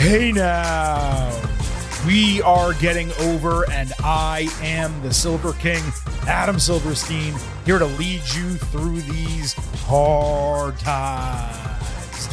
Hey now, we are getting over, and I am the Silver King, Adam Silverstein, here to lead you through these hard times.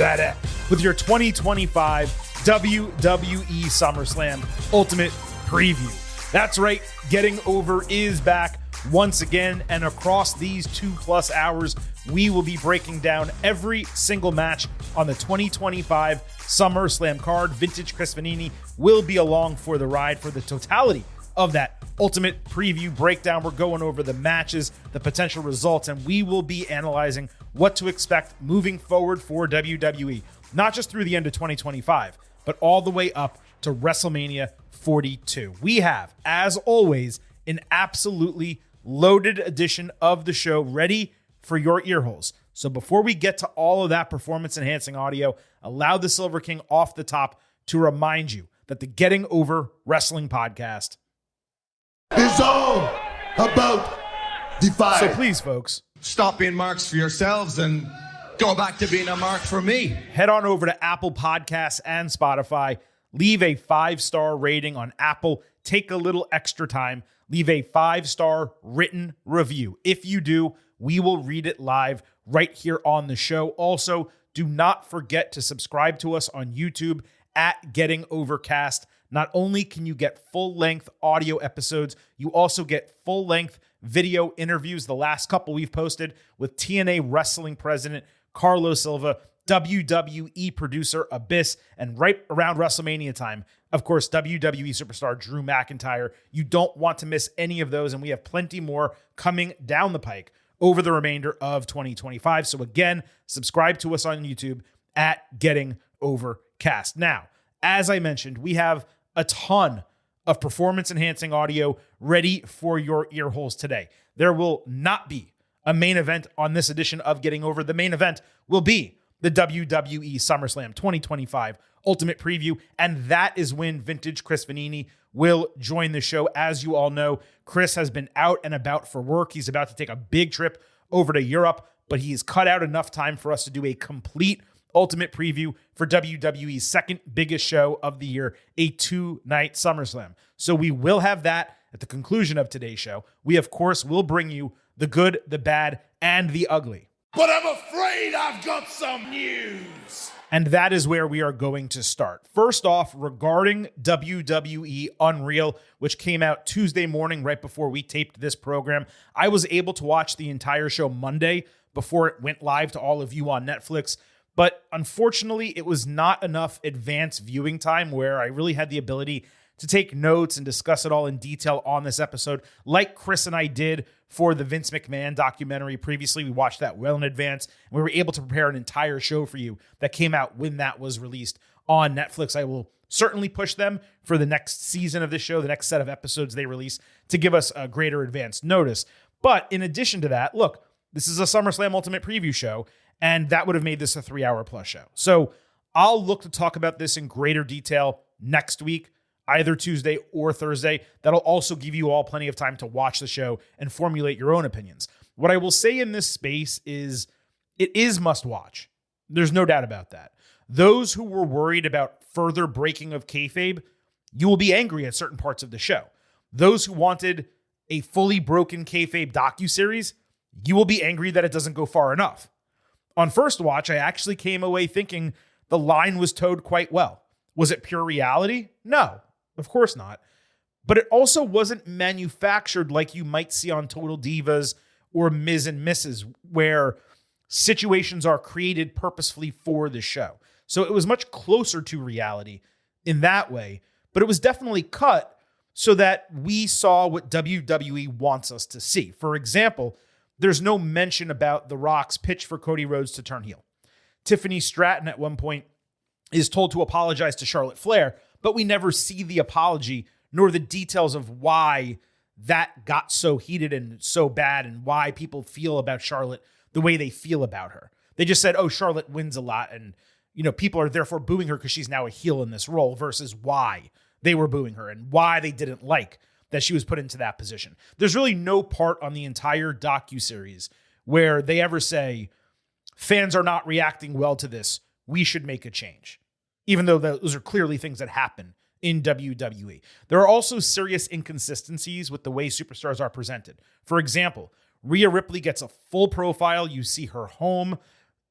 With your 2025 WWE SummerSlam Ultimate Preview. That's right, Getting Over is back once again, and across these 2+ hours, we will be breaking down every single match on the 2025 SummerSlam card. Vintage Chris Vanini will be along for the ride for the totality of that ultimate preview breakdown. We're going over the matches, the potential results, and we will be analyzing what to expect moving forward for WWE, not just through the end of 2025, but all the way up to WrestleMania 42. We have, as always, an absolutely loaded edition of the show ready for your ear holes. So before we get to all of that performance-enhancing audio, allow the Silver King off the top to remind you that the Getting Over Wrestling podcast is all about Defy. So please, folks, stop being marks for yourselves and go back to being a mark for me. Head on over to Apple Podcasts and Spotify. Leave a 5-star rating on Apple. Take a little extra time. Leave a 5-star written review. If you do, we will read it live right here on the show. Also, do not forget to subscribe to us on YouTube at Getting Overcast. Not only can you get full-length audio episodes, you also get full-length video interviews. The last couple we've posted with TNA Wrestling President Carlos Silva, WWE producer Abyss, and right around WrestleMania time, of course, WWE superstar Drew McIntyre. You don't want to miss any of those, and we have plenty more coming down the pike over the remainder of 2025. So again, subscribe to us on YouTube at Getting Overcast. Now, as I mentioned, we have a ton of performance-enhancing audio ready for your ear holes today. There will not be a main event on this edition of Getting Over. The main event will be the WWE SummerSlam 2025 Ultimate Preview, and that is when Vintage Chris Vanini will join the show. As you all know, Chris has been out and about for work. He's about to take a big trip over to Europe, but he's cut out enough time for us to do a complete Ultimate Preview for WWE's second biggest show of the year, a 2-night SummerSlam. So we will have that at the conclusion of today's show. We, of course, will bring you the good, the bad, and the ugly. But I'm afraid I've got some news. And that is where we are going to start. First off, regarding WWE Unreal, which came out Tuesday morning right before we taped this program, I was able to watch the entire show Monday before it went live to all of you on Netflix. But unfortunately, it was not enough advanced viewing time where I really had the ability to take notes and discuss it all in detail on this episode, like Chris and I did for the Vince McMahon documentary previously. We watched that well in advance, and we were able to prepare an entire show for you that came out when that was released on Netflix. I will certainly push them for the next season of this show, the next set of episodes they release, to give us a greater advance notice. But in addition to that, look, this is a SummerSlam Ultimate Preview show, and that would have made this a 3-hour plus show. So I'll look to talk about this in greater detail next week, either Tuesday or Thursday. That'll also give you all plenty of time to watch the show and formulate your own opinions. What I will say in this space is it is must watch. There's no doubt about that. Those who were worried about further breaking of kayfabe, you will be angry at certain parts of the show. Those who wanted a fully broken kayfabe docuseries, you will be angry that it doesn't go far enough. On first watch, I actually came away thinking the line was towed quite well. Was it pure reality? No. Of course not. But it also wasn't manufactured like you might see on Total Divas or Ms. and Mrs., where situations are created purposefully for the show. So it was much closer to reality in that way, but it was definitely cut so that we saw what WWE wants us to see. For example, there's no mention about The Rock's pitch for Cody Rhodes to turn heel. Tiffany Stratton at one point is told to apologize to Charlotte Flair, but we never see the apology nor the details of why that got so heated and so bad and why people feel about Charlotte the way they feel about her. They just said, oh, Charlotte wins a lot and, people are therefore booing her because she's now a heel in this role, versus why they were booing her and why they didn't like that she was put into that position. There's really no part on the entire docuseries where they ever say, fans are not reacting well to this, we should make a change. even though those are clearly things that happen in WWE. There are also serious inconsistencies with the way superstars are presented. For example, Rhea Ripley gets a full profile. You see her home.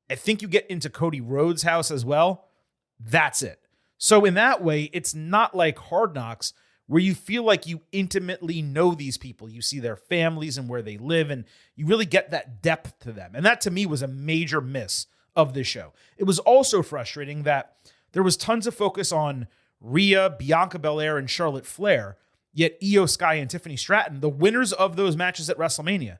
I think you get into Cody Rhodes' house as well. That's it. So in that way, it's not like Hard Knocks where you feel like you intimately know these people. You see their families and where they live, and you really get that depth to them. And that to me was a major miss of this show. It was also frustrating that there was tons of focus on Rhea, Bianca Belair, and Charlotte Flair, yet Io Sky and Tiffany Stratton, the winners of those matches at WrestleMania,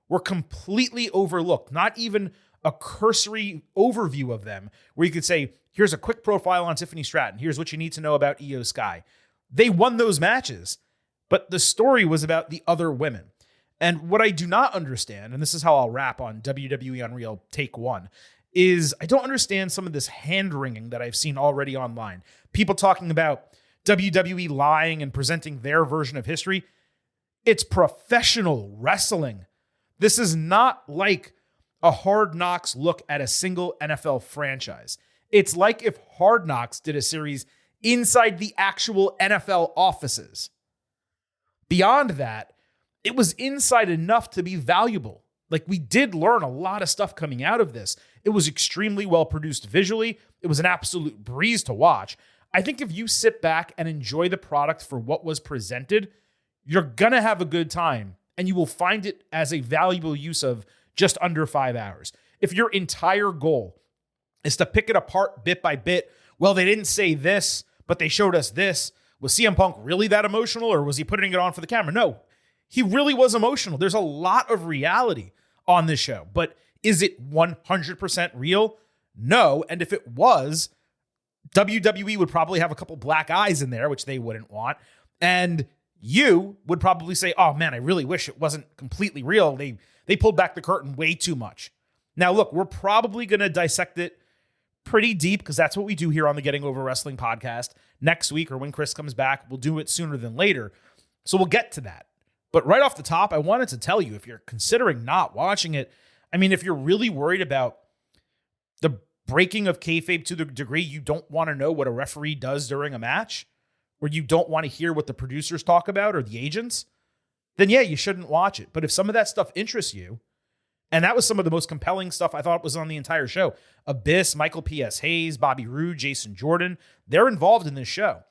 were completely overlooked. Not even a cursory overview of them where you could say, here's a quick profile on Tiffany Stratton. Here's what you need to know about Io Sky. They won those matches, but the story was about the other women. And what I do not understand, and this is how I'll wrap on WWE Unreal Take 1, is I don't understand some of this hand-wringing that I've seen already online. People talking about WWE lying and presenting their version of history. It's professional wrestling. This is not like a Hard Knocks look at a single NFL franchise. It's like if Hard Knocks did a series inside the actual NFL offices. Beyond that, it was inside enough to be valuable. Like, we did learn a lot of stuff coming out of this. It was extremely well produced visually. It was an absolute breeze to watch. I think if you sit back and enjoy the product for what was presented, you're going to have a good time, and you will find it as a valuable use of just under 5 hours. If your entire goal is to pick it apart bit by bit, well, they didn't say this, but they showed us this. Was CM Punk really that emotional, or was he putting it on for the camera? No, he really was emotional. There's a lot of reality on this show, but is it 100% real? No. And if it was, WWE would probably have a couple black eyes in there, which they wouldn't want. And you would probably say, oh man, I really wish it wasn't completely real. They pulled back the curtain way too much. Now, look, we're probably going to dissect it pretty deep because that's what we do here on the Getting Over Wrestling podcast. Next week, or when Chris comes back, we'll do it sooner than later. So we'll get to that. But right off the top, I wanted to tell you, if you're considering not watching it, I mean, if you're really worried about the breaking of kayfabe to the degree you don't want to know what a referee does during a match, or you don't want to hear what the producers talk about or the agents, then yeah, you shouldn't watch it. But if some of that stuff interests you, and that was some of the most compelling stuff I thought was on the entire show. Abyss, Michael P.S. Hayes, Bobby Roode, Jason Jordan, they're involved in this show.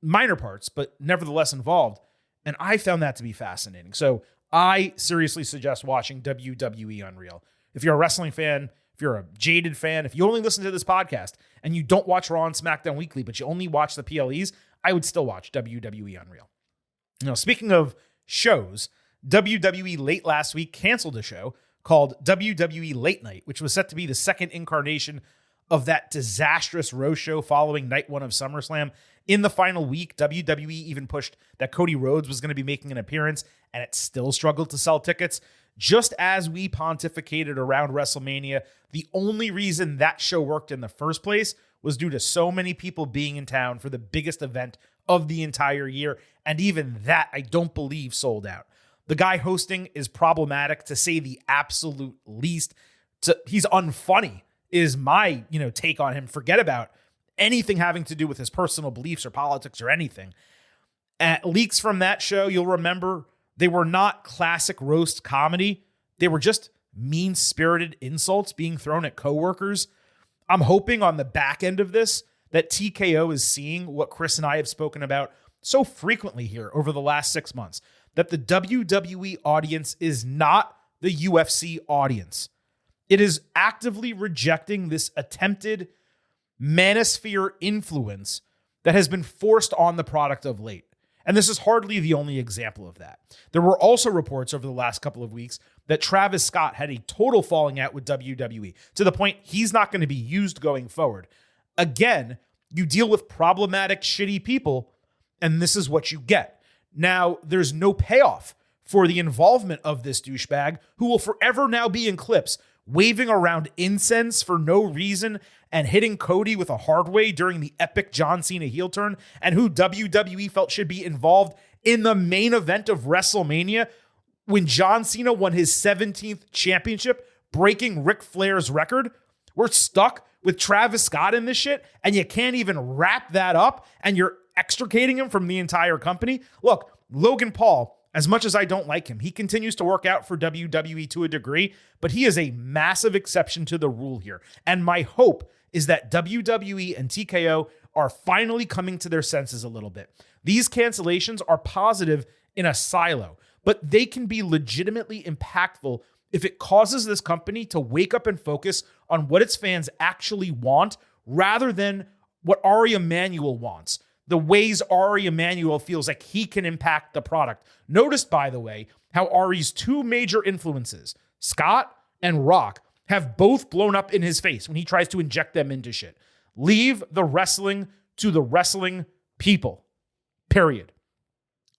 Minor parts, but nevertheless involved. And I found that to be fascinating. So I seriously suggest watching WWE Unreal. If you're a wrestling fan, if you're a jaded fan, if you only listen to this podcast and you don't watch Raw and SmackDown weekly, but you only watch the PLEs, I would still watch WWE Unreal. Now, speaking of shows, WWE late last week canceled a show called WWE Late Night, which was set to be the second incarnation of that disastrous roast show following night one of SummerSlam. In the final week, WWE even pushed that Cody Rhodes was going to be making an appearance, and it still struggled to sell tickets. Just as we pontificated around WrestleMania, the only reason that show worked in the first place was due to so many people being in town for the biggest event of the entire year, and even that, I don't believe, sold out. The guy hosting is problematic, to say the absolute least. He's unfunny is my, take on him. Forget about anything having to do with his personal beliefs or politics or anything. Leaks from that show, you'll remember, they were not classic roast comedy. They were just mean-spirited insults being thrown at coworkers. I'm hoping on the back end of this that TKO is seeing what Chris and I have spoken about so frequently here over the last 6 months, that the WWE audience is not the UFC audience. It is actively rejecting this attempted manosphere influence that has been forced on the product of late. And this is hardly the only example of that. There were also reports over the last couple of weeks that Travis Scott had a total falling out with WWE to the point he's not going to be used going forward. Again, you deal with problematic, shitty people, and this is what you get. Now, there's no payoff for the involvement of this douchebag who will forever now be in clips waving around incense for no reason and hitting Cody with a hard way during the epic John Cena heel turn, and who WWE felt should be involved in the main event of WrestleMania when John Cena won his 17th championship, breaking Ric Flair's record. We're stuck with Travis Scott in this shit, and you can't even wrap that up, and you're extricating him from the entire company. Look, Logan Paul, as much as I don't like him, he continues to work out for WWE to a degree, but he is a massive exception to the rule here. And my hope is that WWE and TKO are finally coming to their senses a little bit. These cancellations are positive in a silo, but they can be legitimately impactful if it causes this company to wake up and focus on what its fans actually want rather than what Ari Emanuel wants. The ways Ari Emanuel feels like he can impact the product. Notice, by the way, how Ari's two major influences, Scott and Rock, have both blown up in his face when he tries to inject them into shit. Leave the wrestling to the wrestling people. Period.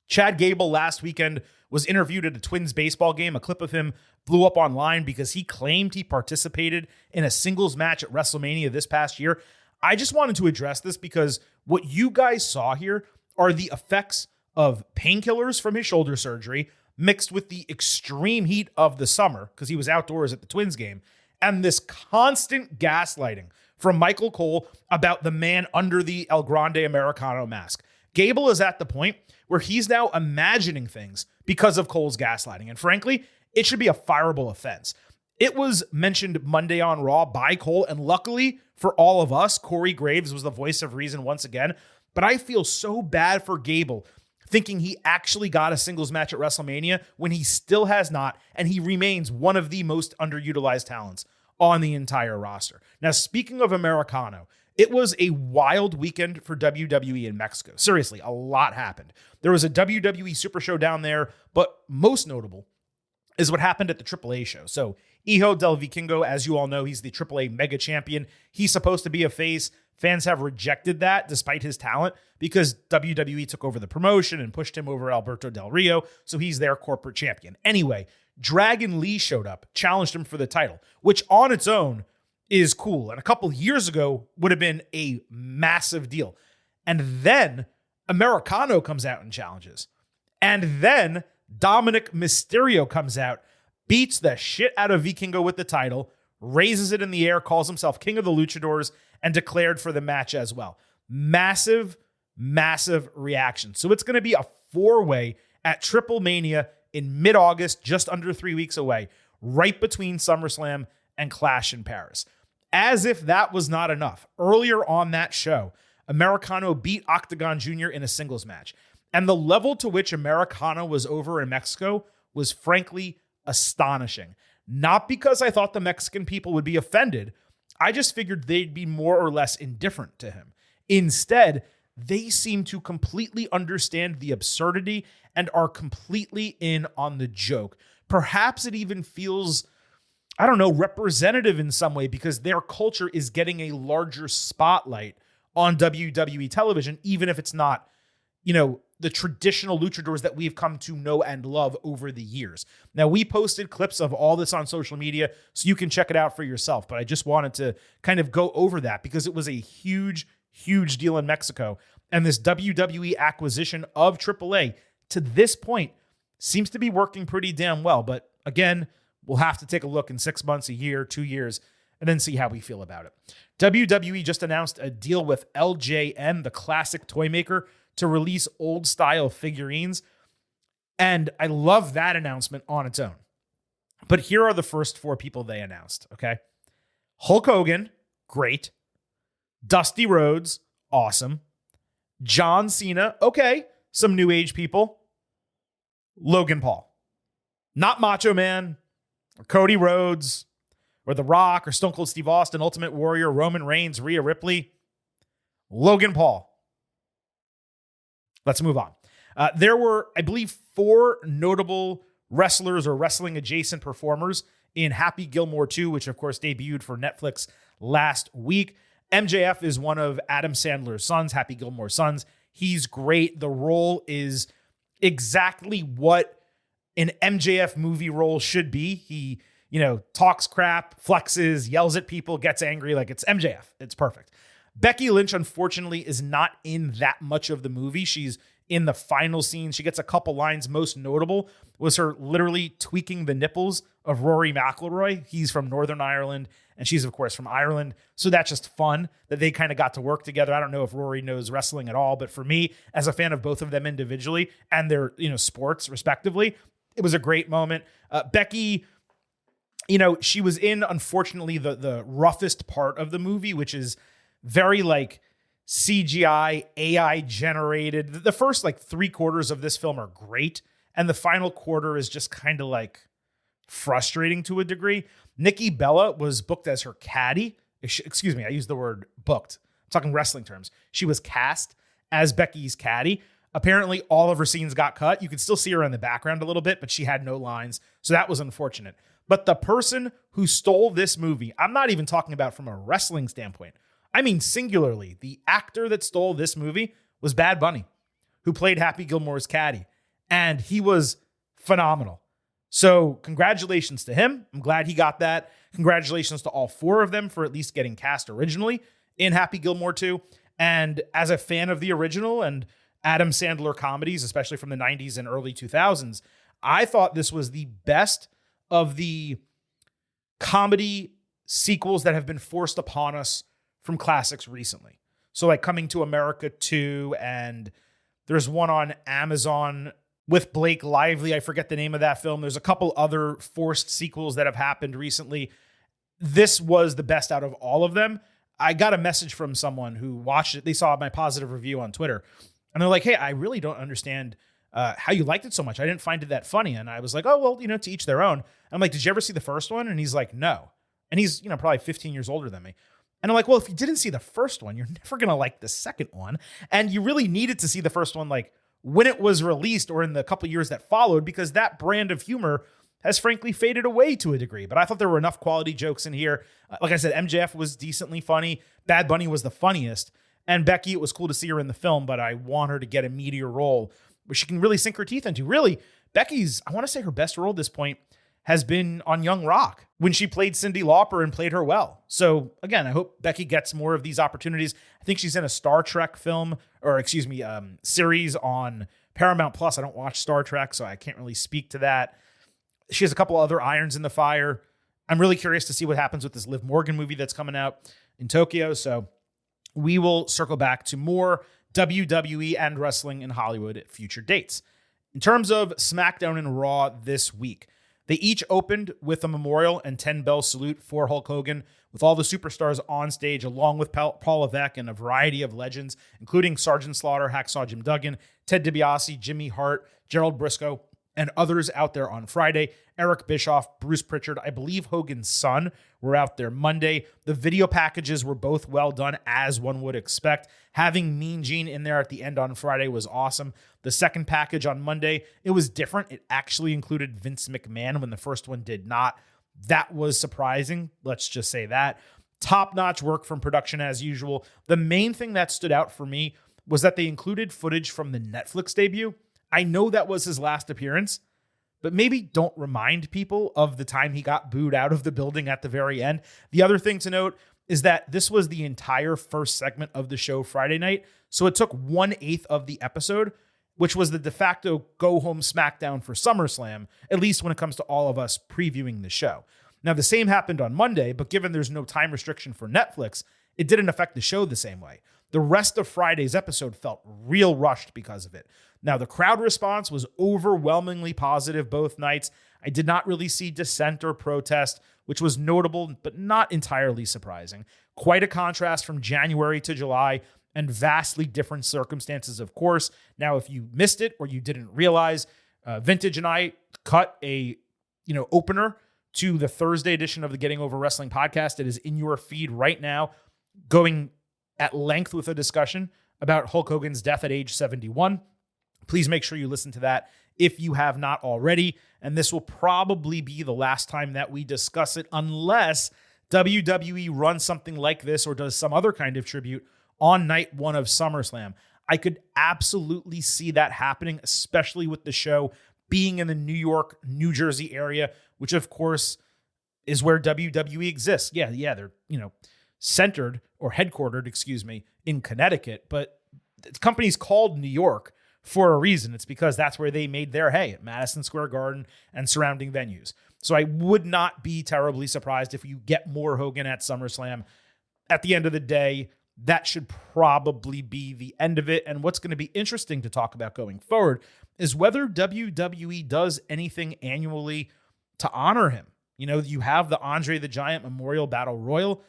Chad Gable last weekend was interviewed at a Twins baseball game. A clip of him blew up online because he claimed he participated in a singles match at WrestleMania this past year. I just wanted to address this because what you guys saw here are the effects of painkillers from his shoulder surgery mixed with the extreme heat of the summer because he was outdoors at the Twins game, and this constant gaslighting from Michael Cole about the man under the El Grande Americano mask. Gable is at the point where he's now imagining things because of Cole's gaslighting, and frankly, it should be a fireable offense. It was mentioned Monday on Raw by Cole, and luckily for all of us, Corey Graves was the voice of reason once again, but I feel so bad for Gable thinking he actually got a singles match at WrestleMania when he still has not, and he remains one of the most underutilized talents on the entire roster. Now, speaking of Americano, it was a wild weekend for WWE in Mexico. Seriously, a lot happened. There was a WWE Super Show down there, but most notable is what happened at the AAA show. So Hijo del Vikingo, as you all know, he's the AAA mega champion. He's supposed to be a face. Fans have rejected that despite his talent because WWE took over the promotion and pushed him over Alberto Del Rio, so he's their corporate champion. Anyway, Dragon Lee showed up, challenged him for the title, which on its own is cool. And a couple years ago would have been a massive deal. And then Americano comes out and challenges. And then Dominic Mysterio comes out, beats the shit out of Vikingo with the title, raises it in the air, calls himself King of the Luchadors, and declared for the match as well. Massive, massive reaction. So it's going to be a four-way at Triple Mania in mid-August, just under 3 weeks away, right between SummerSlam and Clash in Paris. As if that was not enough, earlier on that show, Americano beat Octagon Jr. in a singles match. And the level to which Americano was over in Mexico was frankly astonishing. Not because I thought the Mexican people would be offended. I just figured they'd be more or less indifferent to him. Instead, they seem to completely understand the absurdity and are completely in on the joke. Perhaps it even feels, I don't know, representative in some way because their culture is getting a larger spotlight on WWE television, even if it's not, the traditional luchadors that we've come to know and love over the years. Now, we posted clips of all this on social media, so you can check it out for yourself. But I just wanted to kind of go over that because it was a huge, huge deal in Mexico. And this WWE acquisition of AAA to this point seems to be working pretty damn well. But again, we'll have to take a look in 6 months, a year, 2 years, and then see how we feel about it. WWE just announced a deal with LJN, the classic toy maker, to release old style figurines. And I love that announcement on its own. But here are the first four people they announced, okay? Hulk Hogan, great. Dusty Rhodes, awesome. John Cena, okay. Some new age people. Logan Paul. Not Macho Man, or Cody Rhodes, or The Rock, or Stone Cold Steve Austin, Ultimate Warrior, Roman Reigns, Rhea Ripley. Logan Paul. Let's move on. There were, I believe, 4 notable wrestlers or wrestling adjacent performers in Happy Gilmore 2, which of course debuted for Netflix last week. MJF is one of Adam Sandler's sons, Happy Gilmore's sons. He's great. The role is exactly what an MJF movie role should be. He, talks crap, flexes, yells at people, gets angry. Like, it's MJF. It's perfect. Becky Lynch, unfortunately, is not in that much of the movie. She's in the final scene. She gets a couple lines. Most notable was her literally tweaking the nipples of Rory McIlroy. He's from Northern Ireland, and she's, of course, from Ireland. So that's just fun that they kind of got to work together. I don't know if Rory knows wrestling at all, but for me, as a fan of both of them individually and their, sports respectively, it was a great moment. Becky, she was in, unfortunately, the roughest part of the movie, which is very like CGI, AI generated. The first like 3/4 of this film are great, and the final quarter is just kind of like frustrating to a degree. Nikki Bella was booked as her caddy. Excuse me, I used the word booked. I'm talking wrestling terms. She was cast as Becky's caddy. Apparently, all of her scenes got cut. You could still see her in the background a little bit, but she had no lines, so that was unfortunate. But the person who stole this movie, I'm not even talking about from a wrestling standpoint. I mean, singularly, the actor that stole this movie was Bad Bunny, who played Happy Gilmore's caddy. And he was phenomenal. So congratulations to him. I'm glad he got that. Congratulations to all 4 of them for at least getting cast originally in Happy Gilmore 2. And as a fan of the original and Adam Sandler comedies, especially from the 90s and early 2000s, I thought this was the best of the comedy sequels that have been forced upon us from classics recently. So like Coming to America 2, and there's one on Amazon with Blake Lively. I forget the name of that film. There's a couple other forced sequels that have happened recently. This was the best out of all of them. I got a message from someone who watched it. They saw my positive review on Twitter, and they're like, hey, I really don't understand how you liked it so much. I didn't find it that funny. And I was like, oh, well, to each their own. I'm like, did you ever see the first one? And he's like, no. And he's, probably 15 years older than me. And I'm like, well, if you didn't see the first one, you're never going to like the second one. And you really needed to see the first one, like when it was released or in the couple years that followed, because that brand of humor has frankly faded away to a degree. But I thought there were enough quality jokes in here. Like I said, MJF was decently funny. Bad Bunny was the funniest. And Becky, it was cool to see her in the film, but I want her to get a meatier role where she can really sink her teeth into. Really, Becky's, I want to say her best role at this point has been on Young Rock when she played Cyndi Lauper and played her well. So again, I hope Becky gets more of these opportunities. I think she's in a Star Trek film, or series on Paramount Plus. I don't watch Star Trek, so I can't really speak to that. She has a couple other irons in the fire. I'm really curious to see what happens with this Liv Morgan movie that's coming out in Tokyo. So we will circle back to more WWE and wrestling in Hollywood at future dates. In terms of SmackDown and Raw this week, they each opened with a memorial and 10-bell salute for Hulk Hogan, with all the superstars on stage, along with Paul Levesque and a variety of legends, including Sergeant Slaughter, Hacksaw Jim Duggan, Ted DiBiase, Jimmy Hart, Gerald Briscoe, and others out there on Friday. Eric Bischoff, Bruce Pritchard, I believe Hogan's son were out there Monday. The video packages were both well done, as one would expect. Having Mean Gene in there at the end on Friday was awesome. The second package on Monday, it was different. It actually included Vince McMahon when the first one did not. That was surprising. Let's just say that. Top-notch work from production as usual. The main thing that stood out for me was that they included footage from the Netflix debut. I know that was his last appearance, but maybe don't remind people of the time he got booed out of the building at the very end. The other thing to note is that this was the entire first segment of the show Friday night, so it took 1/8 of the episode, which was the de facto go-home SmackDown for SummerSlam, at least when it comes to all of us previewing the show. Now, the same happened on Monday, but given there's no time restriction for Netflix, it didn't affect the show the same way. The rest of Friday's episode felt real rushed because of it. Now, the crowd response was overwhelmingly positive both nights. I did not really see dissent or protest, which was notable, but not entirely surprising. Quite a contrast from January to July, and vastly different circumstances, of course. Now, if you missed it or you didn't realize, Vintage and I cut a opener to the Thursday edition of the Getting Over Wrestling podcast. It is in your feed right now, going at length with a discussion about Hulk Hogan's death at age 71. Please make sure you listen to that if you have not already. And this will probably be the last time that we discuss it, unless WWE runs something like this or does some other kind of tribute on night one of SummerSlam. I could absolutely see that happening, especially with the show being in the New York, New Jersey area, which of course is where WWE exists. Yeah, they're, centered or headquartered, in Connecticut, but the company's called New York for a reason. It's because that's where they made their hay, at Madison Square Garden and surrounding venues. So I would not be terribly surprised if you get more Hogan at SummerSlam. At the end of the day, that should probably be the end of it. And what's going to be interesting to talk about going forward is whether WWE does anything annually to honor him. You know, you have the Andre the Giant Memorial Battle Royal.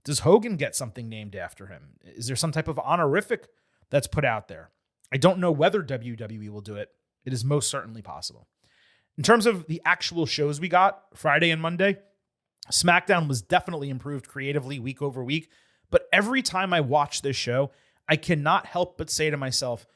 Does Hogan get something named after him? Is there some type of honorific that's put out there? I don't know whether WWE will do it. It is most certainly possible. In terms of the actual shows we got, Friday and Monday, SmackDown was definitely improved creatively week over week. But every time I watch this show, I cannot help but say to myself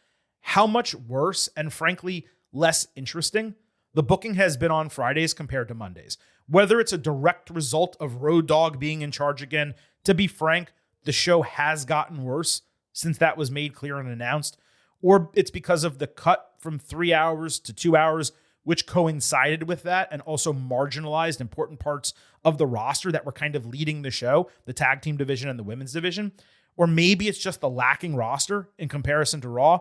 how much worse and frankly less interesting the booking has been on Fridays compared to Mondays. Whether it's a direct result of Road Dogg being in charge again, to be frank, the show has gotten worse since that was made clear and announced, or it's because of the cut from 3 hours to 2 hours, which coincided with that and also marginalized important parts of the roster that were kind of leading the show, the tag team division and the women's division. Or maybe it's just the lacking roster in comparison to Raw.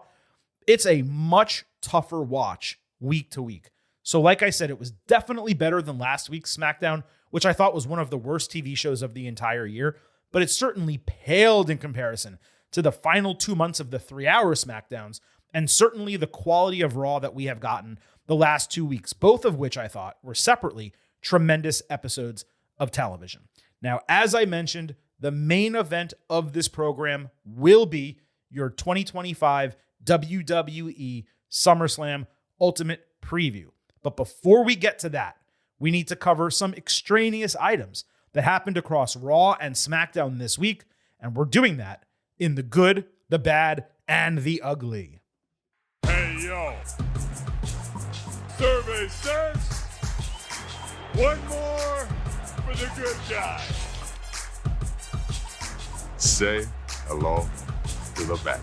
It's a much tougher watch week to week. So like I said, it was definitely better than last week's SmackDown, which I thought was one of the worst TV shows of the entire year, but it certainly paled in comparison to the final 2 months of the 3-hour SmackDowns, and certainly the quality of Raw that we have gotten the last 2 weeks, both of which I thought were separately tremendous episodes of television. Now, as I mentioned, the main event of this program will be your 2025 WWE SummerSlam Ultimate Preview. But before we get to that, we need to cover some extraneous items that happened across Raw and SmackDown this week, and we're doing that in the good, the bad, and the ugly. Hey, yo. Survey says one more for the good guy. Say hello to the back.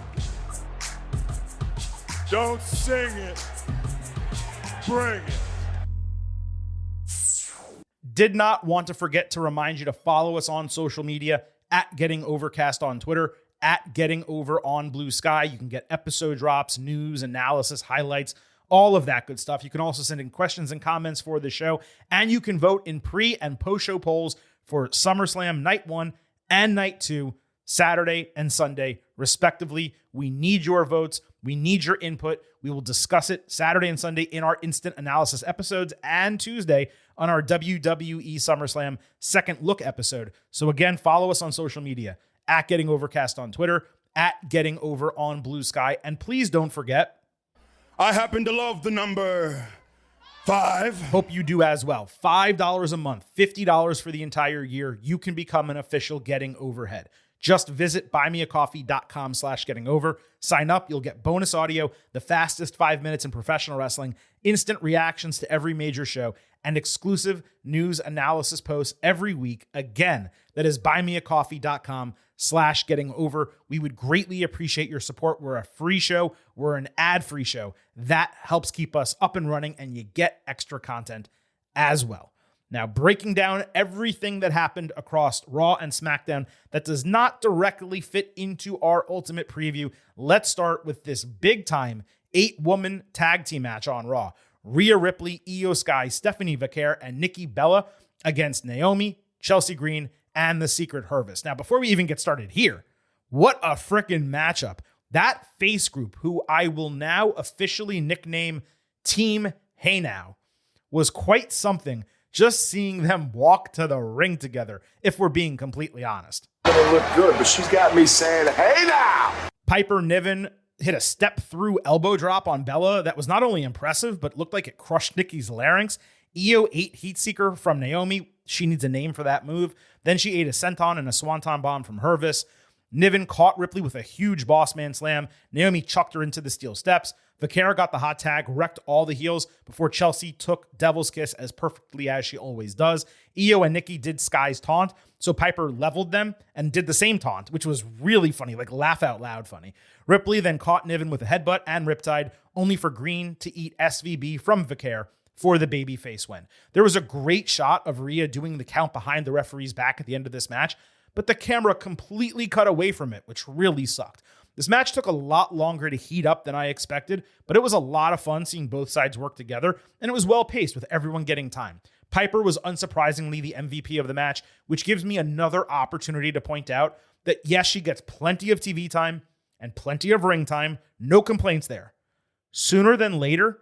Don't sing it. Bring it. Did not want to forget to remind you to follow us on social media at Getting Overcast on Twitter, at Getting Over on Blue Sky. You can get episode drops, news, analysis, highlights, all of that good stuff. You can also send in questions and comments for the show, and you can vote in pre- and post-show polls for SummerSlam Night 1 and Night 2, Saturday and Sunday, respectively. We need your votes. We need your input. We will discuss it Saturday and Sunday in our instant analysis episodes and Tuesday on our WWE SummerSlam second look episode. So again, follow us on social media at Getting Overcast on Twitter, at Getting Over on Blue Sky. And please don't forget, I happen to love the number 5. hope you do as well. $5 a month, $50 for the entire year. You can become an official Getting Overhead. Just visit buymeacoffee.com/gettingover. Sign up. You'll get bonus audio, the fastest 5 minutes in professional wrestling, instant reactions to every major show, and exclusive news analysis posts every week. Again, that is buymeacoffee.com/gettingover. We would greatly appreciate your support. We're a free show. We're an ad-free show. That helps keep us up and running, and you get extra content as well. Now, breaking down everything that happened across Raw and SmackDown that does not directly fit into our ultimate preview, let's start with this big-time 8-woman tag team match on Raw. Rhea Ripley, Io Sky, Stephanie Vaquer, and Nikki Bella against Naomi, Chelsea Green, and the Secret Harvest. Now, before we even get started here, what a frickin' matchup. That face group, who I will now officially nickname Team Hey Now, was quite something. Just seeing them walk to the ring together, if we're being completely honest. Gonna look good, but she's got me saying, hey now! Piper Niven hit a step-through elbow drop on Bella that was not only impressive, but looked like it crushed Nikki's larynx. Io ate Heatseeker from Naomi. She needs a name for that move. Then she ate a senton and a swanton bomb from Hervis. Niven caught Ripley with a huge boss man slam. Naomi chucked her into the steel steps. Vaquer got the hot tag, wrecked all the heels before Chelsea took Devil's Kiss as perfectly as she always does. Io and Nikki did Sky's taunt, so Piper leveled them and did the same taunt, which was really funny, like laugh out loud funny. Ripley then caught Niven with a headbutt and Riptide, only for Green to eat SVB from Vaquer for the babyface win. There was a great shot of Rhea doing the count behind the referee's back at the end of this match, but the camera completely cut away from it, which really sucked. This match took a lot longer to heat up than I expected, but it was a lot of fun seeing both sides work together, and it was well paced with everyone getting time. Piper was unsurprisingly the MVP of the match, which gives me another opportunity to point out that yes, she gets plenty of TV time and plenty of ring time. No complaints there. Sooner than later,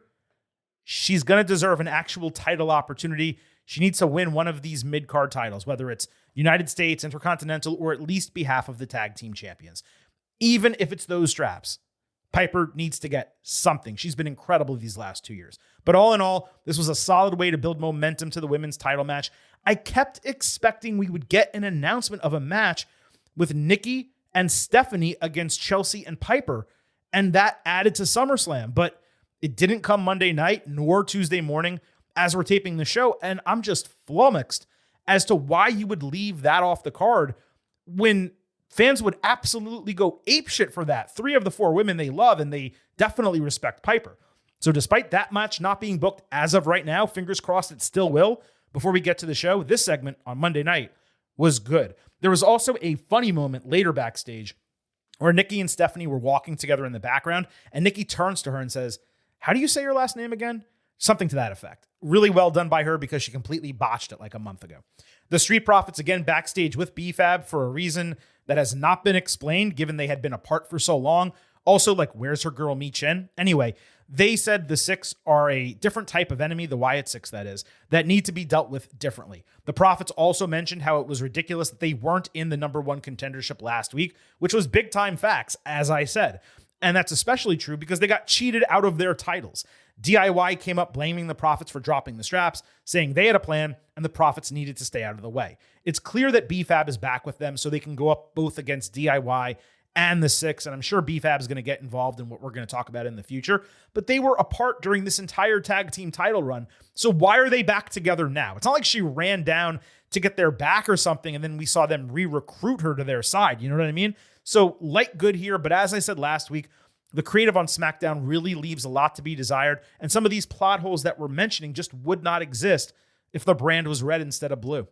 she's going to deserve an actual title opportunity. She needs to win one of these mid-card titles, whether it's United States, Intercontinental, or at least be half of the tag team champions. Even if it's those straps, Piper needs to get something. She's been incredible these last 2 years. But all in all, this was a solid way to build momentum to the women's title match. I kept expecting we would get an announcement of a match with Nikki and Stephanie against Chelsea and Piper, and that added to SummerSlam. But it didn't come Monday night nor Tuesday morning as we're taping the show, and I'm just flummoxed as to why you would leave that off the card when fans would absolutely go apeshit for that. 3 of the 4 women they love, and they definitely respect Piper. So despite that match not being booked as of right now, fingers crossed it still will, before we get to the show, this segment on Monday night was good. There was also a funny moment later backstage where Nikki and Stephanie were walking together in the background, and Nikki turns to her and says, "How do you say your last name again?" Something to that effect. Really well done by her because she completely botched it like a month ago. The Street Profits again backstage with B-Fab for a reason that has not been explained, given they had been apart for so long. Also, like, where's her girl Mi Chen? Anyway, they said the Six are a different type of enemy, the Wyatt Six that is, that need to be dealt with differently. The Profits also mentioned how it was ridiculous that they weren't in the number 1 contendership last week, which was big time facts, as I said. And that's especially true because they got cheated out of their titles. DIY came up blaming the Profits for dropping the straps, saying they had a plan and the Profits needed to stay out of the way. It's clear that B-Fab is back with them so they can go up both against DIY and the Six, and I'm sure B-Fab is going to get involved in what we're going to talk about in the future, but they were apart during this entire tag team title run, so why are they back together now? It's not like she ran down to get their back or something, and then we saw them re-recruit her to their side, you know what I mean? So light good here, but as I said last week, the creative on SmackDown really leaves a lot to be desired, and some of these plot holes that we're mentioning just would not exist if the brand was red instead of blue.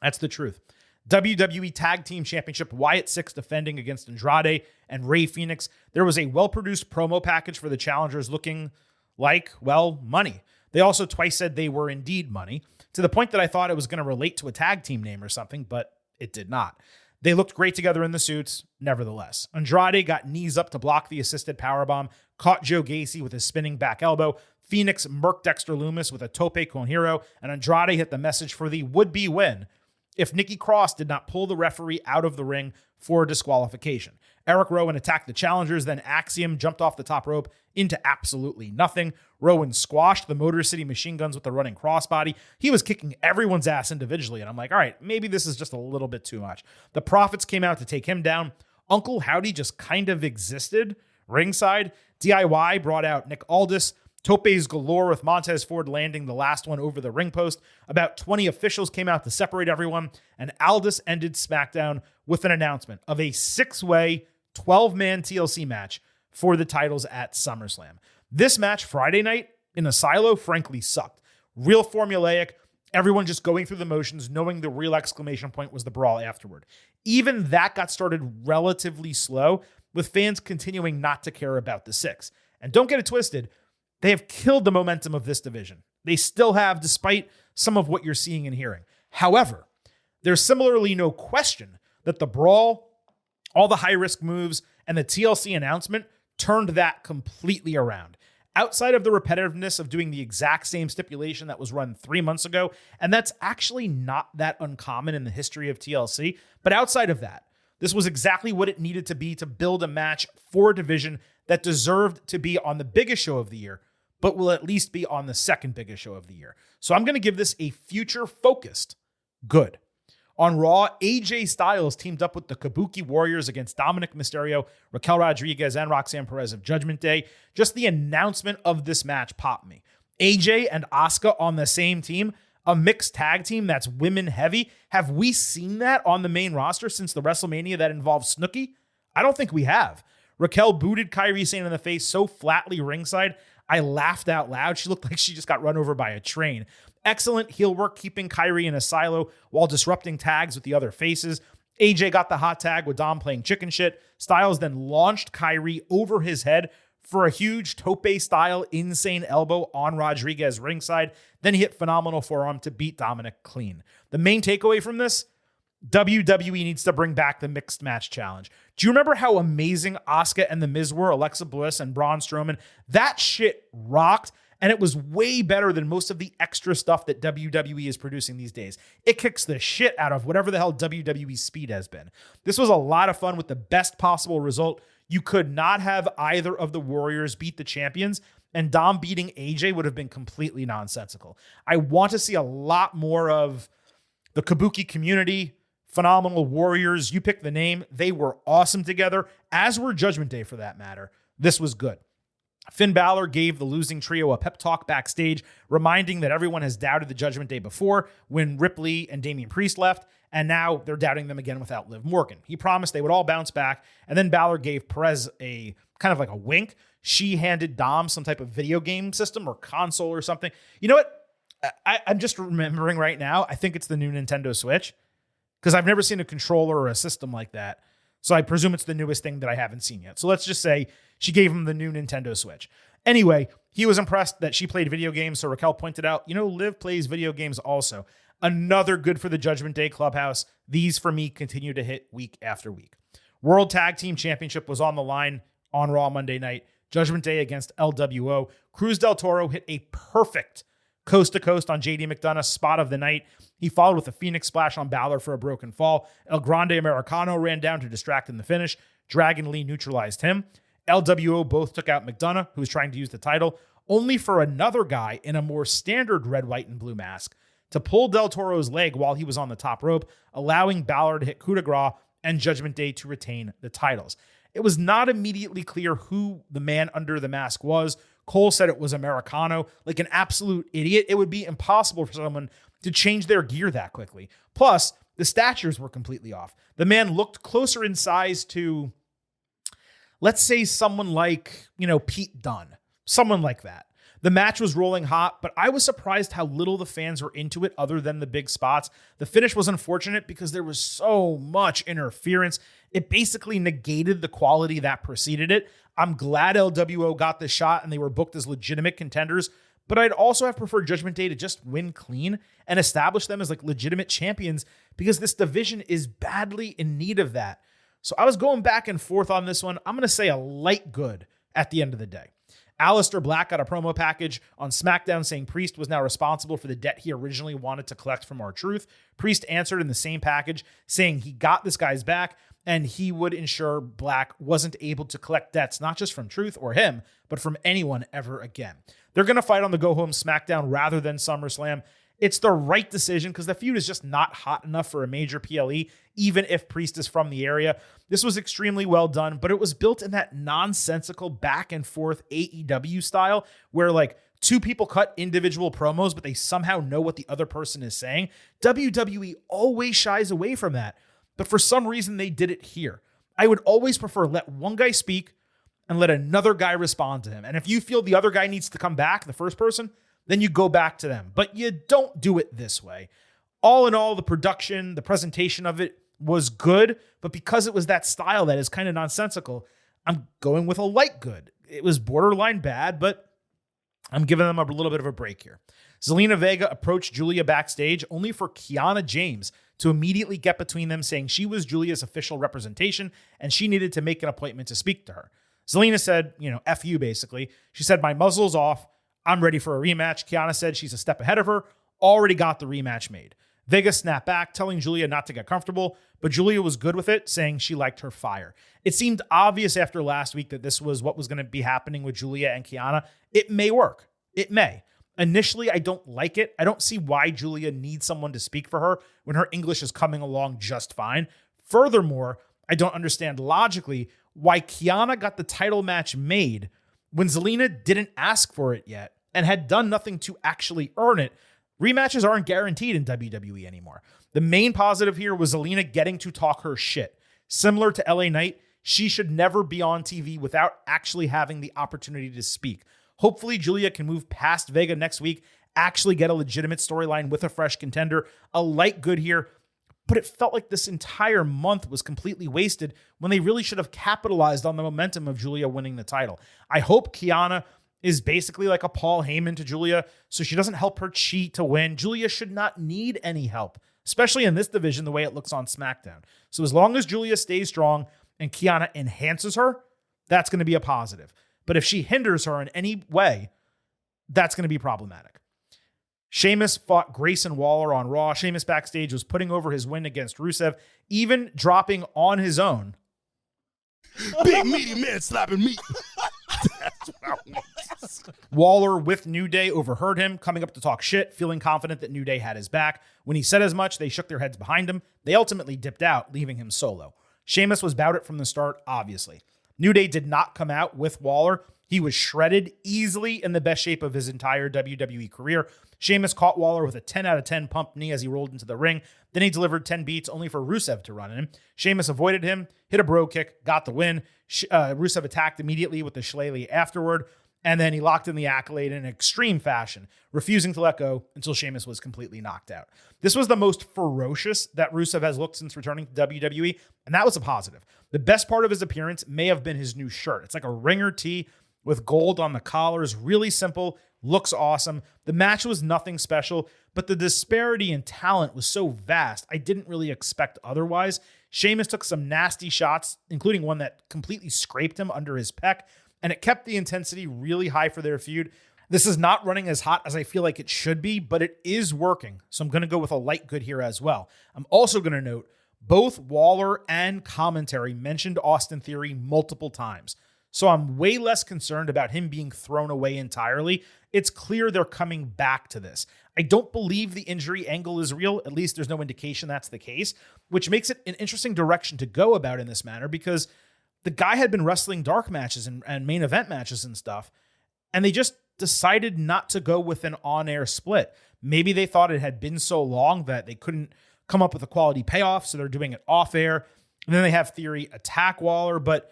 That's the truth. WWE Tag Team Championship, Wyatt Six defending against Andrade and Rey Fenix. There was a well-produced promo package for the challengers looking like, well, money. They also twice said they were indeed money, to the point that I thought it was going to relate to a tag team name or something, but it did not. They looked great together in the suits, nevertheless. Andrade got knees up to block the assisted powerbomb, caught Joe Gacy with his spinning back elbow. Phoenix murked Dexter Lumis with a tope con hero, and Andrade hit the message for the would-be win if Nikki Cross did not pull the referee out of the ring for disqualification. Eric Rowan attacked the challengers, then Axiom jumped off the top rope into absolutely nothing. Rowan squashed the Motor City Machine Guns with the running crossbody. He was kicking everyone's ass individually, and I'm like, all right, maybe this is just a little bit too much. The Profits came out to take him down. Uncle Howdy just kind of existed ringside. DIY brought out Nick Aldis. Topes galore with Montez Ford landing the last one over the ring post. About 20 officials came out to separate everyone, and Aldis ended SmackDown with an announcement of a 6-way, 12-man TLC match for the titles at SummerSlam. This match Friday night in a silo frankly sucked. Real formulaic, everyone just going through the motions, knowing the real exclamation point was the brawl afterward. Even that got started relatively slow, with fans continuing not to care about the Six. And don't get it twisted, they have killed the momentum of this division. They still have, despite some of what you're seeing and hearing. However, there's similarly no question that the brawl, all the high-risk moves, and the TLC announcement turned that completely around. Outside of the repetitiveness of doing the exact same stipulation that was run 3 months ago, and that's actually not that uncommon in the history of TLC, but outside of that, this was exactly what it needed to be to build a match for a division that deserved to be on the biggest show of the year, but will at least be on the second biggest show of the year. So I'm going to give this a future-focused good. On Raw, AJ Styles teamed up with the Kabuki Warriors against Dominic Mysterio, Raquel Rodriguez, and Roxanne Perez of Judgment Day. Just the announcement of this match popped me. AJ and Asuka on the same team, a mixed tag team that's women heavy. Have we seen that on the main roster since the WrestleMania that involved Snooki? I don't think we have. Raquel booted Kairi Sane in the face so flatly ringside, I laughed out loud. She looked like she just got run over by a train. Excellent heel work keeping Kairi in a silo while disrupting tags with the other faces. AJ got the hot tag with Dom playing chicken shit. Styles then launched Kyrie over his head for a huge tope-style insane elbow on Rodriguez ringside. Then he hit phenomenal forearm to beat Dominic clean. The main takeaway from this, WWE needs to bring back the mixed match challenge. Do you remember how amazing Asuka and The Miz were, Alexa Bliss and Braun Strowman? That shit rocked, and it was way better than most of the extra stuff that WWE is producing these days. It kicks the shit out of whatever the hell WWE speed has been. This was a lot of fun with the best possible result. You could not have either of the Warriors beat the champions, and Dom beating AJ would have been completely nonsensical. I want to see a lot more of the Kabuki community, phenomenal Warriors. You pick the name. They were awesome together, as were Judgment Day for that matter. This was good. Finn Balor gave the losing trio a pep talk backstage, reminding that everyone has doubted the Judgment Day before when Ripley and Damian Priest left, and now they're doubting them again without Liv Morgan. He promised they would all bounce back, and then Balor gave Perez a kind of like a wink. She handed Dom some type of video game system or console or something. You know what? I'm just remembering right now, I think it's the new Nintendo Switch, because I've never seen a controller or a system like that. So I presume it's the newest thing that I haven't seen yet. So let's just say she gave him the new Nintendo Switch. Anyway, he was impressed that she played video games. So Raquel pointed out, Liv plays video games also. Another good for the Judgment Day Clubhouse. These, for me, continue to hit week after week. World Tag Team Championship was on the line on Raw Monday night. Judgment Day against LWO. Cruz del Toro hit a perfect coast-to-coast on JD McDonough's spot of the night. He followed with a Phoenix Splash on Balor for a broken fall. El Grande Americano ran down to distract in the finish. Dragon Lee neutralized him. LWO both took out McDonough, who was trying to use the title, only for another guy in a more standard red, white, and blue mask to pull Del Toro's leg while he was on the top rope, allowing Balor to hit coup de grace and Judgment Day to retain the titles. It was not immediately clear who the man under the mask was. Cole said it was Americano. Like an absolute idiot, it would be impossible for someone to change their gear that quickly. Plus, the statures were completely off. The man looked closer in size to, let's say, someone like, Pete Dunne. Someone like that. The match was rolling hot, but I was surprised how little the fans were into it other than the big spots. The finish was unfortunate because there was so much interference. It basically negated the quality that preceded it. I'm glad LWO got the shot and they were booked as legitimate contenders, but I'd also have preferred Judgment Day to just win clean and establish them as like legitimate champions because this division is badly in need of that. So I was going back and forth on this one. I'm going to say a light good at the end of the day. Aleister Black got a promo package on SmackDown saying Priest was now responsible for the debt he originally wanted to collect from R-Truth. Priest answered in the same package saying he got this guy's back and he would ensure Black wasn't able to collect debts, not just from Truth or him, but from anyone ever again. They're going to fight on the go-home SmackDown rather than SummerSlam. It's the right decision because the feud is just not hot enough for a major PLE, even if Priest is from the area. This was extremely well done, but it was built in that nonsensical back and forth AEW style where like two people cut individual promos, but they somehow know what the other person is saying. WWE always shies away from that, but for some reason they did it here. I would always prefer let one guy speak and let another guy respond to him. And if you feel the other guy needs to come back, the first person, then you go back to them. But you don't do it this way. All in all, the production, the presentation of it was good, but because it was that style that is kind of nonsensical, I'm going with a light good. It was borderline bad, but I'm giving them a little bit of a break here. Zelina Vega approached Julia backstage only for Kiana James to immediately get between them, saying she was Julia's official representation and she needed to make an appointment to speak to her. Zelina said, F you, basically. She said, my muzzle's off. I'm ready for a rematch. Kiana said she's a step ahead of her, already got the rematch made. Vega snapped back, telling Julia not to get comfortable, but Julia was good with it, saying she liked her fire. It seemed obvious after last week that this was what was going to be happening with Julia and Kiana. It may work. It may. Initially, I don't like it. I don't see why Julia needs someone to speak for her when her English is coming along just fine. Furthermore, I don't understand logically why Kiana got the title match made when Zelina didn't ask for it yet and had done nothing to actually earn it. Rematches aren't guaranteed in WWE anymore. The main positive here was Zelina getting to talk her shit. Similar to LA Knight, she should never be on TV without actually having the opportunity to speak. Hopefully, Julia can move past Vega next week, actually get a legitimate storyline with a fresh contender. A light good here. but it felt like this entire month was completely wasted when they really should have capitalized on the momentum of Julia winning the title. I hope Kiana is basically like a Paul Heyman to Julia, so she doesn't help her cheat to win. Julia should not need any help, especially in this division, the way it looks on SmackDown. So as long as Julia stays strong and Kiana enhances her, that's going to be a positive. But if she hinders her in any way, that's going to be problematic. Sheamus fought Grayson Waller on Raw. Sheamus backstage was putting over his win against Rusev, even dropping on his own. Big meaty man slapping meat. That's what I want. Waller with New Day overheard him coming up to talk shit, feeling confident that New Day had his back. When he said as much, they shook their heads behind him. They ultimately dipped out, leaving him solo. Sheamus was about it from the start, obviously. New Day did not come out with Waller. He was shredded, easily in the best shape of his entire WWE career. Sheamus caught Waller with a 10 out of 10 pump knee as he rolled into the ring. Then he delivered 10 beats only for Rusev to run in. Sheamus avoided him, hit a bro kick, got the win. Rusev attacked immediately with the shillelagh afterward, and then he locked in the accolade in extreme fashion, refusing to let go until Sheamus was completely knocked out. This was the most ferocious that Rusev has looked since returning to WWE, and that was a positive. The best part of his appearance may have been his new shirt. It's like a ringer tee with gold on the collars, really simple, looks awesome. The match was nothing special, but the disparity in talent was so vast, I didn't really expect otherwise. Sheamus took some nasty shots, including one that completely scraped him under his pec, and it kept the intensity really high for their feud. This is not running as hot as I feel like it should be, but it is working, so I'm going to go with a light good here as well. I'm also going to note both Waller and commentary mentioned Austin Theory multiple times. So I'm way less concerned about him being thrown away entirely. It's clear they're coming back to this. I don't believe the injury angle is real. At least there's no indication that's the case, which makes it an interesting direction to go about in this matter because the guy had been wrestling dark matches and main event matches and stuff, and they just decided not to go with an on-air split. Maybe they thought it had been so long that they couldn't come up with a quality payoff, so they're doing it off-air. And then they have Theory attack Waller, but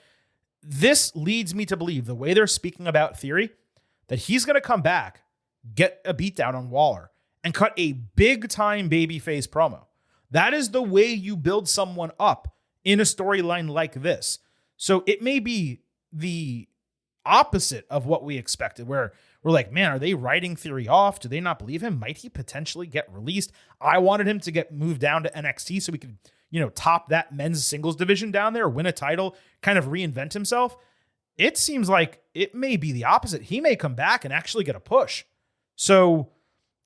this leads me to believe, the way they're speaking about Theory, that he's going to come back, get a beatdown on Waller, and cut a big-time babyface promo. That is the way you build someone up in a storyline like this. So it may be the opposite of what we expected, where we're like, man, are they writing Theory off? Do they not believe him? Might he potentially get released? I wanted him to get moved down to NXT so we could top that men's singles division down there, win a title, kind of reinvent himself. It seems like it may be the opposite. He may come back and actually get a push. So,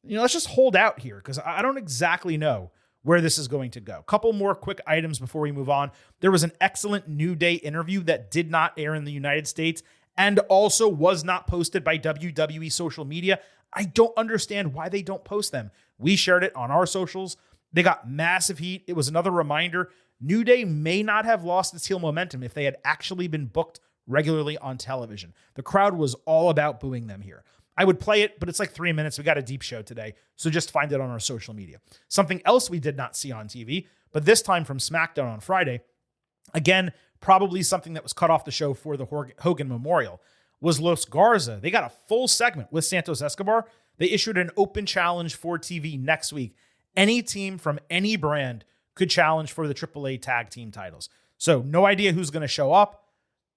let's just hold out here because I don't exactly know where this is going to go. Couple more quick items before we move on. There was an excellent New Day interview that did not air in the United States and also was not posted by WWE social media. I don't understand why they don't post them. We shared it on our socials. They got massive heat. It was another reminder. New Day may not have lost its heel momentum if they had actually been booked regularly on television. The crowd was all about booing them here. I would play it, but it's like 3 minutes. We got a deep show today, so just find it on our social media. Something else we did not see on TV, but this time from SmackDown on Friday, again, probably something that was cut off the show for the Hogan Memorial, was Los Garza. They got a full segment with Santos Escobar. They issued an open challenge for TV next week. Any team from any brand could challenge for the AAA tag team titles. So no idea who's going to show up,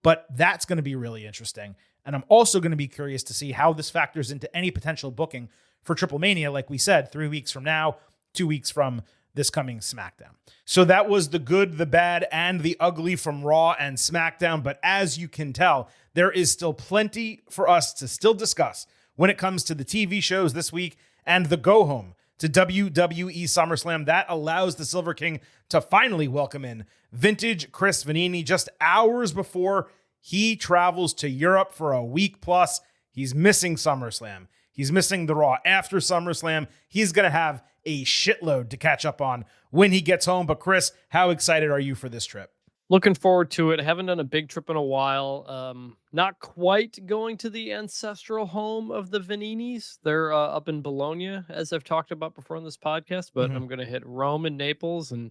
but that's going to be really interesting. And I'm also going to be curious to see how this factors into any potential booking for Triple Mania, like we said, 3 weeks from now, 2 weeks from this coming SmackDown. So that was the good, the bad, and the ugly from Raw and SmackDown. But as you can tell, there is still plenty for us to still discuss when it comes to the TV shows this week and the go-home to WWE SummerSlam. That allows the Silver King to finally welcome in vintage Chris Vanini just hours before he travels to Europe for a week plus. He's missing SummerSlam. He's missing the Raw after SummerSlam. He's going to have a shitload to catch up on when he gets home. But Chris, how excited are you for this trip? Looking forward to it. Haven't done a big trip in a while. Not quite going to the ancestral home of the Vaninis. They're up in Bologna, as I've talked about before on this podcast, but I'm going to hit Rome and Naples and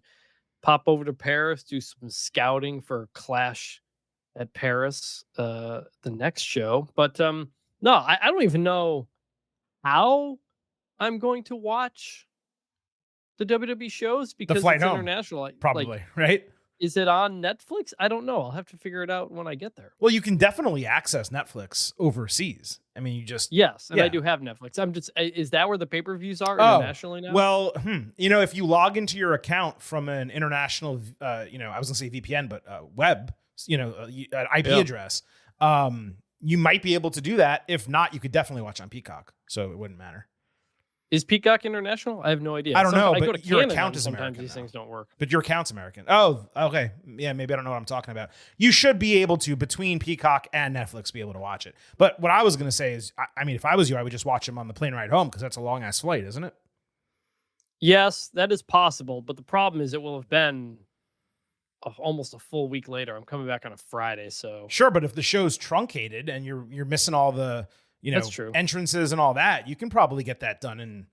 pop over to Paris, do some scouting for Clash at Paris, the next show. But no, I don't even know how I'm going to watch the WWE shows because flight it's home, international? probably, right? Is it on Netflix? I don't know. I'll have to figure it out when I get there. Well, you can definitely access Netflix overseas. I mean, you just Yes, and yeah. I do have Netflix. Is that where the pay-per-views are Oh, internationally now? well, if you log into your account from an international, I was gonna say VPN, but web, an IP address, you might be able to do that. If not, you could definitely watch on Peacock, so it wouldn't matter. Is Peacock international? I have no idea. I don't know, I go but to your Canada account is sometimes American, these though. things don't work. But your account's American. Oh, okay. Yeah, maybe I don't know what I'm talking about. You should be able to, between Peacock and Netflix, be able to watch it. But what I was going to say is, I mean, if I was you, I would just watch them on the plane ride home because that's a long-ass flight, isn't it? Yes, that is possible. But the problem is it will have been almost a full week later. I'm coming back on a Friday, so... Sure, but if the show's truncated and you're missing all the, That's true. entrances and all that, you can probably get that done in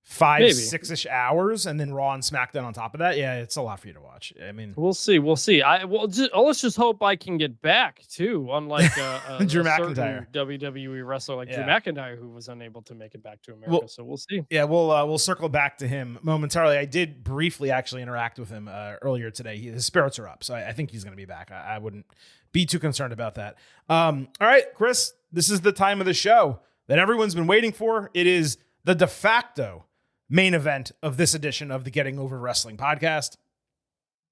5-6-ish hours, and then Raw and SmackDown on top of that. Yeah, it's a lot for you to watch. I mean, we'll see. Let's just hope I can get back too. Unlike Drew a certain McIntyre. WWE wrestler like Drew Yeah. McIntyre, who was unable to make it back to America. So we'll see. Yeah, we'll circle back to him momentarily. I did briefly actually interact with him earlier today. His spirits are up, so I think he's going to be back. I wouldn't be too concerned about that. All right, Chris, this is the time of the show that everyone's been waiting for. It is the de facto main event of this edition of the Getting Over Wrestling podcast.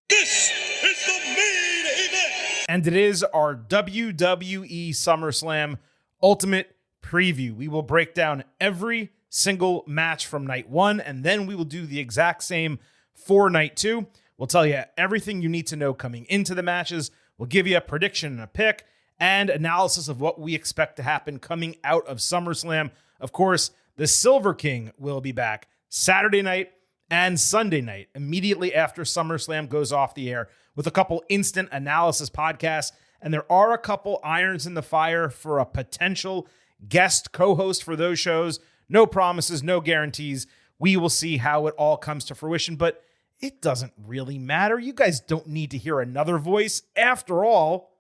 This is the main event. And it is our WWE SummerSlam Ultimate Preview. We will break down every single match from night one, and then we will do the exact same for night two. We'll tell you everything you need to know coming into the matches. We'll give you a prediction and a pick and analysis of what we expect to happen coming out of SummerSlam. Of course, the Silver King will be back Saturday night and Sunday night, immediately after SummerSlam goes off the air, with a couple instant analysis podcasts. And there are a couple irons in the fire for a potential guest co-host for those shows. No promises, no guarantees. We will see how it all comes to fruition, but it doesn't really matter. You guys don't need to hear another voice. After all,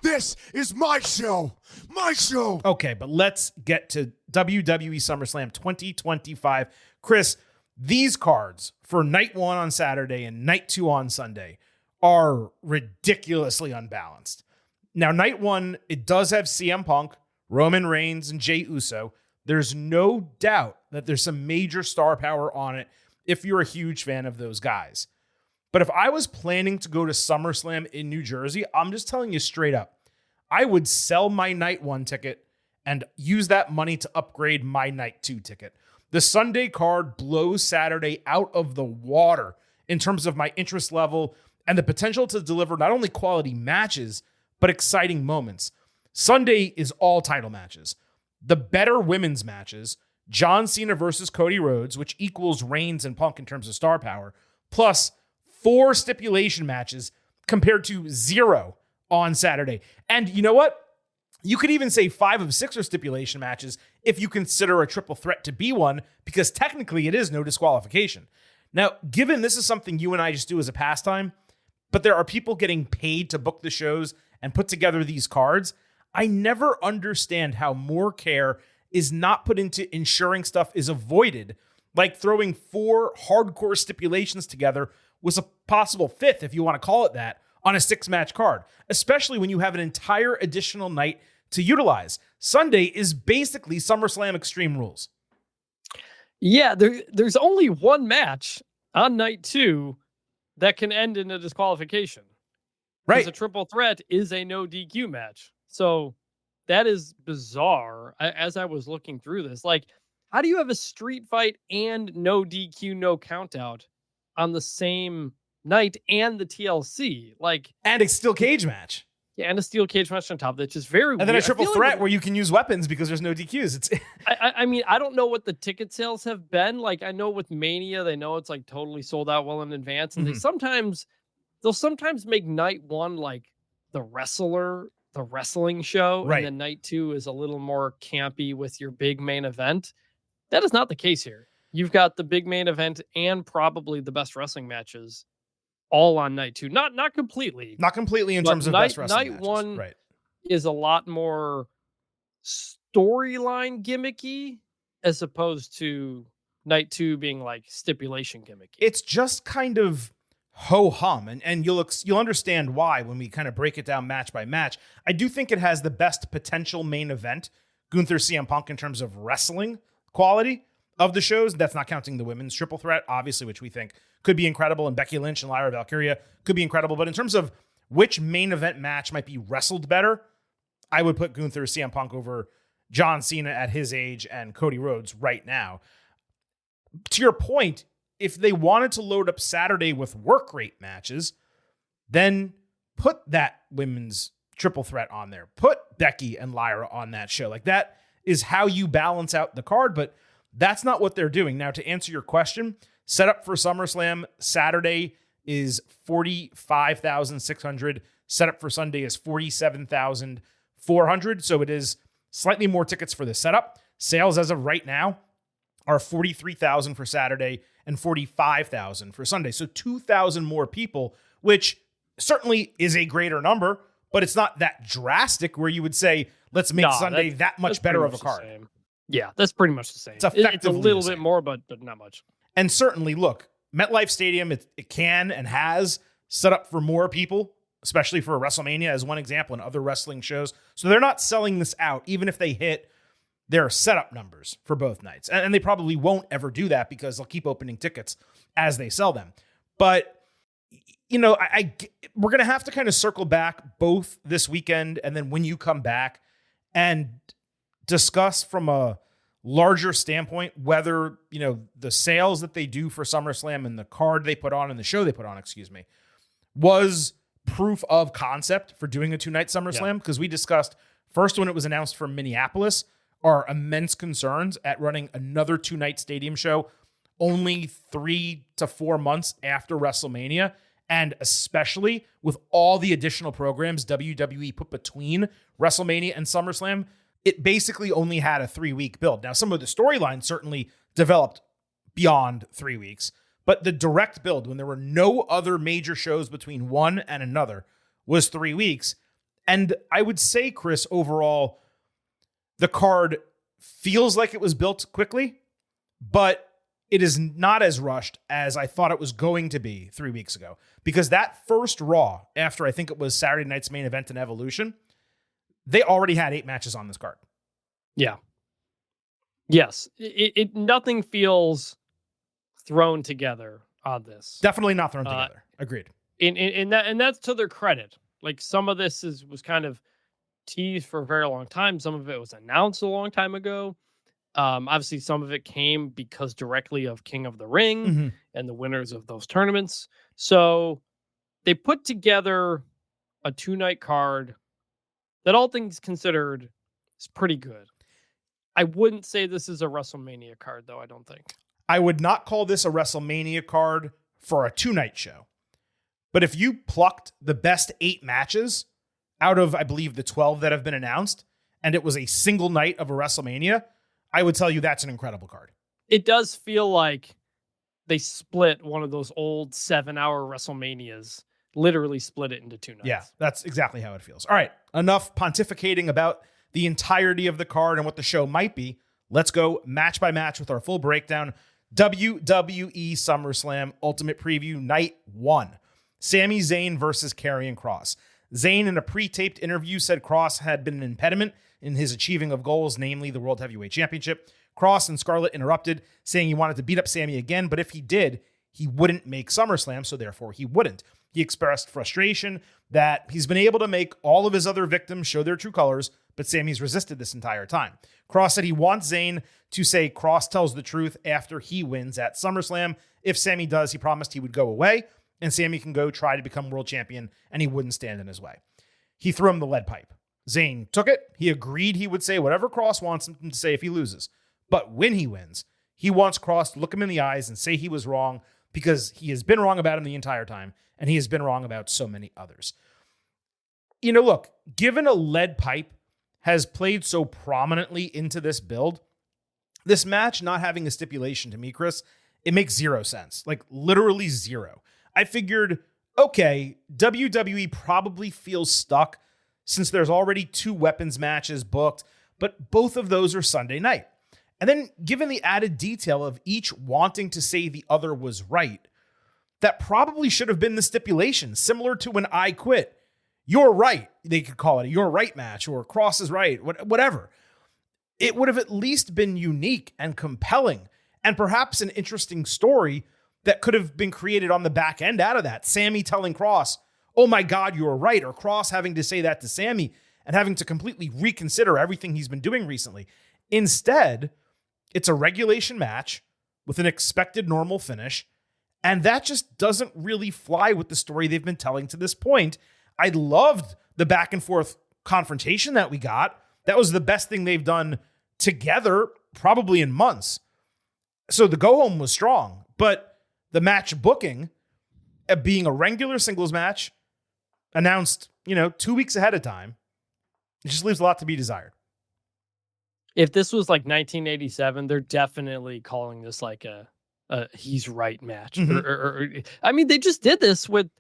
This is my show. My show. okay, but let's get to WWE SummerSlam 2025. Chris, these cards for night one on Saturday and night two on Sunday are ridiculously unbalanced. Now, night one, it does have CM Punk, Roman Reigns, and Jey Uso. There's no doubt that there's some major star power on it if you're a huge fan of those guys. But if I was planning to go to SummerSlam in New Jersey, I'm just telling you straight up, I would sell my night one ticket and use that money to upgrade my night two ticket. The Sunday card blows Saturday out of the water in terms of my interest level and the potential to deliver not only quality matches, but exciting moments. Sunday is all title matches. The better women's matches, John Cena versus Cody Rhodes, which equals Reigns and Punk in terms of star power, plus 4 stipulation matches compared to 0 on Saturday. And you know what? You could even say 5 of 6 are stipulation matches if you consider a triple threat to be one, because technically it is no disqualification. Now, given this is something you and I just do as a pastime, but there are people getting paid to book the shows and put together these cards, I never understand how more care is not put into ensuring stuff is avoided, like throwing 4 hardcore stipulations together with a possible 5th, if you want to call it that, on a 6-match card, especially when you have an entire additional night to utilize. Sunday is basically SummerSlam Extreme Rules. Yeah, there's only one match on night 2 that can end in a disqualification. Right. A triple threat is a no DQ match. So that is bizarre. As I was looking through this, like, how do you have a street fight and no DQ, no countout on the same night and the TLC? Like, And a steel cage match. yeah, and a steel cage match on top of that, just very And then weird. a triple threat where you can use weapons because there's no DQs. It's I mean, I don't know what the ticket sales have been. Like, I know with Mania, they know it's like totally sold out well in advance. And they'll sometimes make night 1 like the wrestling show. Right. And then night 2 is a little more campy with your big main event. That is not the case here. You've got the big main event and probably the best wrestling matches all on night 2. Not completely. not completely in But terms of best wrestling night matches. 1 Right. is a lot more storyline gimmicky as opposed to night 2 being like stipulation gimmicky. It's just kind of ho-hum, and you'll understand why when we kind of break it down match by match. I do think it has the best potential main event, Gunther CM Punk, in terms of wrestling quality of the shows. That's not counting the women's triple threat, obviously, which we think could be incredible, and Becky Lynch and Lyra Valkyria could be incredible. But in terms of which main event match might be wrestled better, I would put Gunther CM Punk over John Cena at his age and Cody Rhodes right now. To your point, if they wanted to load up Saturday with work rate matches, then put that women's triple threat on there. Put Becky and Lyra on that show. Like, that is how you balance out the card, but that's not what they're doing. Now, to answer your question, setup for SummerSlam Saturday is 45,600. Setup for Sunday is 47,400. So it is slightly more tickets for the setup. Sales as of right now are 43,000 for Saturday and 45,000 for Sunday. So 2,000 more people, which certainly is a greater number, but it's not that drastic where you would say, let's make Sunday that much better of a card. Yeah, that's pretty much the same. It's effectively a little bit more, but not much. And certainly, look, MetLife Stadium, it can and has set up for more people, especially for WrestleMania as one example, and other wrestling shows. So they're not selling this out, even if they hit their setup numbers for both nights. And they probably won't ever do that because they'll keep opening tickets as they sell them. But, you know, we're going to have to kind of circle back both this weekend and then when you come back and discuss from a larger standpoint whether, you know, the sales that they do for SummerSlam and the card they put on and the show they put on, was proof of concept for doing a 2-night SummerSlam. Because we discussed first when it was announced from Minneapolis, our immense concerns at running another 2-night stadium show only 3 to 4 months after WrestleMania. And especially with all the additional programs WWE put between WrestleMania and SummerSlam, it basically only had a 3-week build. Now, some of the storylines certainly developed beyond 3 weeks, but the direct build, when there were no other major shows between one and another, was 3 weeks. And I would say, Chris, overall, the card feels like it was built quickly, but it is not as rushed as I thought it was going to be 3 weeks ago. Because that first Raw, after I think it was Saturday night's main event in Evolution, they already had 8 matches on this card. Yeah. Yes. It nothing feels thrown together on this. Definitely not thrown together. Agreed. And that's to their credit. Like, some of this was kind of teased for a very long time. Some of it was announced a long time ago. Obviously, some of it came because directly of King of the Ring and the winners of those tournaments. So they put together a 2-night card that, all things considered, is pretty good. I wouldn't say this is a WrestleMania card, though, I don't think. I would not call this a WrestleMania card for a 2-night show. But if you plucked the best 8 matches out of, I believe, the 12 that have been announced, and it was a single night of a WrestleMania, I would tell you that's an incredible card. It does feel like they split one of those old 7-hour WrestleManias, literally split it into 2 nights. Yeah, that's exactly how it feels. All right, enough pontificating about the entirety of the card and what the show might be. Let's go match by match with our full breakdown. WWE SummerSlam Ultimate Preview Night 1. Sami Zayn versus Karrion Kross. Zayn, in a pre-taped interview, said Kross had been an impediment in his achieving of goals, namely the World Heavyweight Championship. Kross and Scarlett interrupted, saying he wanted to beat up Sami again, but if he did, he wouldn't make SummerSlam, so therefore he wouldn't. He expressed frustration that he's been able to make all of his other victims show their true colors, but Sami's resisted this entire time. Kross said he wants Zayn to say Kross tells the truth after he wins at SummerSlam. If Sami does, he promised he would go away, and Sami can go try to become world champion, and he wouldn't stand in his way. He threw him the lead pipe. Zayn took it. He agreed he would say whatever Kross wants him to say if he loses. But when he wins, he wants Kross to look him in the eyes and say he was wrong, because he has been wrong about him the entire time, and he has been wrong about so many others. You know, look, given a lead pipe has played so prominently into this build, this match not having a stipulation, to me, Chris, it makes zero sense. Like, literally zero. I figured, okay, WWE probably feels stuck since there's already 2 weapons matches booked, but both of those are Sunday night. And then given the added detail of each wanting to say the other was right, that probably should have been the stipulation, similar to when I quit. You're right. They could call it a you're right match or Cross is right, whatever. It would have at least been unique and compelling and perhaps an interesting story that could have been created on the back end out of that. Sammy telling Cross, oh my God, you were right. Or Cross having to say that to Sammy and having to completely reconsider everything he's been doing recently. Instead, it's a regulation match with an expected normal finish. And that just doesn't really fly with the story they've been telling to this point. I loved the back and forth confrontation that we got. That was the best thing they've done together, probably in months. So the go home was strong, but the match booking, being a regular singles match, announced, 2 weeks ahead of time, it just leaves a lot to be desired. If this was like 1987, they're definitely calling this like a he's right match. Mm-hmm. I mean, they just did this with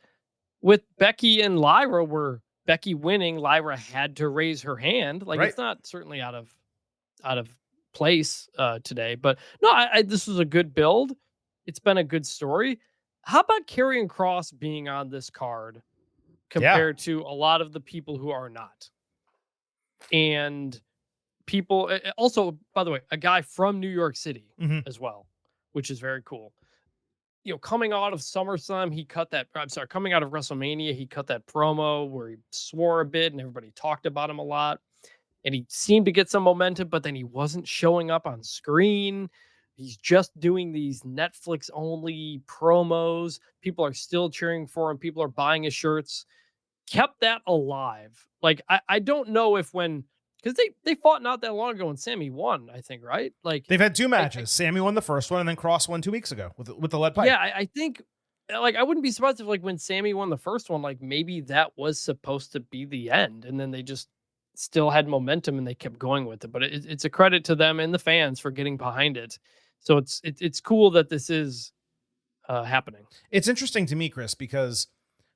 Becky and Lyra, where Becky winning, Lyra had to raise her hand. Like, right. It's not certainly out of place today, but no, this was a good build. It's been a good story. How about Karrion Kross being on this card compared to a lot of the people who are not? And people also, by the way, a guy from New York City as well, which is very cool. Coming out of SummerSlam, coming out of WrestleMania, he cut that promo where he swore a bit and everybody talked about him a lot. And he seemed to get some momentum, but then he wasn't showing up on screen. He's just doing these Netflix only promos. People are still cheering for him. People are buying his shirts. Kept that alive. Like, I don't know if because they fought not that long ago and Sammy won, I think, right? Like, they've had two matches. Sammy won the first one and then Cross won 2 weeks ago with the lead pipe. Yeah, I think, like, I wouldn't be surprised if, like, when Sammy won the first one, like, maybe that was supposed to be the end, and then they just still had momentum and they kept going with it. But it's a credit to them and the fans for getting behind it. So it's cool that this is happening. It's interesting to me, Chris, because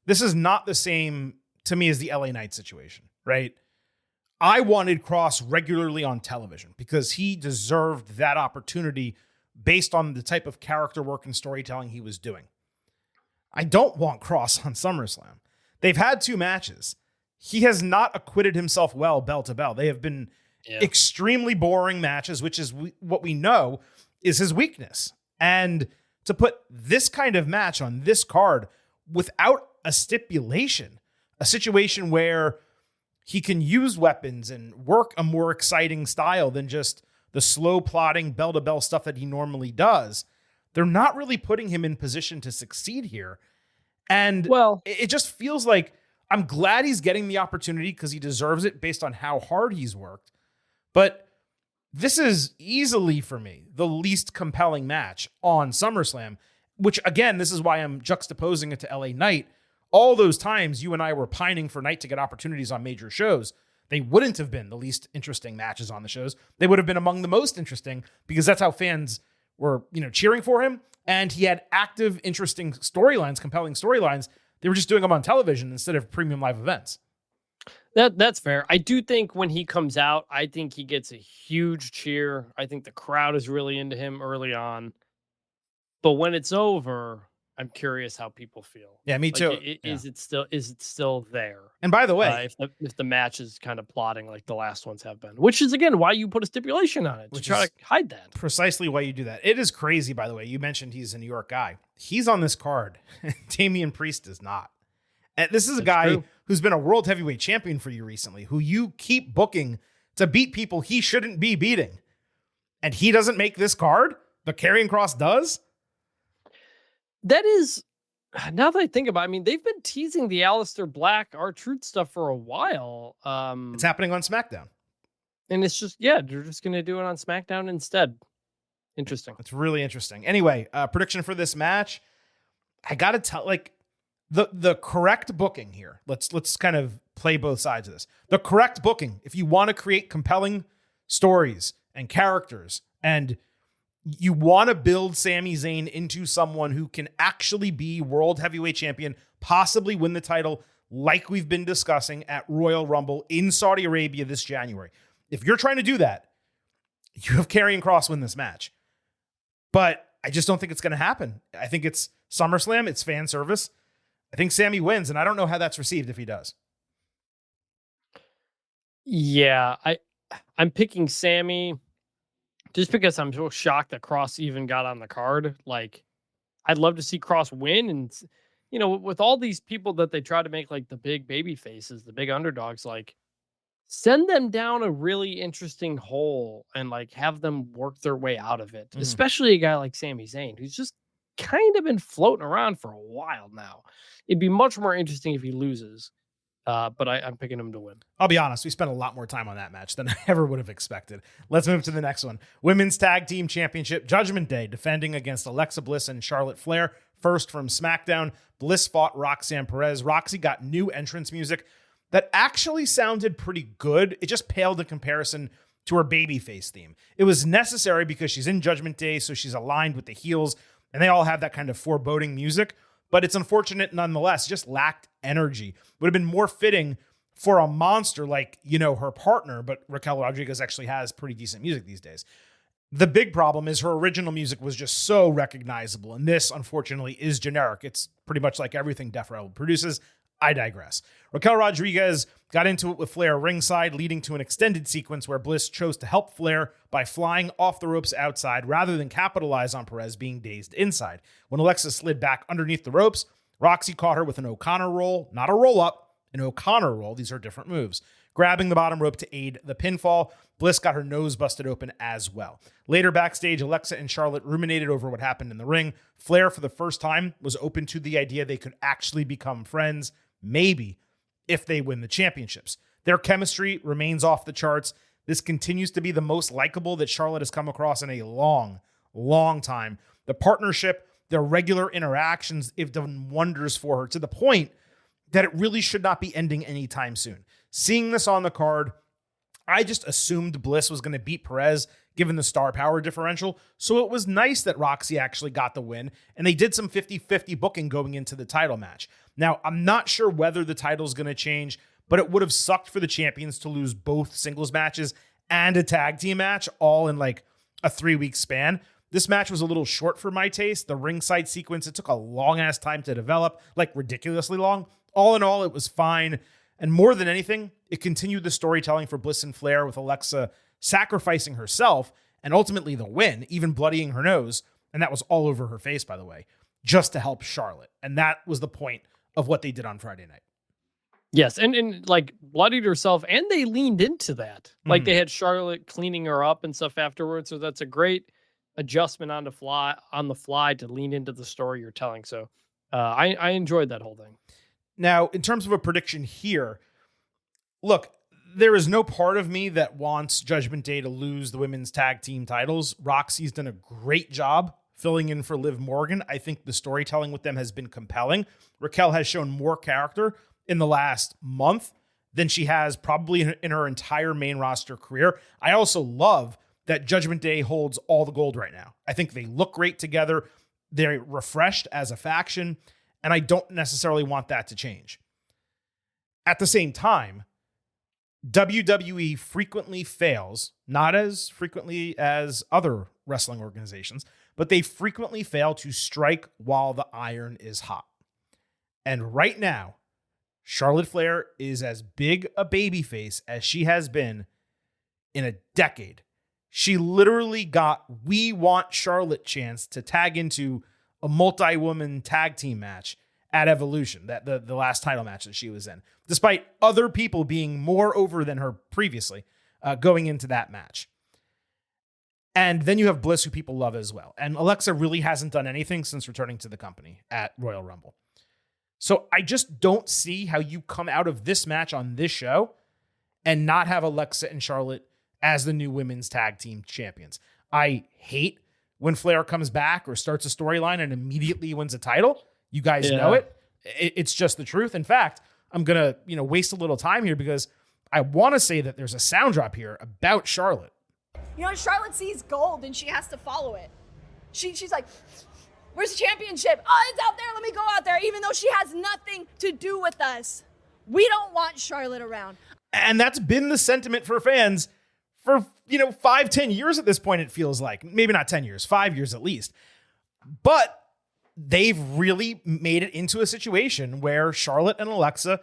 this is not the same to me as the LA Knight situation, right? I wanted Cross regularly on television because he deserved that opportunity based on the type of character work and storytelling he was doing. I don't want Cross on SummerSlam. They've had 2 matches. He has not acquitted himself well bell to bell. They have been extremely boring matches, which is what we know is his weakness. And to put this kind of match on this card without a stipulation, a situation where he can use weapons and work a more exciting style than just the slow plodding bell-to-bell stuff that he normally does, they're not really putting him in position to succeed here. And it just feels like I'm glad he's getting the opportunity because he deserves it based on how hard he's worked. But this is easily, for me, the least compelling match on SummerSlam, which, again, this is why I'm juxtaposing it to LA Knight. All those times you and I were pining for Knight to get opportunities on major shows, they wouldn't have been the least interesting matches on the shows. They would have been among the most interesting because that's how fans were, cheering for him. And he had active, interesting storylines, compelling storylines. They were just doing them on television instead of premium live events. That's fair. I do think when he comes out, I think he gets a huge cheer. I think the crowd is really into him early on. But when it's over, I'm curious how people feel. Yeah, me too. Is it still there? And by the way, if the match is kind of plotting like the last ones have been, which is again why you put a stipulation on it to try to hide that. Precisely why you do that. It is crazy, by the way. You mentioned he's a New York guy. He's on this card. Damian Priest is not. And this is a guy who's been a world heavyweight champion for you recently, who you keep booking to beat people he shouldn't be beating. And he doesn't make this card, but Karrion Kross does. That is, now that I think about it, I mean, they've been teasing the Aleister Black, R-Truth stuff for a while. It's happening on SmackDown. And it's just, they're just going to do it on SmackDown instead. Interesting. It's really interesting. Anyway, prediction for this match. I got to tell, like, the correct booking here. Let's kind of play both sides of this. The correct booking, if you want to create compelling stories and characters and you want to build Sami Zayn into someone who can actually be world heavyweight champion, possibly win the title like we've been discussing at Royal Rumble in Saudi Arabia this January. If you're trying to do that, you have Karrion Kross win this match. But I just don't think it's going to happen. I think it's SummerSlam. It's fan service. I think Sammy wins, and I don't know how that's received if he does. Yeah, I'm picking Sammy just because I'm so shocked that Cross even got on the card. Like, I'd love to see Cross win, and with all these people that they try to make like the big baby faces, the big underdogs, like send them down a really interesting hole and like have them work their way out of it. Especially a guy like Sami Zayn, who's just kind of been floating around for a while now. It'd be much more interesting if he loses. But I'm picking him to win. I'll be honest, we spent a lot more time on that match than I ever would have expected. Let's move to the next one. Women's Tag Team Championship, Judgment Day, defending against Alexa Bliss and Charlotte Flair. First from SmackDown, Bliss fought Roxanne Perez. Roxy got new entrance music that actually sounded pretty good. It just paled in comparison to her babyface theme. It was necessary because she's in Judgment Day, so she's aligned with the heels, and they all have that kind of foreboding music. But it's unfortunate nonetheless, just lacked energy. Would have been more fitting for a monster like, her partner, but Raquel Rodriguez actually has pretty decent music these days. The big problem is her original music was just so recognizable, and this, unfortunately, is generic. It's pretty much like everything Def Rebel produces. I digress. Raquel Rodriguez got into it with Flair ringside, leading to an extended sequence where Bliss chose to help Flair by flying off the ropes outside rather than capitalize on Perez being dazed inside. When Alexa slid back underneath the ropes, Roxy caught her with an O'Connor roll, not a roll-up, an O'Connor roll. These are different moves. Grabbing the bottom rope to aid the pinfall, Bliss got her nose busted open as well. Later backstage, Alexa and Charlotte ruminated over what happened in the ring. Flair, for the first time, was open to the idea they could actually become friends, maybe, if they win the championships. Their chemistry remains off the charts. This continues to be the most likable that Charlotte has come across in a long, long time. The partnership, their regular interactions have done wonders for her to the point that it really should not be ending anytime soon. Seeing this on the card, I just assumed Bliss was going to beat Perez given the star power differential. So it was nice that Roxy actually got the win, and they did some 50-50 booking going into the title match. Now, I'm not sure whether the title's going to change, but it would have sucked for the champions to lose both singles matches and a tag team match all in like a 3-week span. This match was a little short for my taste. The ringside sequence, it took a long-ass time to develop, like ridiculously long. All in all, it was fine. And more than anything, it continued the storytelling for Bliss and Flair with Alexa sacrificing herself and ultimately the win, even bloodying her nose. And that was all over her face, by the way, just to help Charlotte. And that was the point of what they did on Friday night. Yes, and like bloodied herself, and they leaned into that. Like they had Charlotte cleaning her up and stuff afterwards. So that's a great adjustment on the fly to lean into the story you're telling. So I enjoyed that whole thing. Now, in terms of a prediction here, look, there is no part of me that wants Judgment Day to lose the women's tag team titles. Roxy's done a great job filling in for Liv Morgan. I think the storytelling with them has been compelling. Raquel has shown more character in the last month than she has probably in her entire main roster career. I also love that Judgment Day holds all the gold right now. I think they look great together. They're refreshed as a faction, and I don't necessarily want that to change. At the same time, WWE frequently fails, not as frequently as other wrestling organizations, but they frequently fail to strike while the iron is hot. And right now, Charlotte Flair is as big a babyface as she has been in a decade. She literally got "We Want Charlotte" chance to tag into a multi-woman tag team match at Evolution, that the last title match that she was in, despite other people being more over than her previously going into that match. And then you have Bliss, who people love as well. And Alexa really hasn't done anything since returning to the company at Royal Rumble. So I just don't see how you come out of this match on this show and not have Alexa and Charlotte as the new women's tag team champions. I hate when Flair comes back or starts a storyline and immediately wins a title. You guys know it. It's just the truth. In fact, I'm going to, waste a little time here because I want to say that there's a sound drop here about Charlotte. Charlotte sees gold and she has to follow it. She's like, where's the championship? Oh, it's out there. Let me go out there. Even though she has nothing to do with us. We don't want Charlotte around. And that's been the sentiment for fans for 5-10 years at this point. It feels like maybe not 10 years, 5 years at least. But they've really made it into a situation where Charlotte and Alexa,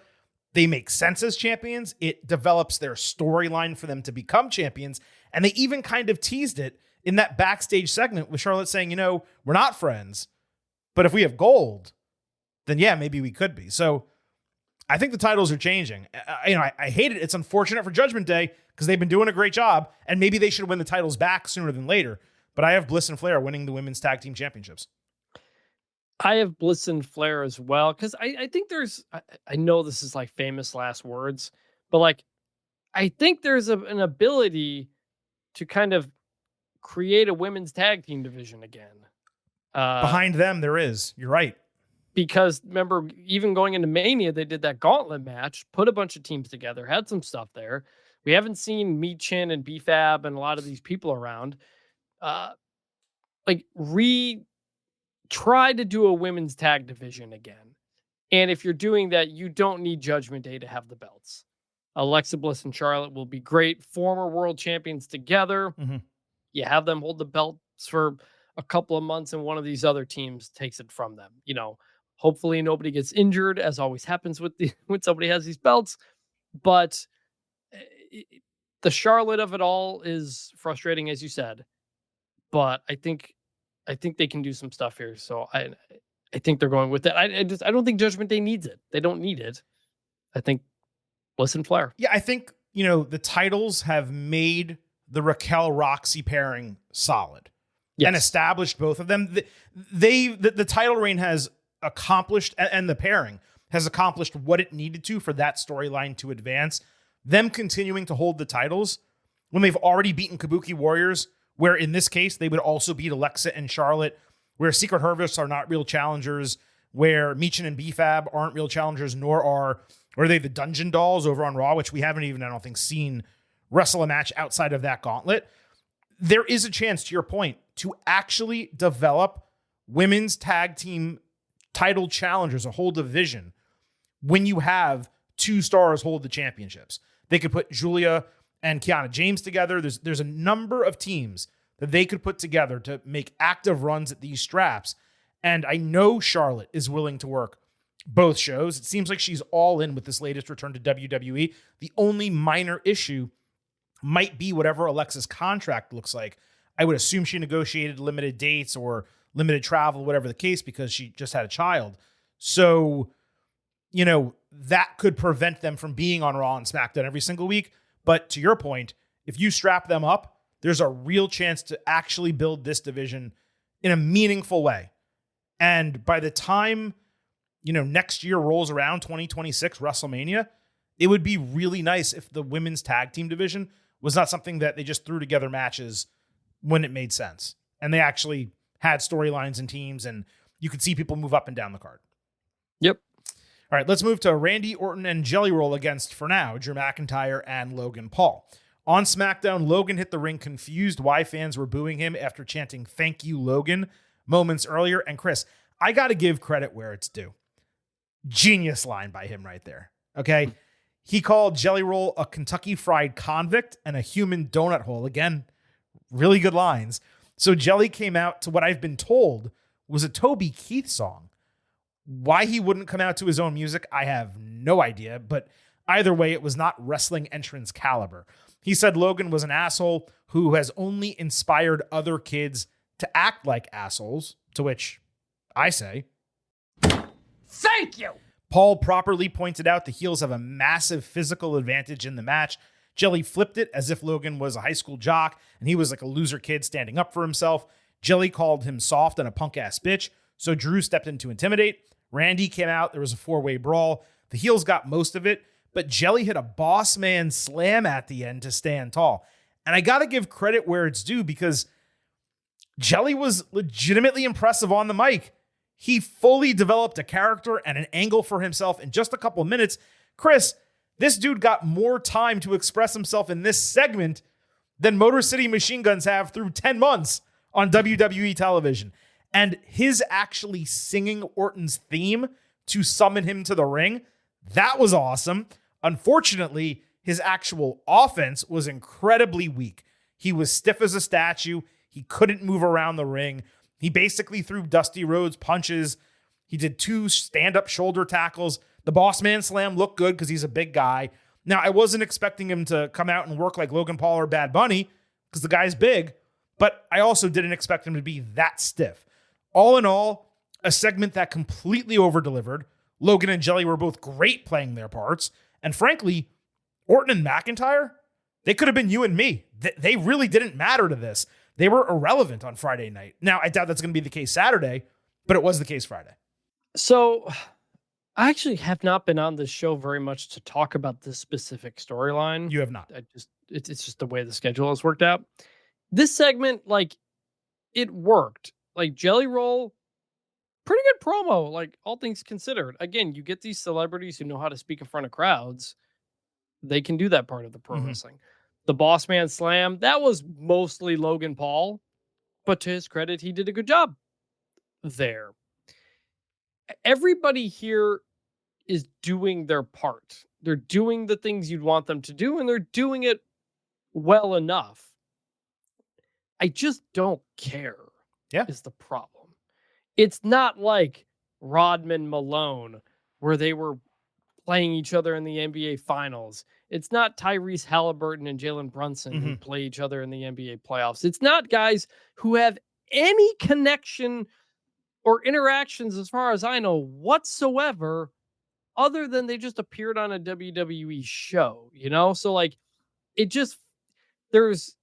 they make sense as champions. It develops their storyline for them to become champions. And they even kind of teased it in that backstage segment with Charlotte saying, we're not friends, but if we have gold, then yeah, maybe we could be. So I think the titles are changing. I hate it. It's unfortunate for Judgment Day because they've been doing a great job, and maybe they should win the titles back sooner than later. But I have Bliss and Flair winning the women's tag team championships. I have Bliss and Flair as well, because I think I know this is like famous last words, but like I think there's an ability to kind of create a women's tag team division again. Behind them, there is. You're right. Because remember, even going into Mania, they did that gauntlet match, put a bunch of teams together, had some stuff there. We haven't seen Michin and BFAB and a lot of these people around. Try to do a women's tag division again. And if you're doing that, you don't need Judgment Day to have the belts. Alexa Bliss and Charlotte will be great former world champions together. Mm-hmm. You have them hold the belts for a couple of months and one of these other teams takes it from them. Hopefully nobody gets injured, as always happens when somebody has these belts. But the Charlotte of it all is frustrating, as you said. But I think they can do some stuff here. So I think they're going with that. I don't think Judgment Day needs it. They don't need it. I think Bliss and Flair. Yeah, I think, the titles have made the Raquel Roxy pairing solid. Yes. And established both of them. The title reign has accomplished, and the pairing has accomplished what it needed to for that storyline to advance. Them continuing to hold the titles when they've already beaten Kabuki Warriors, where in this case, they would also beat Alexa and Charlotte, where Secret Harvests are not real challengers, where Michin and BFAB aren't real challengers, nor are they the Dungeon Dolls over on Raw, which we haven't even, I don't think, seen wrestle a match outside of that gauntlet. There is a chance, to your point, to actually develop women's tag team title challengers, a whole division, when you have two stars hold the championships. They could put Julia and Kiana James together. There's a number of teams that they could put together to make active runs at these straps. And I know Charlotte is willing to work both shows. It seems like she's all in with this latest return to WWE. The only minor issue might be whatever Alexa's contract looks like. I would assume she negotiated limited dates or limited travel, whatever the case, because she just had a child. So, that could prevent them from being on Raw and SmackDown every single week. But to your point, if you strap them up, there's a real chance to actually build this division in a meaningful way. And by the time, next year rolls around, 2026 WrestleMania, it would be really nice if the women's tag team division was not something that they just threw together matches when it made sense. And they actually had storylines and teams, and you could see people move up and down the card. Yep. All right, let's move to Randy Orton and Jelly Roll against, for now, Drew McIntyre and Logan Paul. On SmackDown, Logan hit the ring confused why fans were booing him after chanting "Thank you, Logan" moments earlier. And Chris, I got to give credit where it's due. Genius line by him right there. Okay. He called Jelly Roll a Kentucky Fried Convict and a human donut hole. Again, really good lines. So Jelly came out to what I've been told was a Toby Keith song. Why he wouldn't come out to his own music, I have no idea. But either way, it was not wrestling entrance caliber. He said Logan was an asshole who has only inspired other kids to act like assholes, to which I say, thank you. Paul properly pointed out the heels have a massive physical advantage in the match. Jelly flipped it as if Logan was a high school jock and he was like a loser kid standing up for himself. Jelly called him soft and a punk-ass bitch, so Drew stepped in to intimidate. Randy came out. There was a four-way brawl. The heels got most of it, but Jelly hit a boss man slam at the end to stand tall. And I got to give credit where it's due because Jelly was legitimately impressive on the mic. He fully developed a character and an angle for himself in just a couple of minutes. Chris, this dude got more time to express himself in this segment than Motor City Machine Guns have through 10 months on WWE television. And his actually singing Orton's theme to summon him to the ring, that was awesome. Unfortunately, his actual offense was incredibly weak. He was stiff as a statue. He couldn't move around the ring. He basically threw Dusty Rhodes punches. He did 2 stand-up shoulder tackles. The Boss Man Slam looked good because he's a big guy. Now, I wasn't expecting him to come out and work like Logan Paul or Bad Bunny because the guy's big, but I also didn't expect him to be that stiff. All in all, a segment that completely over-delivered. Logan and Jelly were both great playing their parts. And frankly, Orton and McIntyre, they could have been you and me. They really didn't matter to this. They were irrelevant on Friday night. Now, I doubt that's going to be the case Saturday, but it was the case Friday. So I actually have not been on this show very much to talk about this specific storyline. You have not. It's just the way the schedule has worked out. This segment, like, it worked. Like, Jelly Roll, pretty good promo, like, all things considered. Again, you get these celebrities who know how to speak in front of crowds. They can do that part of the pro wrestling. The Boss Man Slam, that was mostly Logan Paul, but to his credit, he did a good job there. Everybody here is doing their part. They're doing the things you'd want them to do, and they're doing it well enough. I just don't care. Is the problem. It's not like Rodman Malone, where they were playing each other in the NBA Finals. It's not Tyrese Halliburton and Jalen Brunson who play each other in the NBA playoffs. It's not guys who have any connection or interactions, as far as I know, whatsoever, other than they just appeared on a WWE show, you know? So, like, it just, there's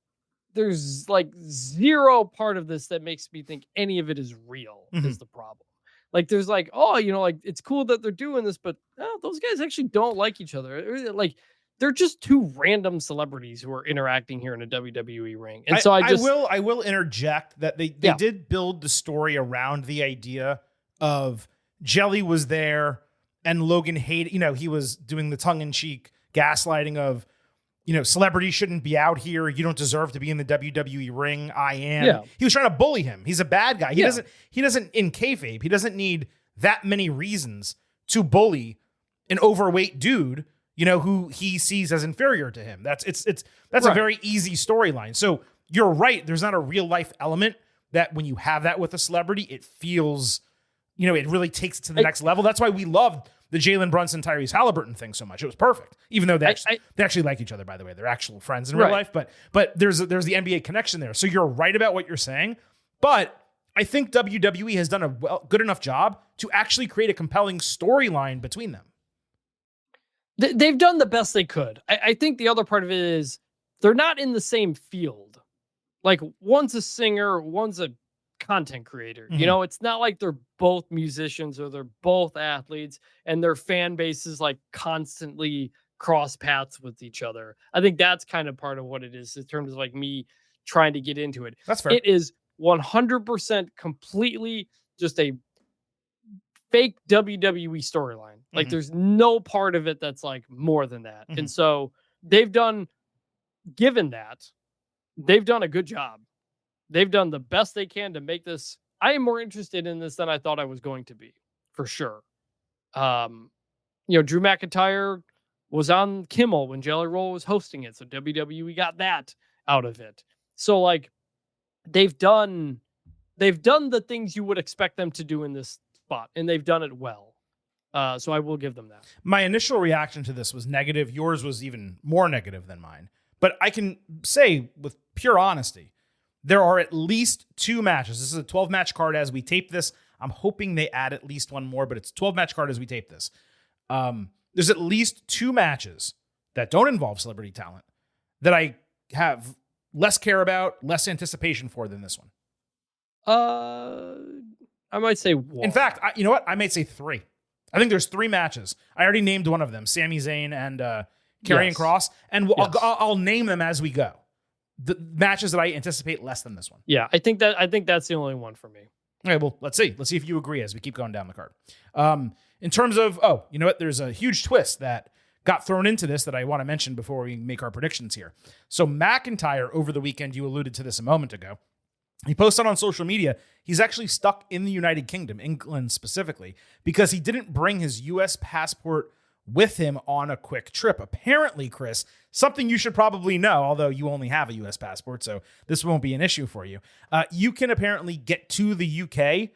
like zero part of this that makes me think any of it is real is the problem. Like, there's like, oh, you know, like, it's cool that they're doing this, but those guys actually don't like each other. Like, they're just 2 random celebrities who are interacting here in a WWE ring. And so I will interject that they did build the story around the idea of Jelly was there and Logan hated, you know, he was doing the tongue-in-cheek gaslighting of, you know, celebrities shouldn't be out here. You don't deserve to be in the WWE ring. I am. Yeah. He was trying to bully him. He's a bad guy. He doesn't in kayfabe. He doesn't need that many reasons to bully an overweight dude, you know, who he sees as inferior to him. That's a very easy storyline. So you're right. There's not a real life element that when you have that with a celebrity, it feels, you know, it really takes it to the next level. That's why we loved the Jalen Brunson, Tyrese Halliburton thing so much. It was perfect, even though they actually like each other, by the way. They're actual friends in real life, but there's the NBA connection there. So you're right about what you're saying, but I think WWE has done a good enough job to actually create a compelling storyline between them. They've done the best they could. I think the other part of it is they're not in the same field. Like, one's a singer, one's a content creator. You know, it's not like they're both musicians or they're both athletes and their fan bases like constantly cross paths with each other. I think that's kind of part of what it is in terms of like me trying to get into it. That's fair. It is 100% completely just a fake WWE storyline. Like, there's no part of it that's like more than that. And so they've done a good job. They've done the best they can to make this. I am more interested in this than I thought I was going to be, for sure. You know, Drew McIntyre was on Kimmel when Jelly Roll was hosting it, so WWE got that out of it. So, like, they've done the things you would expect them to do in this spot, and they've done it well. So I will give them that. My initial reaction to this was negative. Yours was even more negative than mine. But I can say with pure honesty, there are at least 2 matches. This is a 12-match card as we tape this. I'm hoping they add at least one more, but it's a 12-match card as we tape this. There's at least 2 matches that don't involve celebrity talent that I have less care about, less anticipation for than this one. I might say 1. In fact, you know what? I might say 3. I think there's 3 matches. I already named one of them, Sami Zayn and Karrion Kross, and I'll name them as we go. The matches that I anticipate less than this one. Yeah, I think that's the only one for me. All right, well, let's see. Let's see if you agree as we keep going down the card. In terms of, you know what? There's a huge twist that got thrown into this that I want to mention before we make our predictions here. So McIntyre over the weekend, you alluded to this a moment ago. He posted on social media, he's actually stuck in the United Kingdom, England specifically, because he didn't bring his U.S. passport with him on a quick trip. Apparently, Chris, something you should probably know, although you only have a U.S. passport, so this won't be an issue for you. You can apparently get to the UK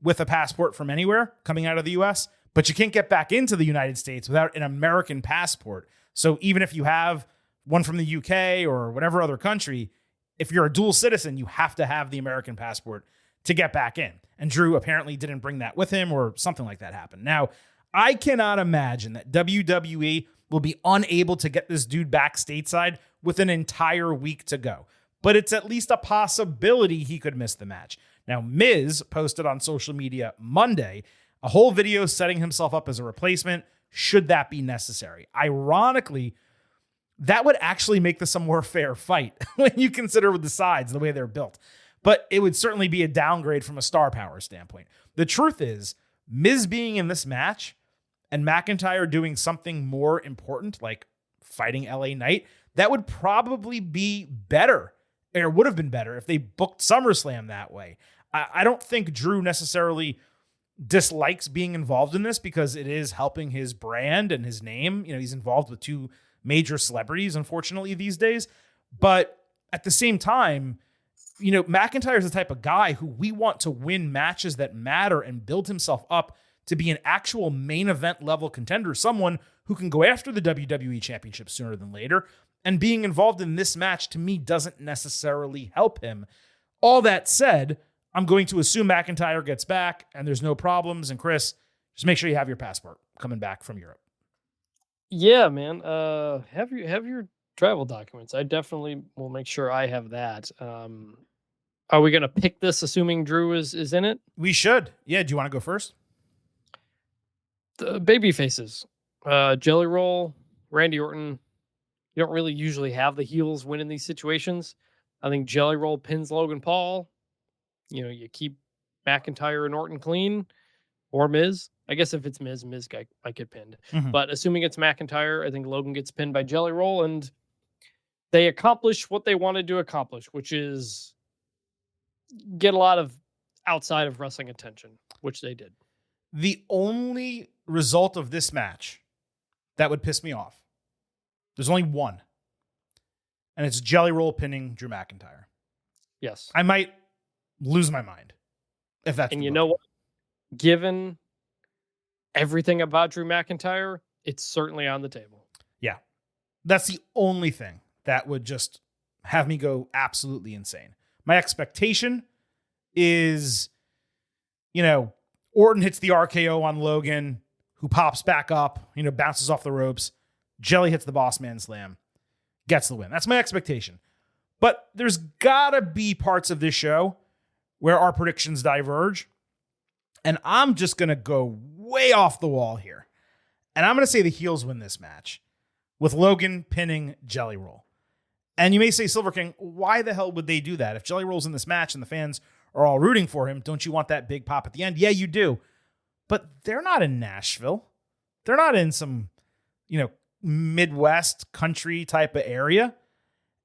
with a passport from anywhere coming out of the U.S., but you can't get back into the United States without an American passport. So even if you have one from the UK or whatever other country, if you're a dual citizen, you have to have the American passport to get back in. And Drew apparently didn't bring that with him, or something like that happened. Now, I cannot imagine that WWE will be unable to get this dude back stateside with an entire week to go. But it's at least a possibility he could miss the match. Now, Miz posted on social media Monday a whole video setting himself up as a replacement, should that be necessary. Ironically, that would actually make this a more fair fight when you consider the sides, the way they're built. But it would certainly be a downgrade from a star power standpoint. The truth is, Miz being in this match and McIntyre doing something more important, like fighting LA Knight, that would probably be better, or would have been better if they booked SummerSlam that way. I don't think Drew necessarily dislikes being involved in this because it is helping his brand and his name. You know, he's involved with two major celebrities, unfortunately, these days. But at the same time, you know, McIntyre is the type of guy who we want to win matches that matter and build himself up to be an actual main event level contender, someone who can go after the WWE Championship sooner than later. And being involved in this match, to me, doesn't necessarily help him. All that said, I'm going to assume McIntyre gets back and there's no problems. And Chris, just make sure you have your passport coming back from Europe. Yeah, man. Have your travel documents. I definitely will make sure I have that. Are we gonna pick this assuming Drew is in it? We should. Yeah. Do you want to go first? The baby faces. Jelly Roll, Randy Orton. You don't really usually have the heels win in these situations. I think Jelly Roll pins Logan Paul. You know, you keep McIntyre and Orton clean, or Miz. I guess if it's Miz might get pinned. Mm-hmm. But assuming it's McIntyre, I think Logan gets pinned by Jelly Roll, and they accomplish what they wanted to accomplish, which is get a lot of outside of wrestling attention, which they did. The only result of this match that would piss me off, there's only one, and it's Jelly Roll pinning Drew McIntyre. Yes. I might lose my mind if that's. And you know what? Given everything about Drew McIntyre, it's certainly on the table. Yeah. That's the only thing that would just have me go absolutely insane. My expectation is, you know, Orton hits the RKO on Logan, who pops back up, you know, bounces off the ropes. Jelly hits the Boss Man Slam, gets the win. That's my expectation. But there's gotta be parts of this show where our predictions diverge. And I'm just going to go way off the wall here. And I'm going to say the heels win this match with Logan pinning Jelly Roll. And you may say, Silver King, why the hell would they do that? If Jelly Roll's in this match and the fans are all rooting for him, don't you want that big pop at the end? Yeah, you do. But they're not in Nashville. They're not in some, you know, Midwest country type of area.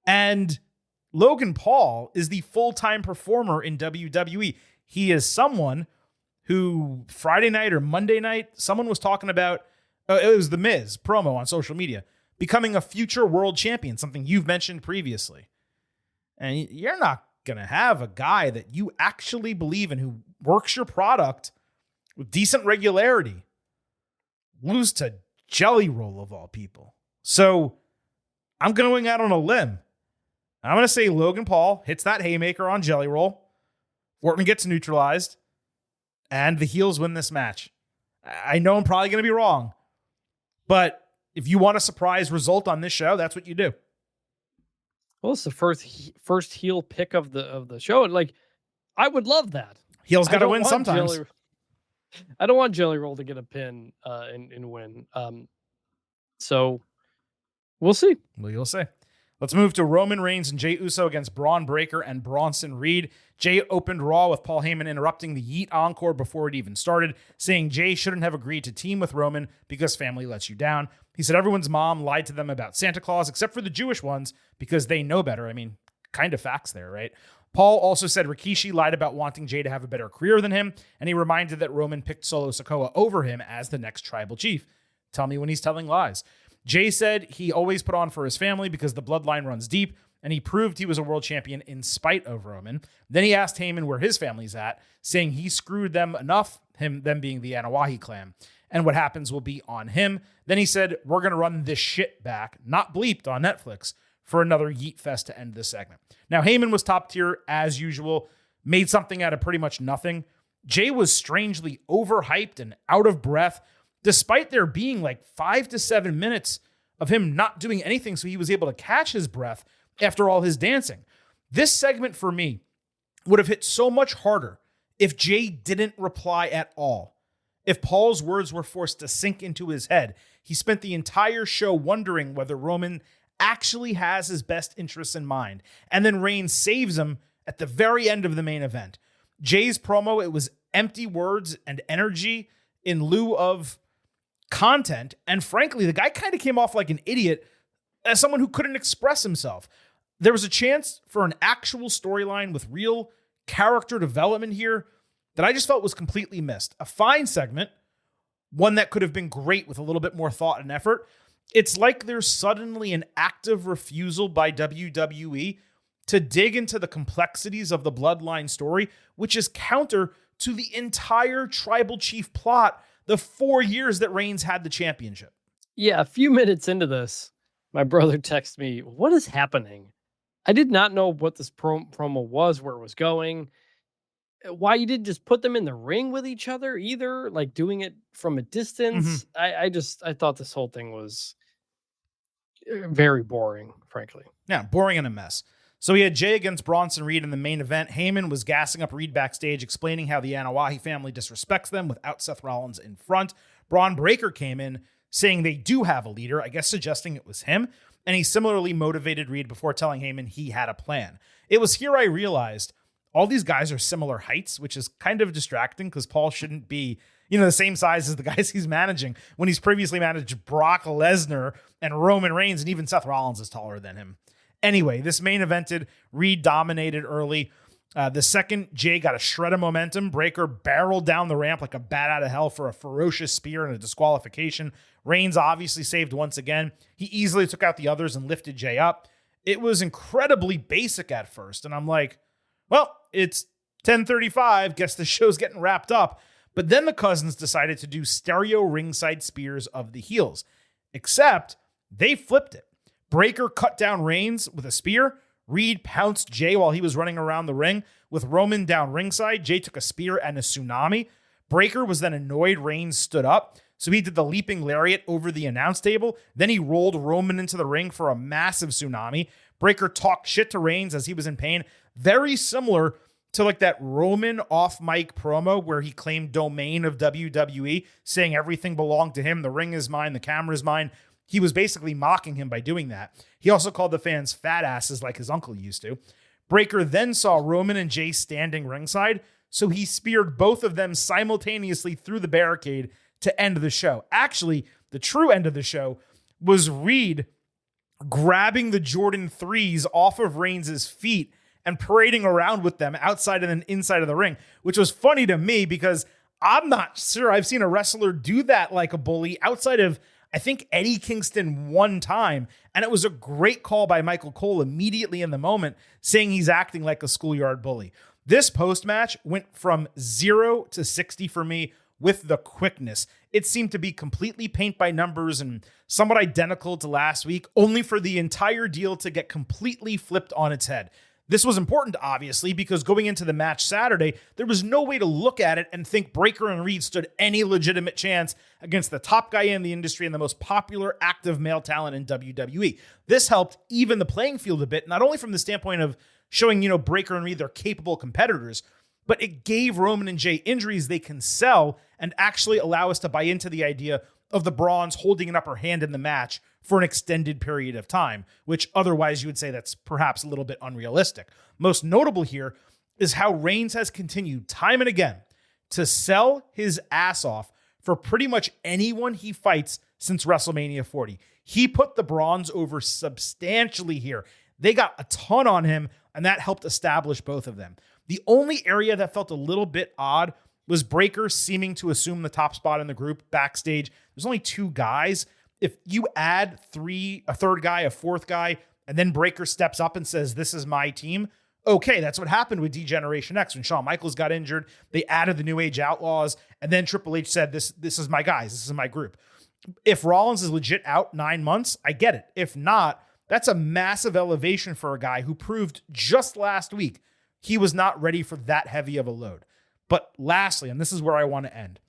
And Logan Paul is the full-time performer in WWE. He is someone who Friday night or Monday night, someone was talking about, it was the Miz promo on social media, becoming a future world champion, something you've mentioned previously. And you're not going to have a guy that you actually believe in who works your product with decent regularity lose to Jelly Roll of all people. So I'm going out on a limb. I'm going to say Logan Paul hits that haymaker on Jelly Roll. Orton gets neutralized. And the heels win this match. I know I'm probably going to be wrong. But if you want a surprise result on this show, that's what you do. Well, it's the first heel pick of the show. Like, I would love that. Heels got to win sometimes. I don't want Jelly Roll to get a pin and win. So we'll see. Well, you'll see. Let's move to Roman Reigns and Jey Uso against Braun Breaker and Bronson Reed. Jey opened Raw with Paul Heyman interrupting the Yeet Encore before it even started, saying Jey shouldn't have agreed to team with Roman because family lets you down. He said everyone's mom lied to them about Santa Claus, except for the Jewish ones, because they know better. I mean, kind of facts there, right? Paul also said Rikishi lied about wanting Jey to have a better career than him, and he reminded that Roman picked Solo Sikoa over him as the next tribal chief. Tell me when he's telling lies. Jay said he always put on for his family because the bloodline runs deep, and he proved he was a world champion in spite of Roman. Then he asked Heyman where his family's at, saying he screwed them enough, them being the Anawahi clan, and what happens will be on him. Then he said, we're going to run this shit back, not bleeped, on Netflix for another Yeet Fest to end this segment. Now, Heyman was top tier as usual, made something out of pretty much nothing. Jay was strangely overhyped and out of breath, despite there being like 5 to 7 minutes of him not doing anything, so he was able to catch his breath after all his dancing. This segment for me would have hit so much harder if Jay didn't reply at all. If Paul's words were forced to sink into his head, he spent the entire show wondering whether Roman actually has his best interests in mind, and then Reigns saves him at the very end of the main event. Jay's promo, it was empty words and energy in lieu of content, and frankly, the guy kind of came off like an idiot as someone who couldn't express himself. There was a chance for an actual storyline with real character development here that I just felt was completely missed. A fine segment, one that could have been great with a little bit more thought and effort. It's like there's suddenly an active refusal by WWE to dig into the complexities of the bloodline story, which is counter to the entire tribal chief plot the 4 years that Reigns had the championship. Yeah, a few minutes into this, my brother texted me, what is happening? I did not know what this promo was, where it was going, why you didn't just put them in the ring with each other either, like doing it from a distance. I thought this whole thing was very boring, frankly. Yeah, boring and a mess. So he had Jay against Bronson Reed in the main event. Heyman was gassing up Reed backstage, explaining how the Anawahi family disrespects them without Seth Rollins in front. Braun Breaker came in saying they do have a leader, I guess suggesting it was him. And he similarly motivated Reed before telling Heyman he had a plan. It was here I realized all these guys are similar heights, which is kind of distracting because Paul shouldn't be, the same size as the guys he's managing when he's previously managed Brock Lesnar and Roman Reigns, and even Seth Rollins is taller than him. Anyway, this main evented, Reed dominated early. The second Jay got a shred of momentum, Breaker barreled down the ramp like a bat out of hell for a ferocious spear and a disqualification. Reigns obviously saved once again. He easily took out the others and lifted Jay up. It was incredibly basic at first, and I'm like, well, it's 10:35. Guess the show's getting wrapped up. But then the Cousins decided to do stereo ringside spears of the heels. Except they flipped it. Breaker cut down Reigns with a spear. Reed pounced Jay while he was running around the ring. With Roman down ringside, Jay took a spear and a tsunami. Breaker was then annoyed Reigns stood up, so he did the leaping lariat over the announce table. Then he rolled Roman into the ring for a massive tsunami. Breaker talked shit to Reigns as he was in pain. Very similar to like that Roman off-mic promo where he claimed domain of WWE, saying everything belonged to him. The ring is mine. The camera is mine. He was basically mocking him by doing that. He also called the fans fat asses like his uncle used to. Breaker then saw Roman and Jay standing ringside, so he speared both of them simultaneously through the barricade to end the show. Actually, the true end of the show was Reed grabbing the Jordan 3s off of Reigns' feet and parading around with them outside and then inside of the ring, which was funny to me because I'm not sure I've seen a wrestler do that like a bully outside of, I think, Eddie Kingston one time. And it was a great call by Michael Cole immediately in the moment, saying he's acting like a schoolyard bully. This post-match went from 0 to 60 for me with the quickness. It seemed to be completely paint by numbers and somewhat identical to last week, only for the entire deal to get completely flipped on its head. This was important, obviously, because going into the match Saturday, there was no way to look at it and think Breaker and Reed stood any legitimate chance against the top guy in the industry and the most popular active male talent in WWE. This helped even the playing field a bit, not only from the standpoint of showing, Breaker and Reed they're capable competitors, but it gave Roman and Jay injuries they can sell and actually allow us to buy into the idea of the Brawns holding an upper hand in the match for an extended period of time, which otherwise you would say that's perhaps a little bit unrealistic. Most notable here is how Reigns has continued time and again to sell his ass off for pretty much anyone he fights since WrestleMania 40. He put the Brawns over substantially here. They got a ton on him, and that helped establish both of them. The only area that felt a little bit odd was Breakker seeming to assume the top spot in the group backstage. There's only 2 guys. If you add a third guy, a fourth guy, and then Breakker steps up and says, this is my team. Okay, that's what happened with D-Generation X. When Shawn Michaels got injured, they added the New Age Outlaws, and then Triple H said, this is my guys, this is my group. If Rollins is legit out 9 months, I get it. If not, that's a massive elevation for a guy who proved just last week he was not ready for that heavy of a load. But lastly, and this is where I want to end,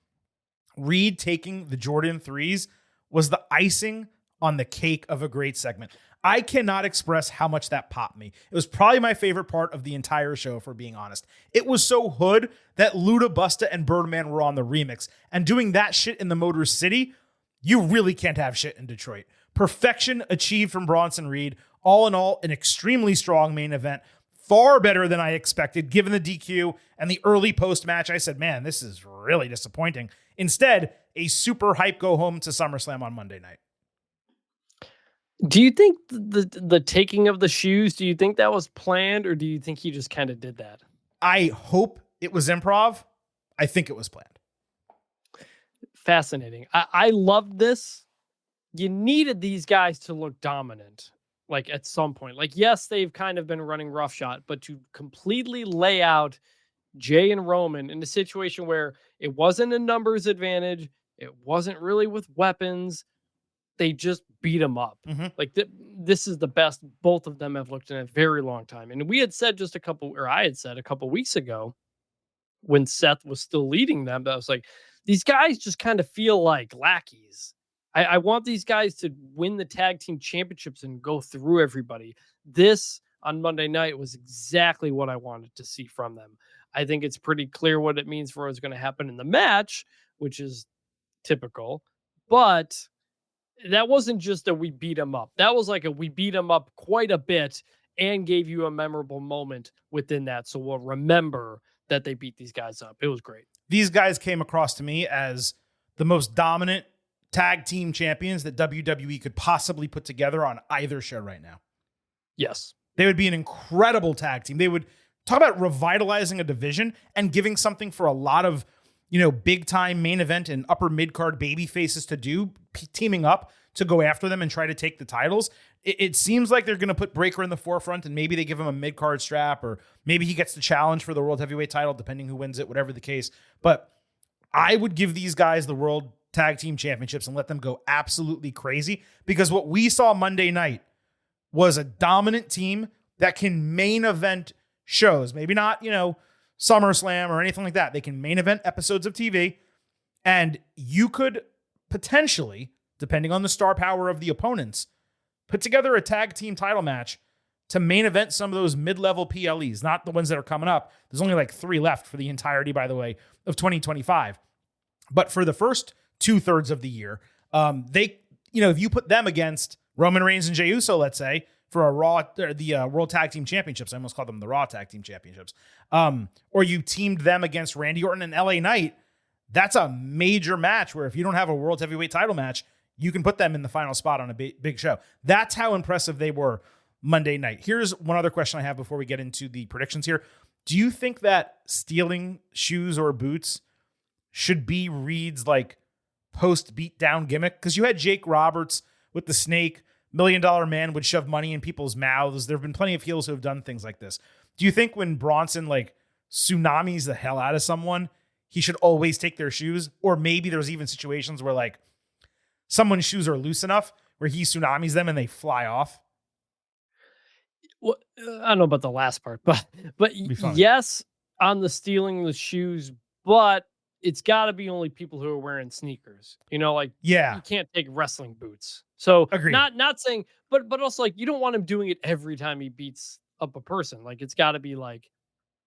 Reed taking the Jordan 3s was the icing on the cake of a great segment. I cannot express how much that popped me. It was probably my favorite part of the entire show, for being honest. It was so hood that Luda, Busta, and Birdman were on the remix. And doing that shit in the Motor City, you really can't have shit in Detroit. Perfection achieved from Bronson Reed. All in all, an extremely strong main event. Far better than I expected, given the DQ and the early post-match. I said, man, this is really disappointing. Instead, a super hype go home to SummerSlam on Monday night. Do you think the taking of the shoes, do you think that was planned, or do you think he just kind of did that? I hope it was improv. I think it was planned. Fascinating. I loved this. You needed these guys to look dominant, like at some point. Like, yes, they've kind of been running roughshod, but to completely lay out Jay and Roman in a situation where it wasn't a numbers advantage, it wasn't really with weapons, they just beat them up. Mm-hmm. Like, this is the best both of them have looked in a very long time. And we had said I had said a couple weeks ago when Seth was still leading them, that I was like, these guys just kind of feel like lackeys. I want these guys to win the tag team championships and go through everybody. This on Monday night was exactly what I wanted to see from them. I think it's pretty clear what it means for what's going to happen in the match, which is typical. But that wasn't just a we beat them up. That was like a we beat them up quite a bit and gave you a memorable moment within that. So we'll remember that they beat these guys up. It was great. These guys came across to me as the most dominant tag team champions that WWE could possibly put together on either show right now. Yes. They would be an incredible tag team. They would talk about revitalizing a division and giving something for a lot of, big time main event and upper mid card baby faces to do, teaming up to go after them and try to take the titles. It seems like they're going to put Breakker in the forefront and maybe they give him a mid card strap, or maybe he gets the challenge for the World Heavyweight title, depending who wins it, whatever the case. But I would give these guys the World Tag Team Championships and let them go absolutely crazy, because what we saw Monday night was a dominant team that can main event shows. Maybe not, SummerSlam or anything like that. They can main event episodes of TV, and you could potentially, depending on the star power of the opponents, put together a tag team title match to main event some of those mid-level PLEs, not the ones that are coming up. There's only like 3 left for the entirety, by the way, of 2025. But for the first 2/3 of the year, if you put them against Roman Reigns and Jey Uso, let's say, for the World Tag Team Championships, I almost called them the Raw Tag Team Championships, or you teamed them against Randy Orton and LA Knight, that's a major match where if you don't have a World Heavyweight title match, you can put them in the final spot on a big show. That's how impressive they were Monday night. Here's one other question I have before we get into the predictions here. Do you think that stealing shoes or boots should be Reed's post beatdown gimmick? Because you had Jake Roberts with the snake, $1 Million Man would shove money in people's mouths. There have been plenty of heels who have done things like this. Do you think when Bronson tsunamis the hell out of someone, he should always take their shoes? Or maybe there's even situations where someone's shoes are loose enough where he tsunamis them and they fly off? Well, I don't know about the last part, but yes, on the stealing the shoes, but it's got to be only people who are wearing sneakers. You can't take wrestling boots. So agreed. Not saying, but also you don't want him doing it every time he beats up a person. It's got to be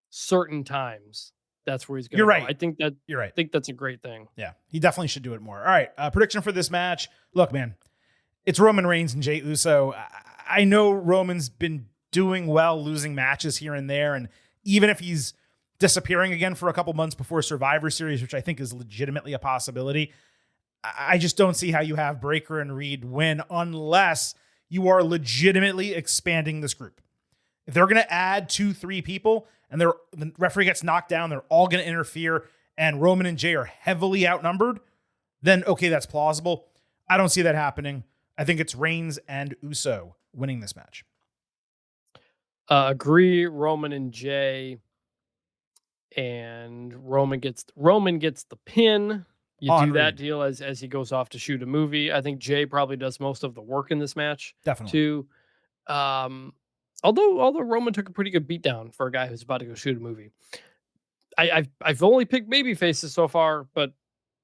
certain times. That's where he's going to go. Right. I think that you're right. I think that's a great thing. Yeah, he definitely should do it more. All right, prediction for this match. Look, man, it's Roman Reigns and Jey Uso. I know Roman's been doing well, losing matches here and there, and even if he's disappearing again for a couple months before Survivor Series, which I think is legitimately a possibility, I just don't see how you have Breakker and Reed win unless you are legitimately expanding this group. If they're going to add 2-3 people and the referee gets knocked down, they're all going to interfere and Roman and Jay are heavily outnumbered, then okay, that's plausible. I don't see that happening. I think it's Reigns and Uso winning this match. Agree, Roman and Jay, and Roman gets the pin. You do that deal as he goes off to shoot a movie. I think Jay probably does most of the work in this match. Definitely. Too. Although Roman took a pretty good beatdown for a guy who's about to go shoot a movie. I've only picked baby faces so far, but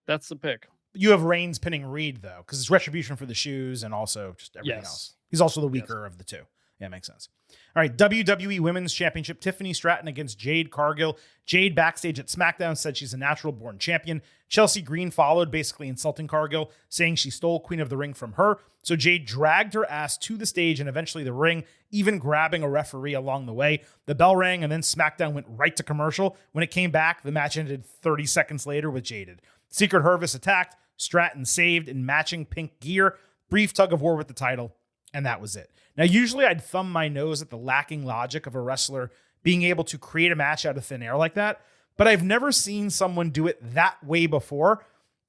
that's the pick. You have Reigns pinning Reed though, because it's retribution for the shoes and also just everything else. He's also the weaker of the two. Yeah, makes sense. All right, WWE Women's Championship, Tiffany Stratton against Jade Cargill. Jade backstage at SmackDown said she's a natural-born champion. Chelsea Green followed, basically insulting Cargill, saying she stole Queen of the Ring from her. So Jade dragged her ass to the stage and eventually the ring, even grabbing a referee along the way. The bell rang, and then SmackDown went right to commercial. When it came back, the match ended 30 seconds later with Jaded. Secret Hervis attacked, Stratton saved in matching pink gear, brief tug of war with the title, and that was it. Now, usually I'd thumb my nose at the lacking logic of a wrestler being able to create a match out of thin air like that, but I've never seen someone do it that way before,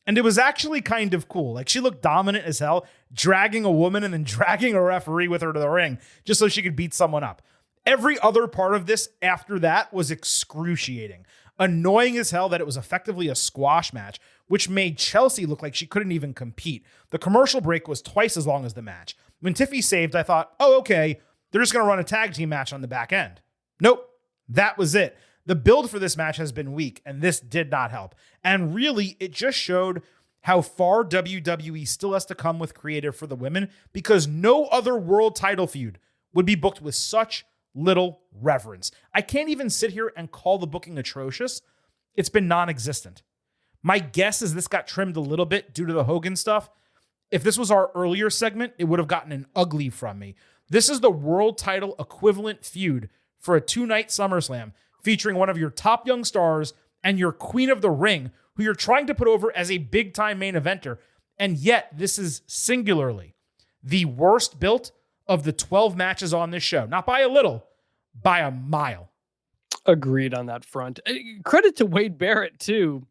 and it was actually kind of cool. Like, she looked dominant as hell, dragging a woman and then dragging a referee with her to the ring just so she could beat someone up. Every other part of this after that was excruciating. Annoying as hell that it was effectively a squash match, which made Chelsea look like she couldn't even compete. The commercial break was twice as long as the match. When Tiffy saved, I thought, oh, okay, they're just going to run a tag team match on the back end. Nope, that was it. The build for this match has been weak, and this did not help. And really, it just showed how far WWE still has to come with creative for the women, because no other world title feud would be booked with such little reverence. I can't even sit here and call the booking atrocious. It's been non-existent. My guess is this got trimmed a little bit due to the Hogan stuff. If this was our earlier segment, it would have gotten an ugly from me. This is the world title equivalent feud for a 2-night SummerSlam featuring one of your top young stars and your Queen of the Ring, who you're trying to put over as a big-time main eventer. And yet, this is singularly the worst built of the 12 matches on this show. Not by a little, by a mile. Agreed on that front. Credit to Wade Barrett, too.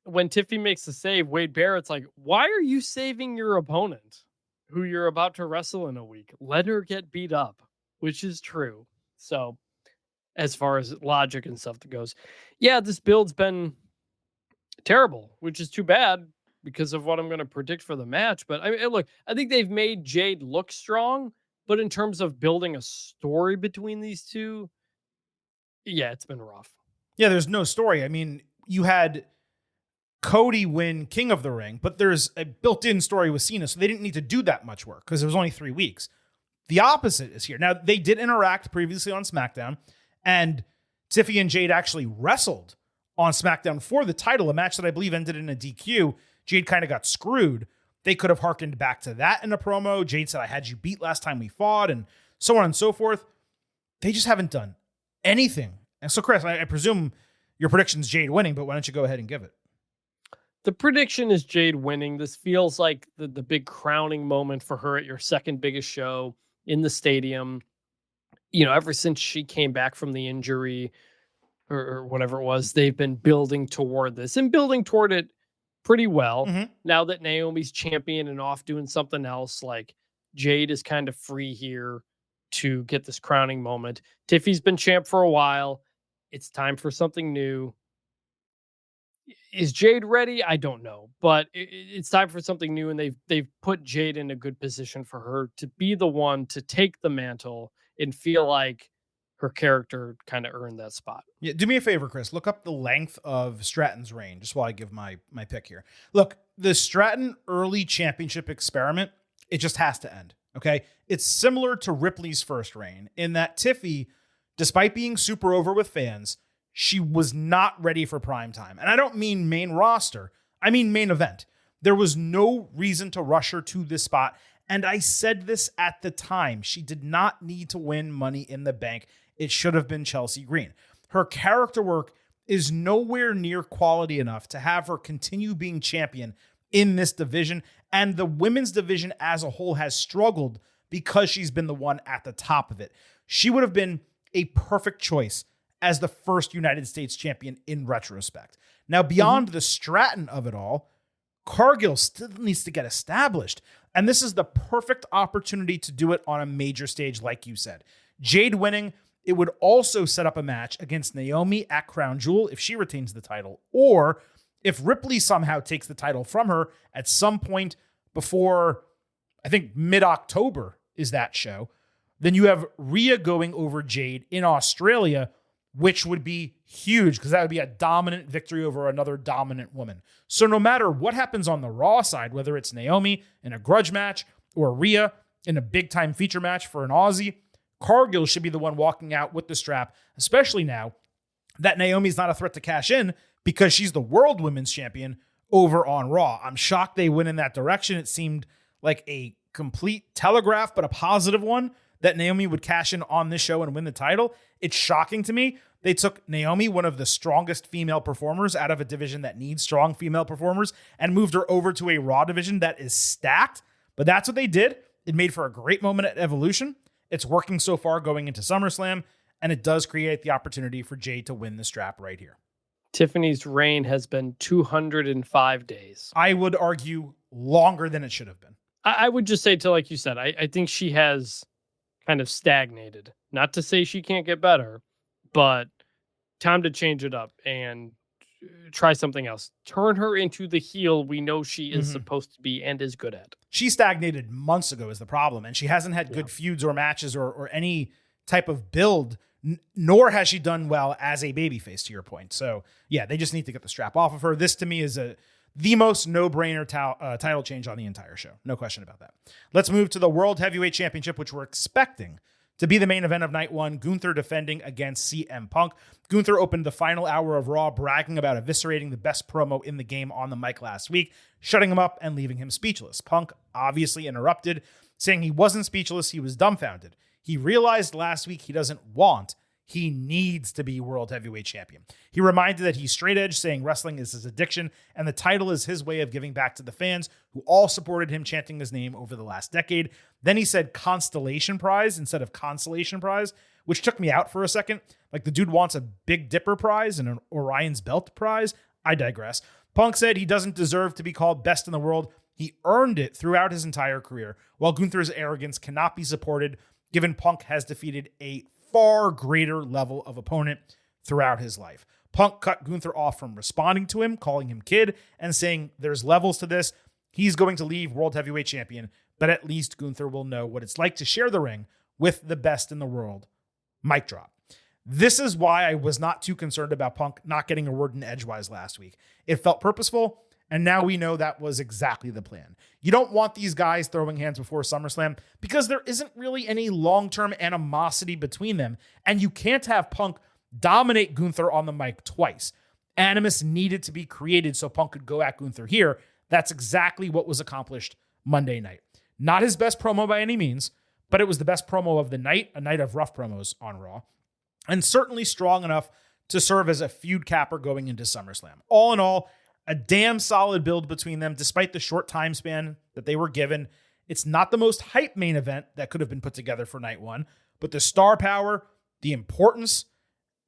When Tiffy makes the save, Wade Barrett's like, why are you saving your opponent who you're about to wrestle in a week? Let her get beat up, which is true. So as far as logic and stuff that goes, yeah, this build's been terrible, which is too bad because of what I'm going to predict for the match. But I mean, look, I think they've made Jade look strong, but in terms of building a story between these two, yeah, it's been rough. Yeah, there's no story. I mean, you had Cody win King of the Ring, but there's a built-in story with Cena, so they didn't need to do that much work because it was only 3 weeks. The opposite is here. Now, they did interact previously on SmackDown, and Tiffy and Jade actually wrestled on SmackDown for the title, a match that I believe ended in a DQ. Jade kind of got screwed. They could have hearkened back to that in a promo. Jade said, I had you beat last time we fought, and so on and so forth. They just haven't done anything. And so, Chris, I presume your prediction's Jade winning, but why don't you go ahead and give it? The prediction is Jade winning. This feels like the big crowning moment for her at your second biggest show in the stadium. You know, ever since she came back from the injury or whatever it was, they've been building toward this and building toward it pretty well. Mm-hmm. Now that Naomi's champion and off doing something else, like Jade is kind of free here to get this crowning moment. Tiffy's been champ for a while. It's time for something new. Is Jade ready? I don't know, but it's time for something new, and they've put Jade in a good position for her to be the one to take the mantle and feel like her character kind of earned that spot. Yeah, do me a favor, Chris. Look up the length of Stratton's reign, just while I give my pick here. Look, the Stratton early championship experiment, it just has to end, okay? It's similar to Ripley's first reign in that Tiffy, despite being super over with fans, she was not ready for prime time. And I don't mean main roster. I mean main event. There was no reason to rush her to this spot. And I said this at the time. She did not need to win Money in the Bank. It should have been Chelsea Green. Her character work is nowhere near quality enough to have her continue being champion in this division. And the women's division as a whole has struggled because she's been the one at the top of it. She would have been a perfect choice as the first United States champion in retrospect. Now, beyond the Stratton of it all, Cargill still needs to get established. And this is the perfect opportunity to do it on a major stage, like you said. Jade winning, it would also set up a match against Naomi at Crown Jewel if she retains the title, or if Ripley somehow takes the title from her at some point before, I think, mid-October is that show. Then you have Rhea going over Jade in Australia, which would be huge because that would be a dominant victory over another dominant woman. So no matter what happens on the Raw side, whether it's Naomi in a grudge match or Rhea in a big-time feature match for an Aussie, Cargill should be the one walking out with the strap, especially now that Naomi's not a threat to cash in because she's the World Women's Champion over on Raw. I'm shocked they went in that direction. It seemed like a complete telegraph, but a positive one, that Naomi would cash in on this show and win the title. It's shocking to me. They took Naomi, one of the strongest female performers out of a division that needs strong female performers, and moved her over to a Raw division that is stacked. But that's what they did. It made for a great moment at Evolution. It's working so far going into SummerSlam, and it does create the opportunity for Jade to win the strap right here. Tiffany's reign has been 205 days. I would argue longer than it should have been. I would just say, to like you said, I think she has kind of stagnated. Not to say she can't get better, but time to change it up and try something else. Turn her into the heel we know she is supposed to be and is good at. She stagnated months ago is the problem, and she hasn't had good feuds or matches or any type of build, nor has she done well as a babyface, to your point. So, yeah, they just need to get the strap off of her. This, to me, is the most no-brainer title change on the entire show. No question about that. Let's move to the World Heavyweight Championship, which we're expecting to be the main event of night one. Gunther defending against CM Punk. Gunther opened the final hour of Raw bragging about eviscerating the best promo in the game on the mic last week, shutting him up and leaving him speechless. Punk obviously interrupted, saying he wasn't speechless, he was dumbfounded. He realized last week he doesn't want, he needs to be World Heavyweight Champion. He reminded that he's straight edge, saying wrestling is his addiction, and the title is his way of giving back to the fans who all supported him chanting his name over the last decade. Then he said Constellation Prize instead of Consolation Prize, which took me out for a second. Like the dude wants a Big Dipper Prize and an Orion's Belt Prize. I digress. Punk said he doesn't deserve to be called best in the world. He earned it throughout his entire career, while Gunther's arrogance cannot be supported, given Punk has defeated a far greater level of opponent throughout his life. Punk cut Gunther off from responding to him, calling him kid, and saying there's levels to this. He's going to leave World Heavyweight Champion, but at least Gunther will know what it's like to share the ring with the best in the world. Mic drop. This is why I was not too concerned about Punk not getting a word in edgewise last week. It felt purposeful, and now we know that was exactly the plan. You don't want these guys throwing hands before SummerSlam because there isn't really any long-term animosity between them, and you can't have Punk dominate Gunther on the mic twice. Animus needed to be created so Punk could go at Gunther here. That's exactly what was accomplished Monday night. Not his best promo by any means, but it was the best promo of the night, a night of rough promos on Raw, and certainly strong enough to serve as a feud capper going into SummerSlam. All in all, a damn solid build between them, despite the short time span that they were given. It's not the most hype main event that could have been put together for night one, but the star power, the importance,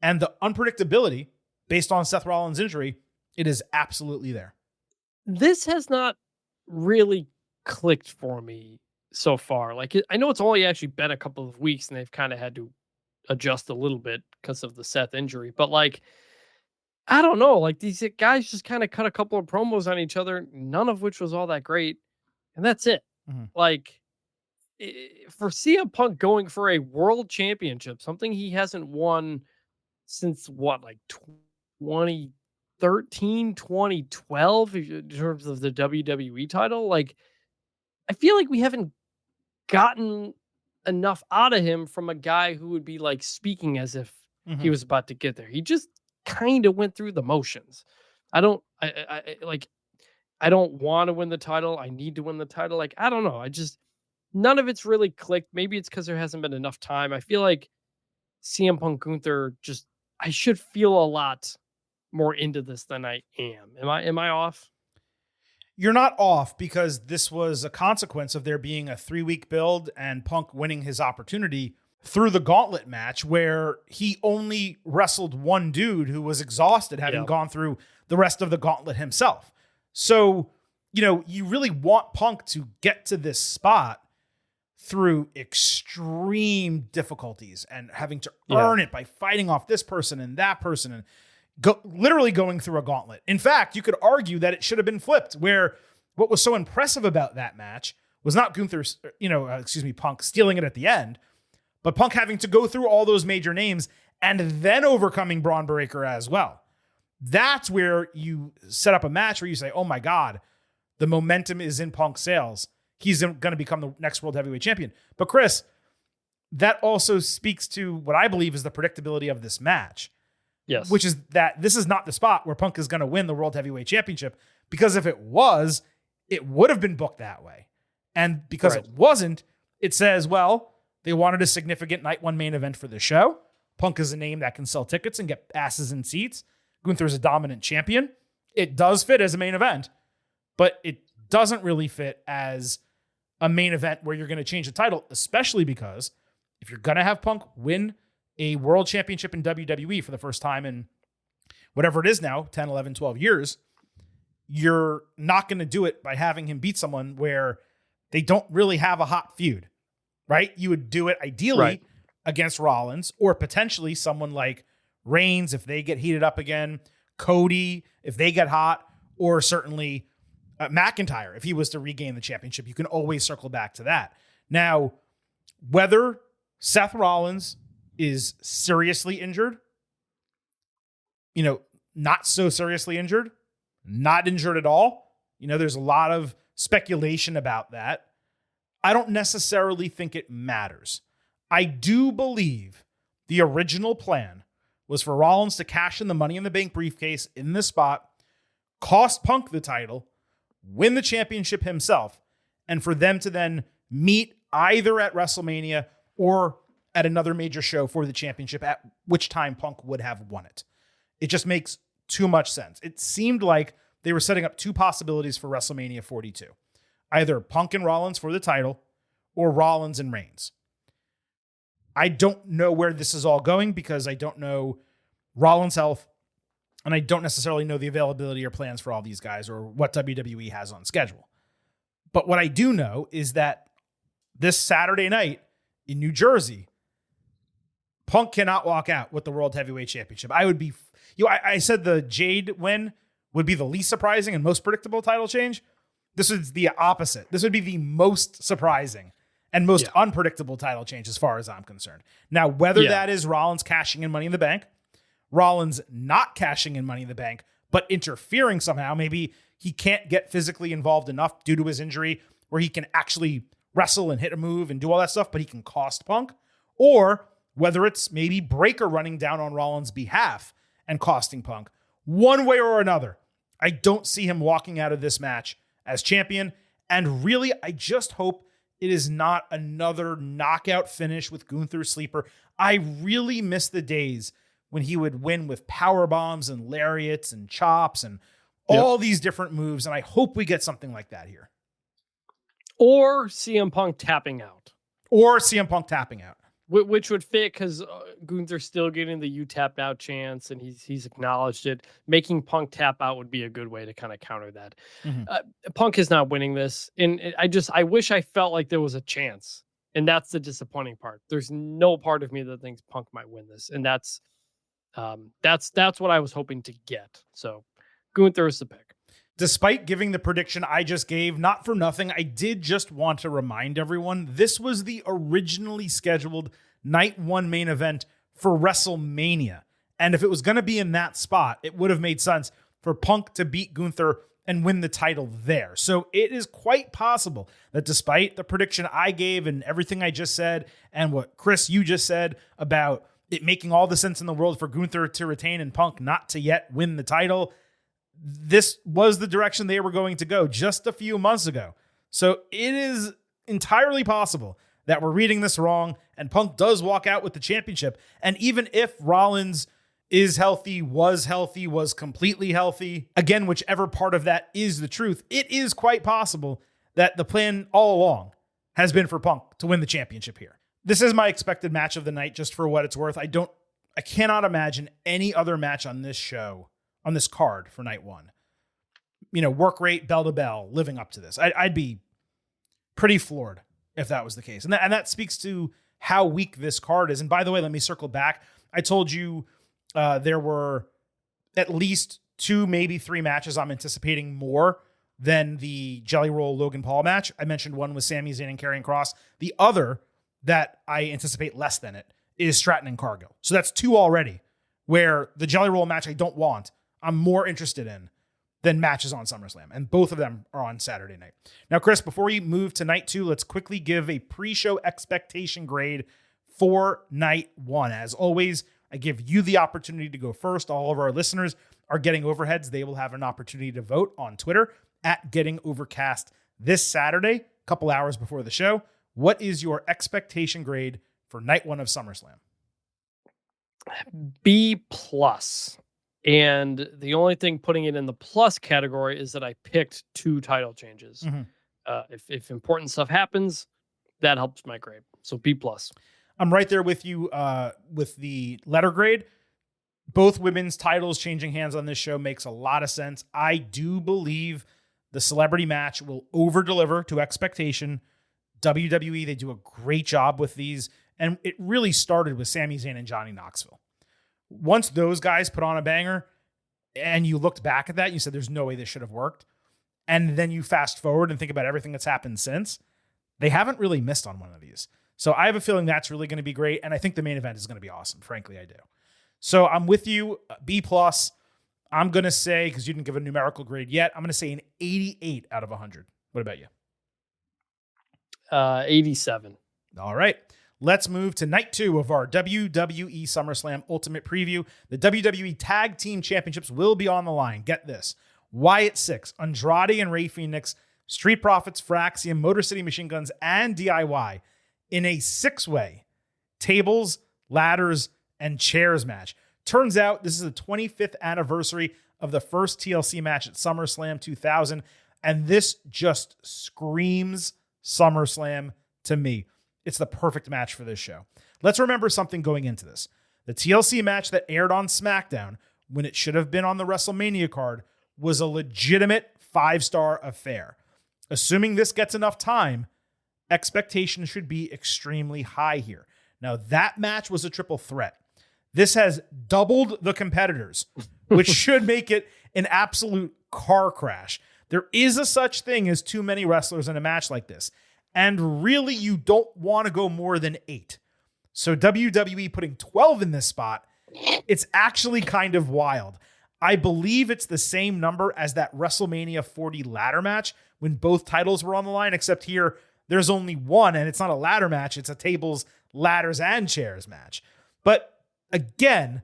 and the unpredictability based on Seth Rollins' injury, it is absolutely there. This has not really clicked for me so far. Like, I know it's only actually been a couple of weeks and they've kind of had to adjust a little bit because of the Seth injury, but like, I don't know, like these guys just kind of cut a couple of promos on each other, none of which was all that great. And that's it. Like, for CM Punk going for a world championship, something he hasn't won since what, like 2013, 2012 in terms of the WWE title. Like, I feel like we haven't gotten enough out of him from a guy who would be like speaking as if he was about to get there. He just kind of went through the motions. I don't want to win the title. I need to win the title. Like, I don't know. None of it's really clicked. Maybe it's because there hasn't been enough time. I feel like CM Punk Gunther I should feel a lot more into this than I am. Am I off? You're not off, because this was a consequence of there being a 3-week build and Punk winning his opportunity through the gauntlet match, where he only wrestled one dude who was exhausted, having gone through the rest of the gauntlet himself. So, you really want Punk to get to this spot through extreme difficulties and having to earn it by fighting off this person and that person and literally going through a gauntlet. In fact, you could argue that it should have been flipped, where what was so impressive about that match was not Punk stealing it at the end, but Punk having to go through all those major names and then overcoming Braun Breaker as well. That's where you set up a match where you say, oh my God, the momentum is in Punk's sails. He's going to become the next World Heavyweight Champion. But Chris, that also speaks to what I believe is the predictability of this match. Yes. Which is that this is not the spot where Punk is going to win the World Heavyweight Championship, because if it was, it would have been booked that way. And because it wasn't, it says, well, they wanted a significant night one main event for the show. Punk is a name that can sell tickets and get asses in seats. Gunther is a dominant champion. It does fit as a main event, but it doesn't really fit as a main event where you're going to change the title, especially because if you're going to have Punk win a world championship in WWE for the first time in whatever it is now, 10, 11, 12 years, you're not going to do it by having him beat someone where they don't really have a hot feud, right? You would do it ideally against Rollins, or potentially someone like Reigns if they get heated up again, Cody if they get hot, or certainly McIntyre if he was to regain the championship. You can always circle back to that. Now, whether Seth Rollins is seriously injured, not so seriously injured, not injured at all, there's a lot of speculation about that. I don't necessarily think it matters. I do believe the original plan was for Rollins to cash in the Money in the Bank briefcase in this spot, cost Punk the title, win the championship himself, and for them to then meet either at WrestleMania or at another major show for the championship, at which time Punk would have won it. It just makes too much sense. It seemed like they were setting up two possibilities for WrestleMania 42. Either Punk and Rollins for the title, or Rollins and Reigns. I don't know where this is all going because I don't know Rollins' health, and I don't necessarily know the availability or plans for all these guys or what WWE has on schedule. But what I do know is that this Saturday night in New Jersey, Punk cannot walk out with the World Heavyweight Championship. I said the Jade win would be the least surprising and most predictable title change. This is the opposite. This would be the most surprising and most unpredictable title change as far as I'm concerned. Now, whether that is Rollins cashing in Money in the Bank, Rollins not cashing in Money in the Bank, but interfering somehow, maybe he can't get physically involved enough due to his injury where he can actually wrestle and hit a move and do all that stuff, but he can cost Punk, or whether it's maybe Breaker running down on Rollins' behalf and costing Punk. One way or another, I don't see him walking out of this match as champion, and really, I just hope it is not another knockout finish with Gunther Sleeper. I really miss the days when he would win with power bombs and lariats and chops and all these different moves, and I hope we get something like that here. Or CM Punk tapping out. Which would fit because Gunther's still getting the "you tap out" chance, and he's acknowledged it. Making Punk tap out would be a good way to kind of counter that. Mm-hmm. Punk is not winning this, and I wish I felt like there was a chance, and that's the disappointing part. There's no part of me that thinks Punk might win this, and that's what I was hoping to get. So Gunther is the pick. Despite giving the prediction I just gave, not for nothing, I did just want to remind everyone this was the originally scheduled night one main event for WrestleMania. And if it was going to be in that spot, it would have made sense for Punk to beat Gunther and win the title there. So it is quite possible that despite the prediction I gave and everything I just said, and what Chris, you just said about it making all the sense in the world for Gunther to retain and Punk not to yet win the title, this was the direction they were going to go just a few months ago. So it is entirely possible that we're reading this wrong and Punk does walk out with the championship. And even if Rollins is healthy, was completely healthy, again, whichever part of that is the truth, it is quite possible that the plan all along has been for Punk to win the championship here. This is my expected match of the night, just for what it's worth. I cannot imagine any other match on this show on this card for night one. Work rate, bell to bell, living up to this. I'd be pretty floored if that was the case. And that speaks to how weak this card is. And by the way, let me circle back. I told you there were at least 2, maybe 3 matches I'm anticipating more than the Jelly Roll Logan Paul match. I mentioned one with Sami Zayn and Karrion Kross. The other that I anticipate less than it is Stratton and Cargill. So that's 2 already, where the Jelly Roll match I don't want, I'm more interested in than matches on SummerSlam. And both of them are on Saturday night. Now, Chris, before we move to night 2, let's quickly give a pre-show expectation grade for night 1. As always, I give you the opportunity to go first. All of our listeners are getting overheads. They will have an opportunity to vote on Twitter at Getting Overcast this Saturday, a couple hours before the show. What is your expectation grade for night 1 of SummerSlam? B+. And the only thing putting it in the plus category is that I picked 2 title changes. If important stuff happens, that helps my grade. So B+. I'm right there with you with the letter grade. Both women's titles changing hands on this show makes a lot of sense. I do believe the celebrity match will over-deliver to expectation. WWE, they do a great job with these. And it really started with Sami Zayn and Johnny Knoxville. Once those guys put on a banger and you looked back at that, and you said, there's no way this should have worked. And then you fast forward and think about everything that's happened since. They haven't really missed on one of these. So I have a feeling that's really going to be great. And I think the main event is going to be awesome. Frankly, I do. So I'm with you, B+. I'm going to say, because you didn't give a numerical grade yet, I'm going to say an 88 out of 100. What about you? 87. All right. Let's move to night 2 of our WWE SummerSlam Ultimate Preview. The WWE Tag Team Championships will be on the line. Get this. Wyatt Six, Andrade and Rey Fenix, Street Profits, Fraxium, Motor City Machine Guns, and DIY in a 6-way tables, ladders, and chairs match. Turns out this is the 25th anniversary of the first TLC match at SummerSlam 2000, and this just screams SummerSlam to me. It's the perfect match for this show. Let's remember something going into this. The TLC match that aired on SmackDown, when it should have been on the WrestleMania card, was a legitimate 5-star affair. Assuming this gets enough time, expectations should be extremely high here. Now, that match was a triple threat. This has doubled the competitors, which should make it an absolute car crash. There is a such thing as too many wrestlers in a match like this. And really, you don't want to go more than 8. So WWE putting 12 in this spot, it's actually kind of wild. I believe it's the same number as that WrestleMania 40 ladder match when both titles were on the line, except here there's only one, and it's not a ladder match. It's a tables, ladders, and chairs match. But again,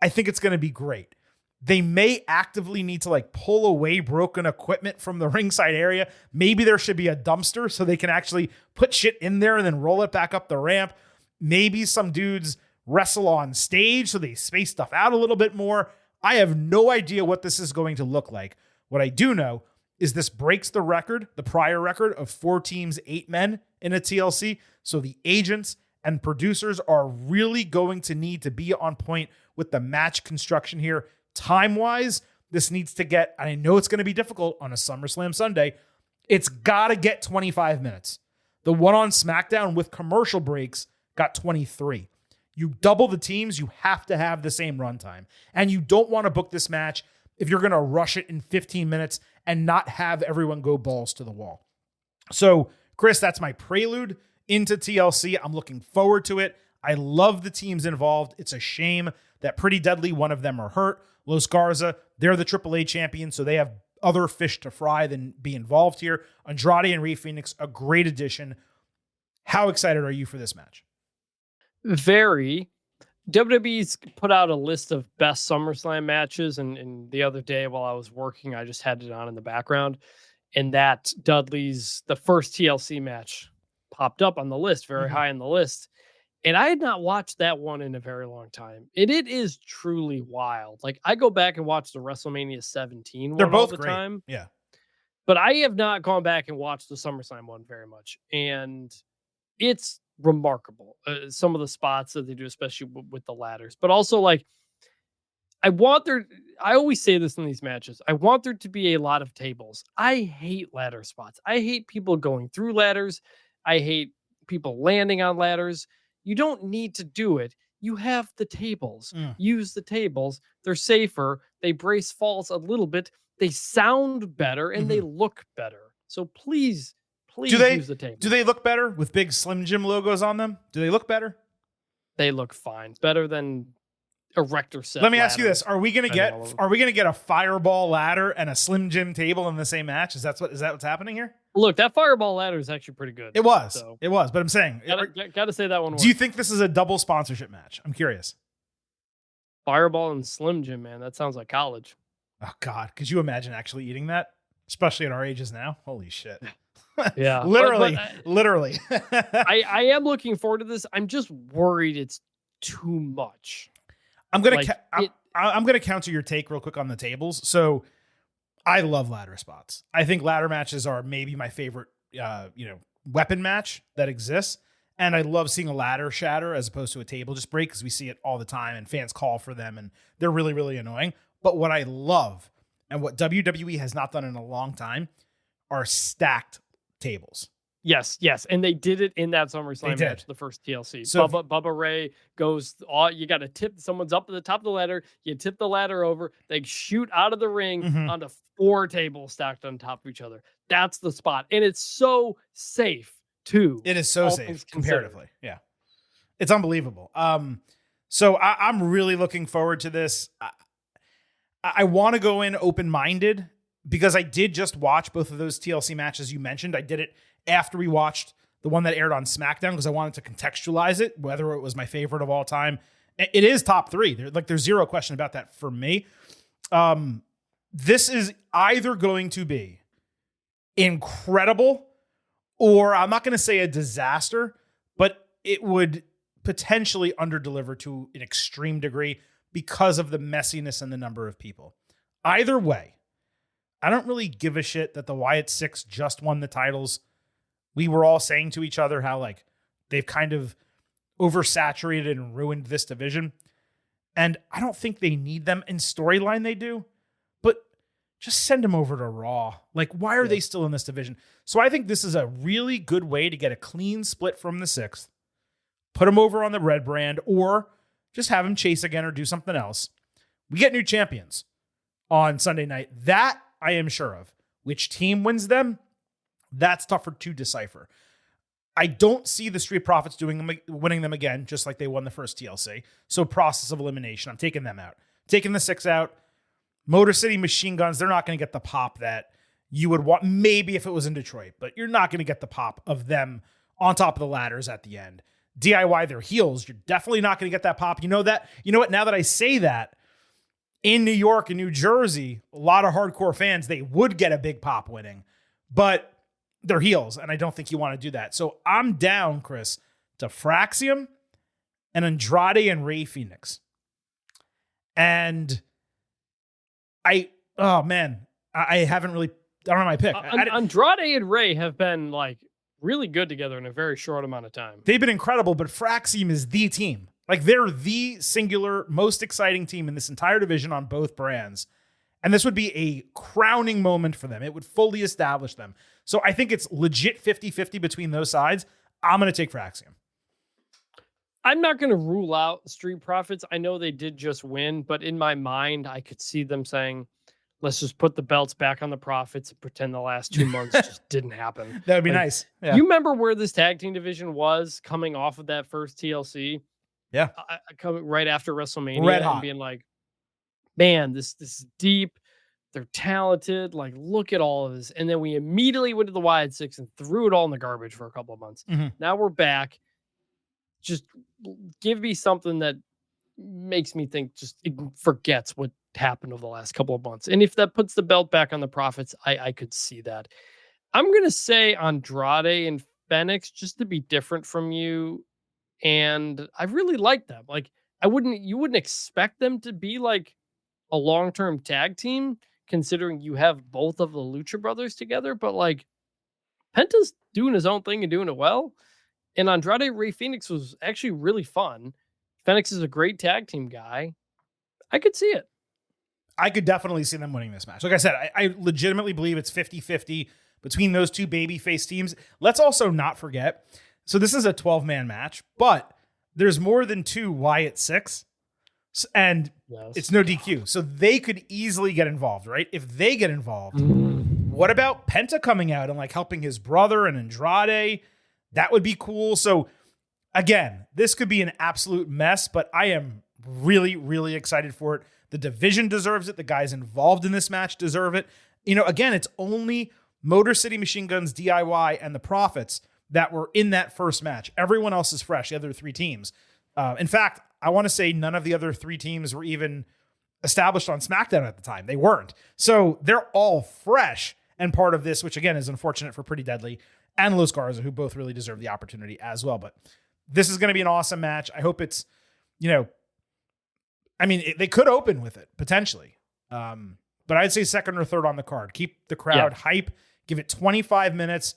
I think it's going to be great. They may actively need to pull away broken equipment from the ringside area. Maybe there should be a dumpster so they can actually put shit in there and then roll it back up the ramp. Maybe some dudes wrestle on stage so they space stuff out a little bit more. I have no idea what this is going to look like. What I do know is this breaks the record, the prior record of 4 teams, 8 men in a TLC. So the agents and producers are really going to need to be on point with the match construction here. Time-wise, this needs to get, I know it's going to be difficult on a SummerSlam Sunday, it's got to get 25 minutes. The one on SmackDown with commercial breaks got 23. You double the teams, you have to have the same runtime. And you don't want to book this match if you're going to rush it in 15 minutes and not have everyone go balls to the wall. So, Chris, that's my prelude into TLC. I'm looking forward to it. I love the teams involved. It's a shame that Pretty Deadly, one of them are hurt. Los Garza, they're the AAA champions, so they have other fish to fry than be involved here. Andrade and Rey Fenix, a great addition. How excited are you for this match? Very. WWE's put out a list of best SummerSlam matches, and the other day while I was working, I just had it on in the background, and that Dudley's, the first TLC match, popped up on the list, very high on the list. And I had not watched that one in a very long time. And it is truly wild. I go back and watch the WrestleMania 17 one. They're both all the great. Time. Yeah. But I have not gone back and watched the SummerSlam one very much. And it's remarkable. Some of the spots that they do, especially with the ladders. But also, I always say this in these matches. I want there to be a lot of tables. I hate ladder spots. I hate people going through ladders. I hate people landing on ladders. You don't need to do it. You have the tables. Use the tables. They're safer. They brace falls a little bit. They sound better and they look better. So please use the tables. Do they look better with big Slim Jim logos on them? Do they look better? They look fine. Better than erector set. Let me ask you this: Are we gonna get a Fireball ladder and a Slim Jim table in the same match? Is that what's happening here? Look, that Fireball ladder is actually pretty good. It was, but I'm saying, gotta say that one. Do you think this is a double sponsorship match? I'm curious. Fireball and Slim Jim, man, that sounds like college. Oh God, could you imagine actually eating that, especially at our ages now? Holy shit! Yeah, literally. I am looking forward to this. I'm just worried it's too much. I'm gonna counter your take real quick on the tables. So I love ladder spots. I think ladder matches are maybe my favorite, weapon match that exists. And I love seeing a ladder shatter as opposed to a table just break because we see it all the time and fans call for them and they're really, really annoying. But what I love and what WWE has not done in a long time are stacked tables. Yes. And they did it in that SummerSlam match, the first TLC. So Bubba Ray goes, you got to tip, someone's up at the top of the ladder. You tip the ladder over. They shoot out of the ring onto 4 tables stacked on top of each other. That's the spot. And it's so safe, too. It is so safe, comparatively. Yeah. It's unbelievable. So I'm really looking forward to this. I want to go in open-minded because I did just watch both of those TLC matches you mentioned. I did it after we watched the one that aired on SmackDown because I wanted to contextualize it, whether it was my favorite of all time. It is top 3. There's zero question about that for me. This is either going to be incredible or I'm not going to say a disaster, but it would potentially underdeliver to an extreme degree because of the messiness and the number of people. Either way, I don't really give a shit that the Wyatt Six just won the titles. We were all saying to each other how they've kind of oversaturated and ruined this division. And I don't think they need them in storyline. They do, but just send them over to Raw. Why are they still in this division? So I think this is a really good way to get a clean split from the 6th, put them over on the red brand, or just have them chase again or do something else. We get new champions on Sunday night. That I am sure of. Which team wins them? That's tougher to decipher. I don't see the Street Profits winning them again, just like they won the first TLC. So process of elimination. I'm taking them out. Taking the 6 out. Motor City Machine Guns, they're not going to get the pop that you would want. Maybe if it was in Detroit, but you're not going to get the pop of them on top of the ladders at the end. DIY, their heels, you're definitely not going to get that pop. You know what? Now that I say that, in New York and New Jersey, a lot of hardcore fans, they would get a big pop winning, but they're heels, and I don't think you want to do that. So I'm down, Chris, to Fraxium and Andrade and Rey Fenix. And I haven't really, I don't know my pick. Andrade and Rey have been really good together in a very short amount of time. They've been incredible, but Fraxium is the team. They're the singular, most exciting team in this entire division on both brands. And this would be a crowning moment for them. It would fully establish them. So I think it's legit 50-50 between those sides. I'm going to take Fraxium. I'm not going to rule out Street Profits. I know they did just win, but in my mind, I could see them saying, let's just put the belts back on the Profits and pretend the last 2 months just didn't happen. That would be nice. Yeah. You remember where this tag team division was coming off of that first TLC? Yeah. Coming right after WrestleMania Red hot. And being like, man, this is deep. They're talented. Look at all of this. And then we immediately went to the Wyatt Six and threw it all in the garbage for a couple of months. Now we're back. Just give me something that makes me think it forgets what happened over the last couple of months. And if that puts the belt back on the Profits, I could see that. I'm going to say Andrade and Fenix just to be different from you. And I really like them. You wouldn't expect them to be a long-term tag team, considering you have both of the Lucha Brothers together. But Penta's doing his own thing and doing it well. And Andrade Rey Fenix was actually really fun. Fenix is a great tag team guy. I could see it. I could definitely see them winning this match. Like I said, I legitimately believe it's 50-50 between those two babyface teams. Let's also not forget, so this is a 12-man match, but there's more than 2 Wyatt 6, and it's no DQ. So they could easily get involved, right? If they get involved, what about Penta coming out and like helping his brother and Andrade? That would be cool. So again, this could be an absolute mess, but I am really, really excited for it. The division deserves it. The guys involved in this match deserve it. You know, again, it's only Motor City Machine Guns, DIY, and the Profits that were in that first match. Everyone else is fresh, the other 3 teams. In fact, I want to say none of the other 3 teams were even established on SmackDown at the time. They weren't. So they're all fresh and part of this, which again is unfortunate for Pretty Deadly and Los Garza, who both really deserve the opportunity as well. But this is going to be an awesome match. I hope it's, they could open with it potentially. But I'd say second or third on the card. Keep the crowd hype. Give it 25 minutes.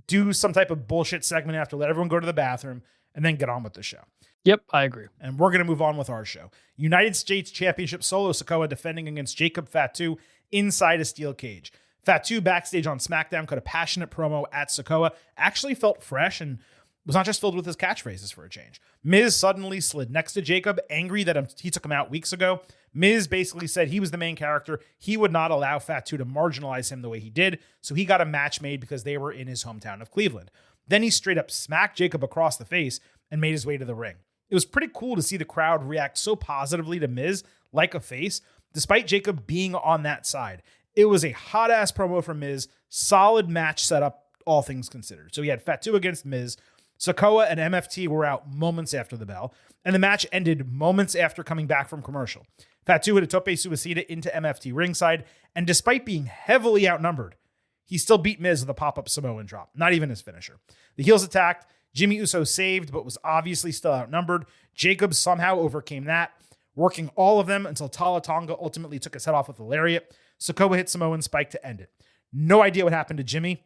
Do some type of bullshit segment after, let everyone go to the bathroom, and then get on with the show. Yep, I agree. And we're going to move on with our show. United States Championship Solo Sikoa defending against Jacob Fatu inside a steel cage. Fatu backstage on SmackDown cut a passionate promo at Sikoa. Actually felt fresh and was not just filled with his catchphrases for a change. Miz suddenly slid next to Jacob, angry that he took him out weeks ago. Miz basically said he was the main character. He would not allow Fatu to marginalize him the way he did, so he got a match made because they were in his hometown of Cleveland. Then he straight up smacked Jacob across the face and made his way to the ring. It was pretty cool to see the crowd react so positively to Miz like a face, despite Jacob being on that side. It was a hot-ass promo from Miz, solid match setup, all things considered. So he had Fatu against Miz. Sikoa and MFT were out moments after the bell, and the match ended moments after coming back from commercial. Fatu hit a tope suicida into MFT ringside, and despite being heavily outnumbered, he still beat Miz with a pop-up Samoan drop, not even his finisher. The heels attacked. Jimmy Uso saved, but was obviously still outnumbered. Jacob somehow overcame that, working all of them until Tala Tonga ultimately took his head off with a lariat. Sikoa hit Samoan Spike to end it. No idea what happened to Jimmy.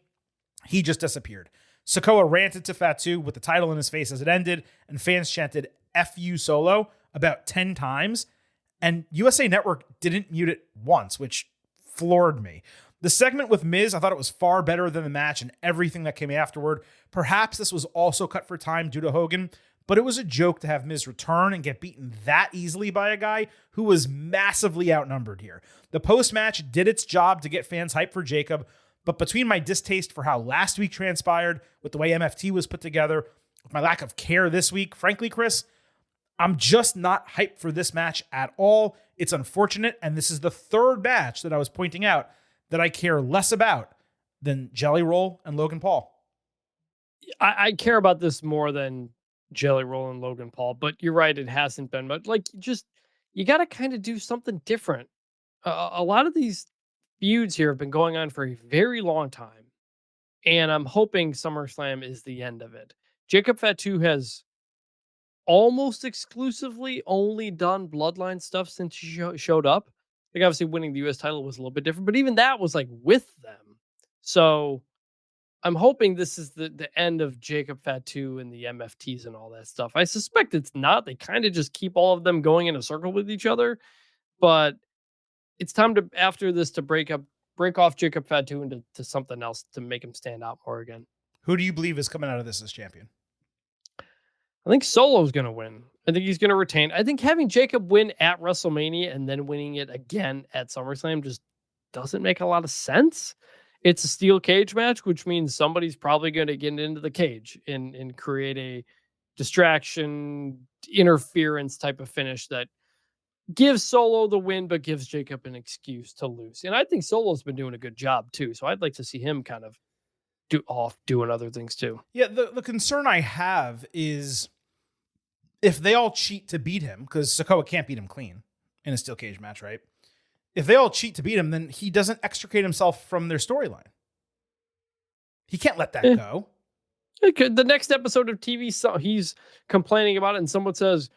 He just disappeared. Sikoa ranted to Fatu with the title in his face as it ended, and fans chanted F you Solo about 10 times, and USA Network didn't mute it once, which floored me. The segment with Miz, I thought it was far better than the match and everything that came afterward. Perhaps this was also cut for time due to Hogan, but it was a joke to have Miz return and get beaten that easily by a guy who was massively outnumbered here. The post-match did its job to get fans hyped for Jacob, but between my distaste for how last week transpired, with the way MFT was put together, with my lack of care this week, frankly, Chris, I'm just not hyped for this match at all. It's unfortunate, and this is the third match that I was pointing out that I care less about than Jelly Roll and Logan Paul. I care about this more than Jelly Roll and Logan Paul, but you're right, it hasn't been much. Like, you got to kind of do something different. A lot of these feuds here have been going on for a very long time, and I'm hoping SummerSlam is the end of it. Jacob Fatu has almost exclusively only done Bloodline stuff since he showed up. Like, obviously winning the US title was a little bit different, but even that was like with them. So I'm hoping this is the end of Jacob Fatu and the MFTs and all that stuff. I suspect it's not. They kind of just keep all of them going in a circle with each other, but it's time to, after this, to break off Jacob Fatu into something else to make him stand out more again. Who do you believe is coming out of this as champion? I think Solo's going to win. I think he's going to retain. I think having Jacob win at WrestleMania and then winning it again at SummerSlam just doesn't make a lot of sense. It's a steel cage match, which means somebody's probably going to get into the cage and create a distraction, interference type of finish that gives Solo the win, but gives Jacob an excuse to lose. And I think Solo's been doing a good job too. So I'd like to see him kind of doing other things too. Yeah, the concern I have is if they all cheat to beat him, because Sikoa can't beat him clean in a steel cage match, right? If they all cheat to beat him, then he doesn't extricate himself from their storyline. He can't let that go. The next episode of TV, so he's complaining about it, and someone says,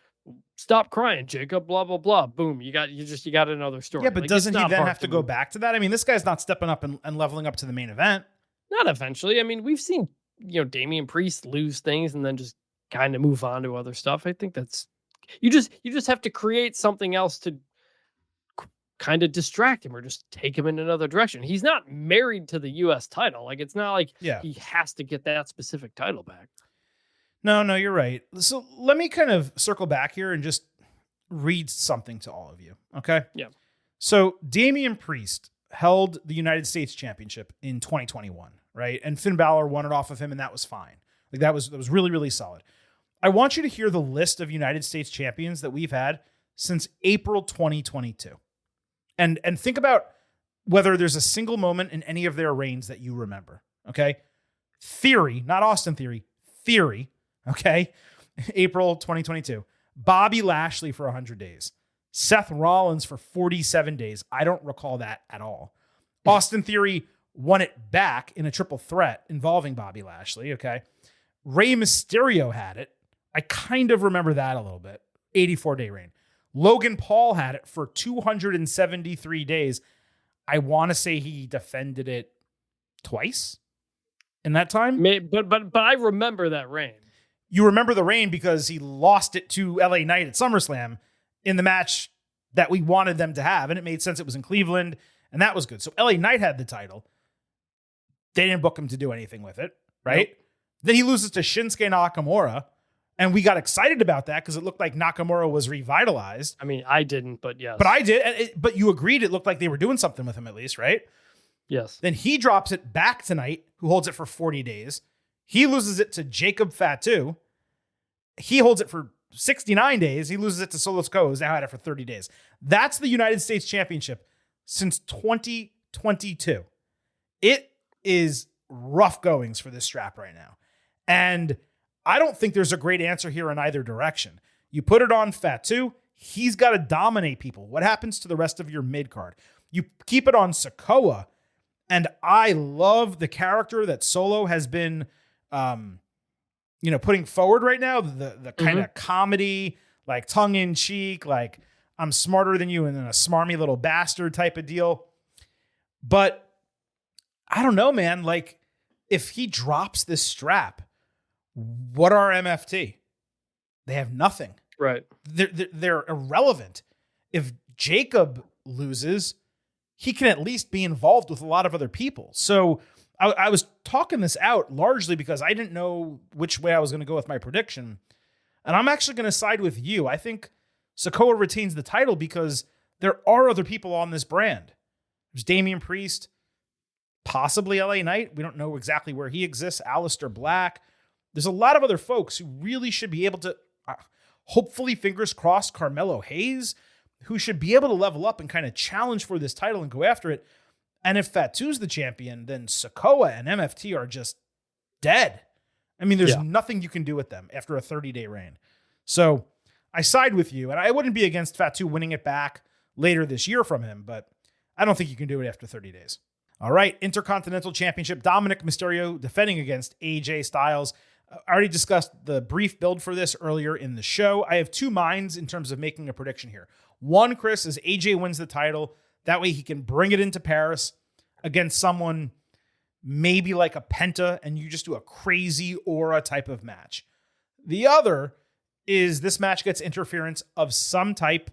"Stop crying, Jacob." Blah blah blah. Boom. You got another story. Yeah, but doesn't he then have to go back to that? I mean, this guy's not stepping up and leveling up to the main event. Not eventually. I mean, we've seen Damian Priest lose things and then just kind of move on to other stuff. I think that's you just have to create something else to kind of distract him or just take him in another direction. He's not married to the US title. Like, it's not like he has to get that specific title back. No, you're right. So let me kind of circle back here and just read something to all of you. Okay. Yeah. So Damian Priest held the United States Championship in 2021, right? And Finn Balor won it off of him, and that was fine. Like, that was really, really solid. I want you to hear the list of United States champions that we've had since April 2022. And think about whether there's a single moment in any of their reigns that you remember. Okay. Theory, not Austin Theory, Theory. Okay. April 2022. Bobby Lashley for 100 days. Seth Rollins for 47 days. I don't recall that at all. Austin Theory won it back in a triple threat involving Bobby Lashley. Okay. Rey Mysterio had it. I kind of remember that a little bit. 84-day reign. Logan Paul had it for 273 days. I want to say he defended it twice in that time. But I remember that reign. You remember the reign because he lost it to LA Knight at SummerSlam in the match that we wanted them to have. And it made sense. It was in Cleveland, and that was good. So LA Knight had the title. They didn't book him to do anything with it, right? Nope. Then he loses to Shinsuke Nakamura. And we got excited about that because it looked like Nakamura was revitalized. I mean, I didn't, but yes. But I did. But you agreed it looked like they were doing something with him at least, right? Yes. Then he drops it back tonight, who holds it for 40 days. He loses it to Jacob Fatu. He holds it for 69 days. He loses it to Solo Sikoa, who's now had it for 30 days. That's the United States Championship since 2022. It is rough goings for this strap right now. And I don't think there's a great answer here in either direction. You put it on Fatu, he's got to dominate people. What happens to the rest of your mid card? You keep it on Sikoa, and I love the character that Solo has been, putting forward right now. The kind of comedy, like tongue in cheek, like I'm smarter than you, and then a smarmy little bastard type of deal. But I don't know, man. Like, if he drops this strap, what are MFT? They have nothing. Right. They're irrelevant. If Jacob loses, he can at least be involved with a lot of other people. So I was talking this out largely because I didn't know which way I was going to go with my prediction. And I'm actually going to side with you. I think Sikoa retains the title because there are other people on this brand. There's Damian Priest, possibly LA Knight. We don't know exactly where he exists. Aleister Black. There's a lot of other folks who really should be able to, hopefully, fingers crossed, Carmelo Hayes, who should be able to level up and kind of challenge for this title and go after it. And if Fatu's the champion, then Sikoa and MFT are just dead. I mean, there's nothing you can do with them after a 30-day reign. So I side with you, and I wouldn't be against Fatu winning it back later this year from him, but I don't think you can do it after 30 days. All right, Intercontinental Championship, Dominic Mysterio defending against AJ Styles. I already discussed the brief build for this earlier in the show. I have two minds in terms of making a prediction here. One, Chris, is AJ wins the title. That way he can bring it into Paris against someone maybe like a Penta, and you just do a crazy aura type of match. The other is this match gets interference of some type.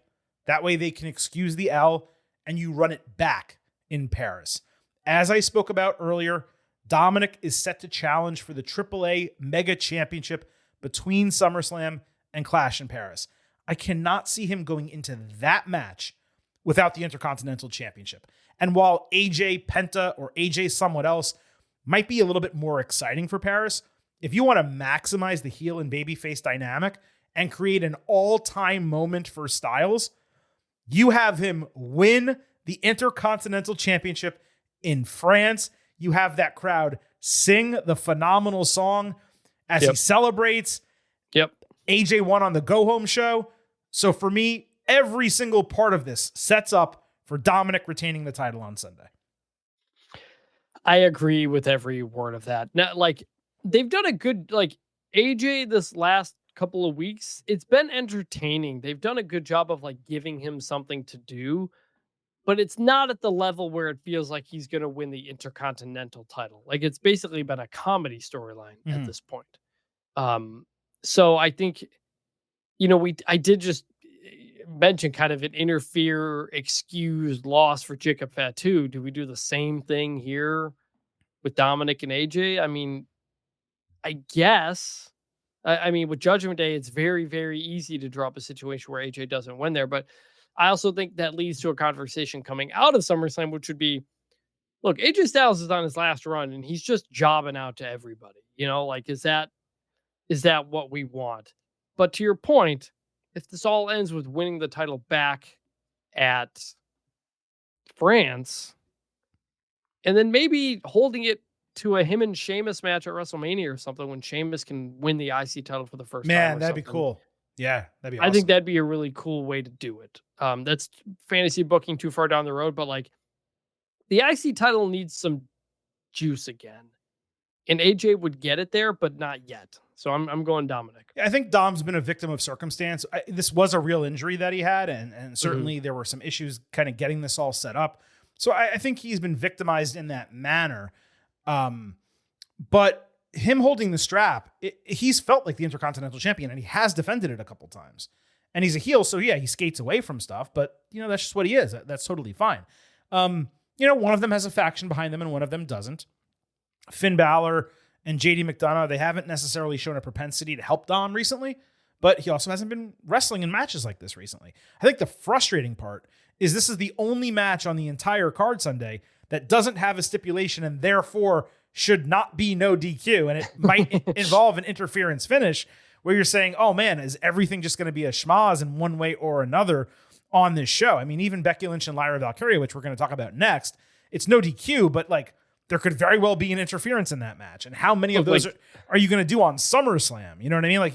That way they can excuse the L and you run it back in Paris. As I spoke about earlier, Dominic is set to challenge for the AAA Mega Championship between SummerSlam and Clash in Paris. I cannot see him going into that match without the Intercontinental Championship. And while AJ Penta or AJ someone else might be a little bit more exciting for Paris, if you want to maximize the heel and babyface dynamic and create an all-time moment for Styles, you have him win the Intercontinental Championship in France. You have that crowd sing the phenomenal song as he celebrates. Yep. AJ won on the Go Home show. So for me, every single part of this sets up for Dominic retaining the title on Sunday. I agree with every word of that. Now, like, they've done a good, like, AJ this last couple of weeks, it's been entertaining. They've done a good job of, like, giving him something to do, but it's not at the level where it feels like he's going to win the Intercontinental title. Like, it's basically been a comedy storyline at this point. So I think, I did just mention kind of an excused loss for Jacob Fatu. Do we do the same thing here with Dominic and AJ? I mean, I guess. I mean, with Judgment Day, it's very, very easy to draw up a situation where AJ doesn't win there. But I also think that leads to a conversation coming out of SummerSlam, which would be, look, AJ Styles is on his last run and he's just jobbing out to everybody. Like, is that what we want? But to your point, if this all ends with winning the title back at France, and then maybe holding it to a him and Sheamus match at WrestleMania or something, when Sheamus can win the IC title for the first time. Man, that'd be cool. Yeah, that'd be awesome. I think that'd be a really cool way to do it. That's fantasy booking too far down the road, but like, the IC title needs some juice again. And AJ would get it there, but not yet. So I'm going Dominic. I think Dom's been a victim of circumstance. This was a real injury that he had, and certainly there were some issues kind of getting this all set up. So I think he's been victimized in that manner. But him holding the strap, he's felt like the Intercontinental Champion, and he has defended it a couple times. And he's a heel, so yeah, he skates away from stuff, but that's just what he is. That's totally fine. One of them has a faction behind them and one of them doesn't. Finn Balor and JD McDonough, they haven't necessarily shown a propensity to help Dom recently, but he also hasn't been wrestling in matches like this recently. I think the frustrating part is this is the only match on the entire card Sunday that doesn't have a stipulation and therefore should not be no DQ, and it might involve an interference finish where you're saying, oh man, is everything just going to be a schmaz in one way or another on this show? I mean, even Becky Lynch and Lyra Valkyria, which we're going to talk about next, it's no DQ, but like, there could very well be an interference in that match. And how many of those are you going to do on SummerSlam? You know what I mean? Like,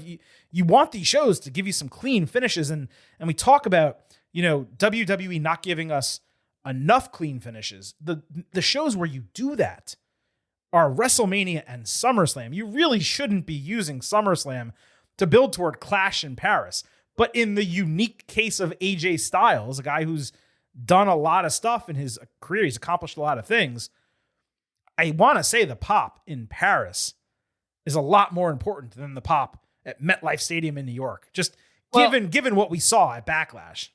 you want these shows to give you some clean finishes. And we talk about, WWE not giving us enough clean finishes. The shows where you do that are WrestleMania and SummerSlam. You really shouldn't be using SummerSlam to build toward Clash in Paris. But in the unique case of AJ Styles, a guy who's done a lot of stuff in his career, he's accomplished a lot of things, I want to say the pop in Paris is a lot more important than the pop at MetLife Stadium in New York. Just given what we saw at Backlash.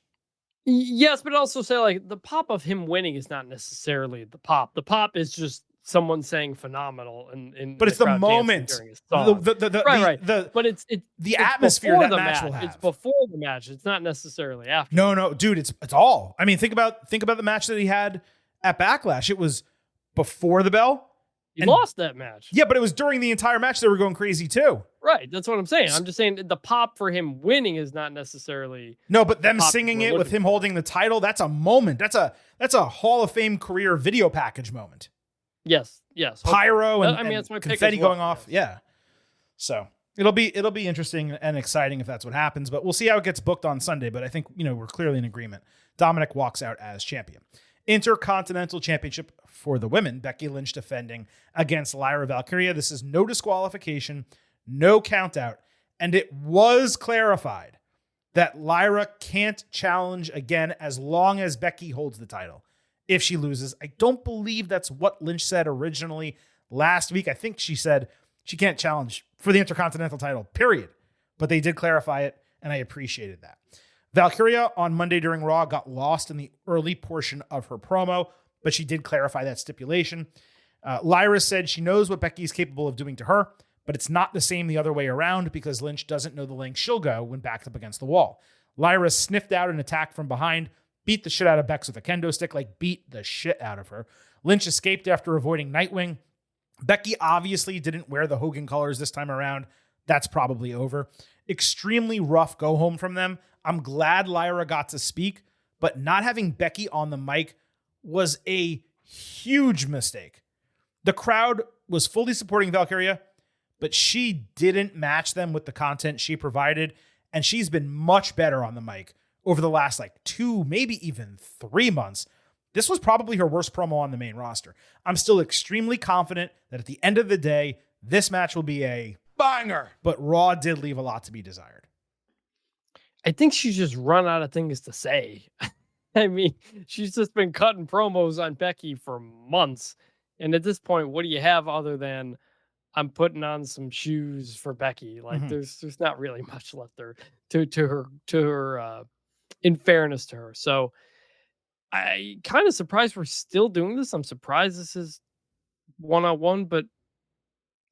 Yes, but also say like the pop of him winning is not necessarily the pop. The pop is just someone saying phenomenal but it's the moment. Right. But it's the atmosphere that match will have. It's before the match. It's not necessarily after. No, dude, it's all. I mean, think about the match that he had at Backlash. It was before the bell. He lost that match. Yeah, but it was during the entire match they were going crazy too. Right, that's what I'm saying. I'm just saying the pop for him winning is not necessarily no, but them singing it with him holding the title, that's a moment. That's a Hall of Fame career video package moment. Yes. Pyro and, that's my confetti going off. Yeah. So it'll be interesting and exciting if that's what happens, but we'll see how it gets booked on Sunday. But I think, we're clearly in agreement. Dominic walks out as champion. Intercontinental Championship for the women. Becky Lynch defending against Lyra Valkyria. This is no disqualification, no count out. And it was clarified that Lyra can't challenge again as long as Becky holds the title. If she loses, I don't believe that's what Lynch said originally last week. I think she said she can't challenge for the Intercontinental title, period. But they did clarify it, and I appreciated that. Valkyria on Monday during Raw got lost in the early portion of her promo, but she did clarify that stipulation. Lyra said she knows what Becky is capable of doing to her, but it's not the same the other way around because Lynch doesn't know the length she'll go when backed up against the wall. Lyra sniffed out an attack from behind, beat the shit out of Bex with a kendo stick, beat the shit out of her. Lynch escaped after avoiding Nightwing. Becky obviously didn't wear the Hogan colors this time around. That's probably over. Extremely rough go home from them. I'm glad Lyra got to speak, but not having Becky on the mic was a huge mistake. The crowd was fully supporting Valkyria, but she didn't match them with the content she provided, and she's been much better on the mic over the last 2, maybe even 3 months. This was probably her worst promo on the main roster. I'm still extremely confident that at the end of the day, this match will be a banger, but Raw did leave a lot to be desired. I think she's just run out of things to say. I mean, she's just been cutting promos on Becky for months. And at this point, what do you have other than I'm putting on some shoes for Becky. Like Mhm. there's not really much left there to her in fairness to her. So I kind of surprised we're still doing this. I'm surprised this is one-on-one, but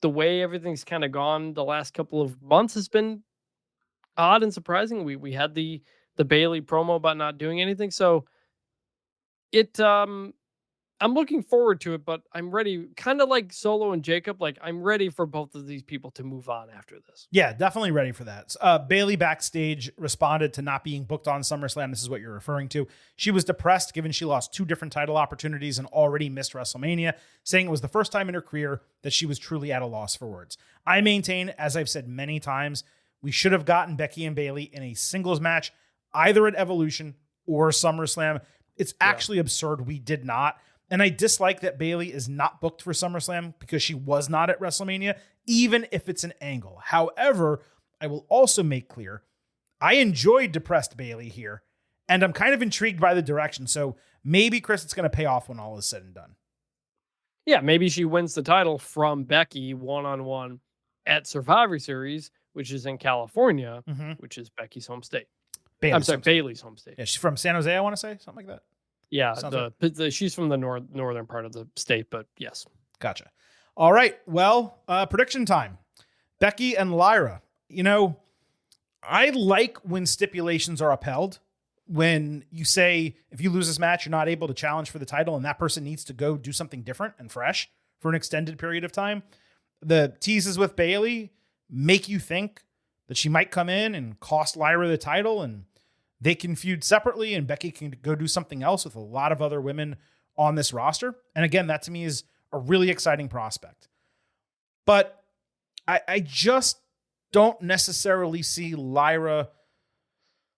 the way everything's kind of gone the last couple of months has been odd and surprising. We had the Bailey promo about not doing anything. So it I'm looking forward to it, but I'm ready, kind of like Solo and Jacob. Like I'm ready for both of these people to move on after this. Yeah, definitely ready for that. Bailey backstage responded to not being booked on SummerSlam. This is what you're referring to. She was depressed given she lost 2 different title opportunities and already missed WrestleMania, saying it was the first time in her career that she was truly at a loss for words. I maintain, as I've said many times, we should have gotten Becky and Bailey in a singles match, either at Evolution or SummerSlam. It's actually absurd we did not. And I dislike that Bailey is not booked for SummerSlam because she was not at WrestleMania, even if it's an angle. However, I will also make clear, I enjoyed depressed Bailey here, and I'm kind of intrigued by the direction. So maybe, Chris, it's going to pay off when all is said and done. Yeah, maybe she wins the title from Becky one-on-one at Survivor Series, which is in California, which is Becky's home state. Bailey's home state. Yeah, she's from San Jose, I want to say, something like that. Yeah, she's from the northern part of the state, but yes. Gotcha. All right, well, prediction time. Becky and Lyra. You know, I like when stipulations are upheld. When you say, if you lose this match, you're not able to challenge for the title, and that person needs to go do something different and fresh for an extended period of time. The teases with Bailey make you think that she might come in and cost Lyra the title, and they can feud separately, and Becky can go do something else with a lot of other women on this roster. And again, that to me is a really exciting prospect. But I just don't necessarily see Lyra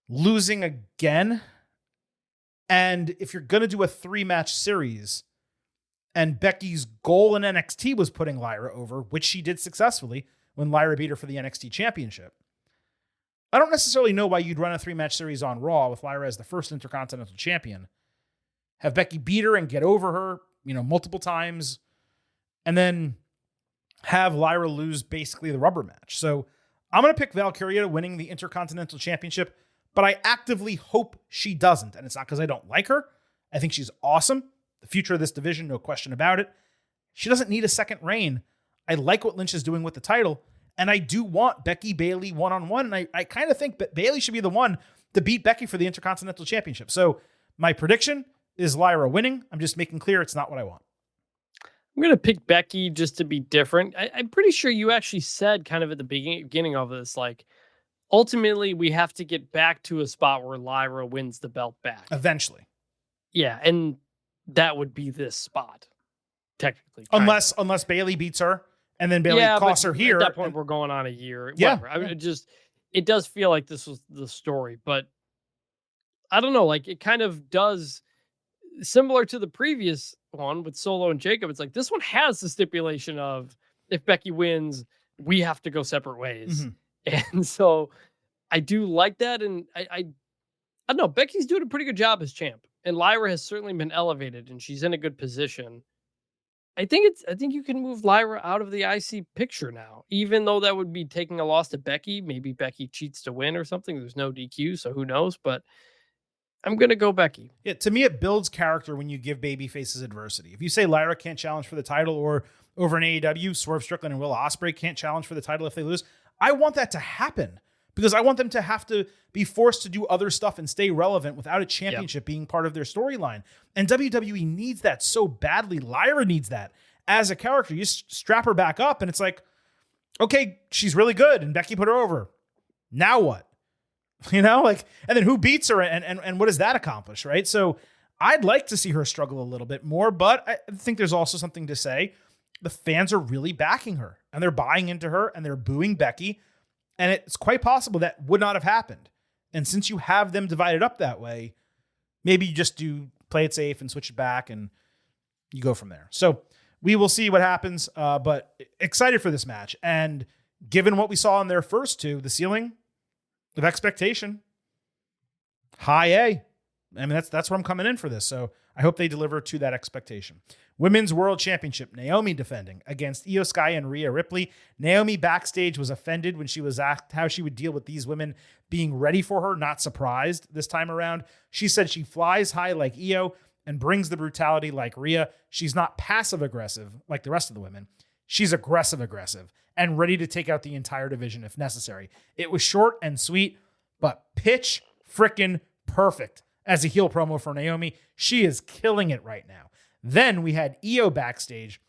losing again. And if you're going to do a 3-match series, and Becky's goal in NXT was putting Lyra over, which she did successfully when Lyra beat her for the NXT championship, I don't necessarily know why you'd run a 3-match series on Raw with Lyra as the first Intercontinental Champion, have Becky beat her and get over her, multiple times, and then have Lyra lose basically the rubber match. So I'm going to pick Valkyria winning the Intercontinental Championship, but I actively hope she doesn't. And it's not because I don't like her. I think she's awesome. The future of this division, no question about it. She doesn't need a second reign. I like what Lynch is doing with the title. And I do want Becky Bailey one-on-one. And I kind of think that Bailey should be the one to beat Becky for the Intercontinental Championship. So my prediction is Lyra winning. I'm just making clear it's not what I want. I'm going to pick Becky just to be different. I'm pretty sure you actually said kind of at the beginning of this, like, ultimately we have to get back to a spot where Lyra wins the belt back. Eventually. Yeah, and that would be this spot, technically. Unless Bailey beats her. And then Bailey costs her here. At that point, we're going on a year. Yeah. Whatever. I mean, it does feel like this was the story, but I don't know. Like, it kind of does, similar to the previous one with Solo and Jacob. It's like this one has the stipulation of if Becky wins, we have to go separate ways. Mm-hmm. And so I do like that. And I don't know. Becky's doing a pretty good job as champ, and Lyra has certainly been elevated, and she's in a good position. I think you can move Lyra out of the IC picture now, even though that would be taking a loss to Becky. Maybe Becky cheats to win or something. There's no DQ, so who knows? But I'm going to go Becky. Yeah, to me, it builds character when you give baby faces adversity. If you say Lyra can't challenge for the title, or over in AEW, Swerve Strickland and Will Ospreay can't challenge for the title if they lose, I want that to happen because I want them to have to be forced to do other stuff and stay relevant without a championship being part of their storyline. And WWE needs that so badly. Lyra needs that as a character. You just strap her back up and it's like, okay, she's really good and Becky put her over. Now what? And then who beats her and what does that accomplish, right? So I'd like to see her struggle a little bit more, but I think there's also something to say. The fans are really backing her and they're buying into her and they're booing Becky. And it's quite possible that would not have happened. And since you have them divided up that way, maybe you just play it safe and switch it back and you go from there. So we will see what happens, but excited for this match. And given what we saw in their first two, the ceiling of expectation, high A. I mean, that's where I'm coming in for this. So I hope they deliver to that expectation. Women's World Championship, Naomi defending against Io Sky and Rhea Ripley. Naomi backstage was offended when she was asked how she would deal with these women being ready for her, not surprised this time around. She said she flies high like Io and brings the brutality like Rhea. She's not passive-aggressive like the rest of the women. She's aggressive and ready to take out the entire division if necessary. It was short and sweet, but pitch frickin' perfect as a heel promo for Naomi. She is killing it right now. Then we had Io backstage.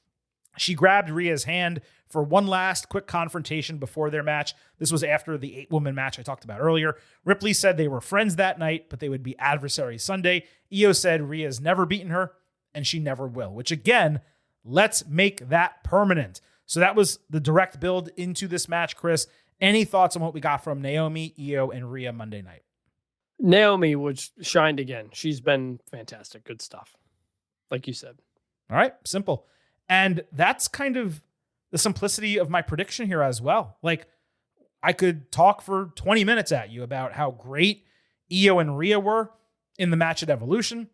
She grabbed Rhea's hand for one last quick confrontation before their match. This was after the 8-woman match I talked about earlier. Ripley said they were friends that night, but they would be adversaries Sunday. Io said Rhea's never beaten her, and she never will, which again, let's make that permanent. So that was the direct build into this match, Chris. Any thoughts on what we got from Naomi, Io, and Rhea Monday night? Naomi was shined again. She's been fantastic. Good stuff. Like you said. All right, simple. And that's kind of the simplicity of my prediction here as well. Like, I could talk for 20 minutes at you about how great Io and Rhea were in the match at Evolution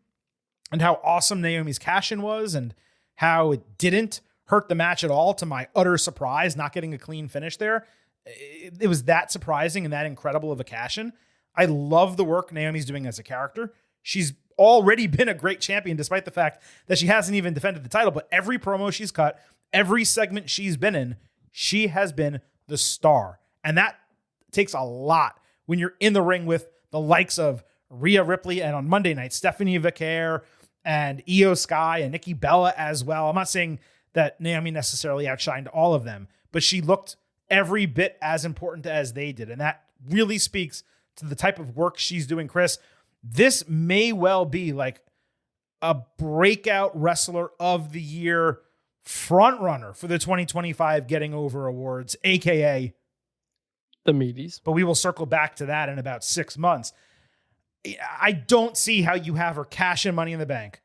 and how awesome Naomi's cash-in was and how it didn't hurt the match at all, to my utter surprise, not getting a clean finish there. It was that surprising and that incredible of a cash-in. I love the work Naomi's doing as a character. She's already been a great champion, despite the fact that she hasn't even defended the title. But every promo she's cut, every segment she's been in, she has been the star. And that takes a lot when you're in the ring with the likes of Rhea Ripley and on Monday night, Stephanie Vicaire and Io Sky and Nikki Bella as well. I'm not saying that Naomi necessarily outshined all of them, but she looked every bit as important as they did. And that really speaks to the type of work she's doing, Chris. This may well be like a breakout wrestler of the year front runner for the 2025 Getting Over Awards, aka the Meaties. But we will circle back to that in about 6 months. I don't see how you have her cash in Money in the Bank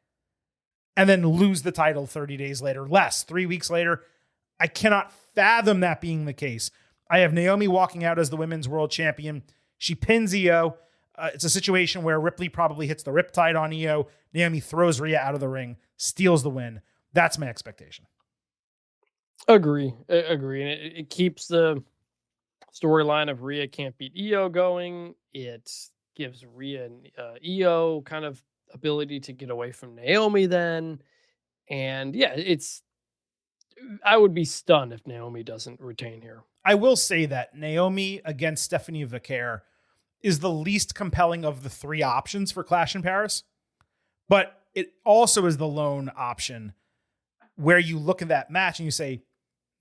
and then lose the title 30 days later, 3 weeks later. I cannot fathom that being the case. I have Naomi walking out as the women's world champion. She pins Io. It's a situation where Ripley probably hits the riptide on Io. Naomi throws Rhea out of the ring, steals the win. That's my expectation. Agree. And it keeps the storyline of Rhea can't beat Io going. It gives Rhea and Io kind of ability to get away from Naomi then. And yeah, I would be stunned if Naomi doesn't retain here. I will say that Naomi against Stephanie Vicaire is the least compelling of the three options for Clash in Paris, but it also is the lone option where you look at that match and you say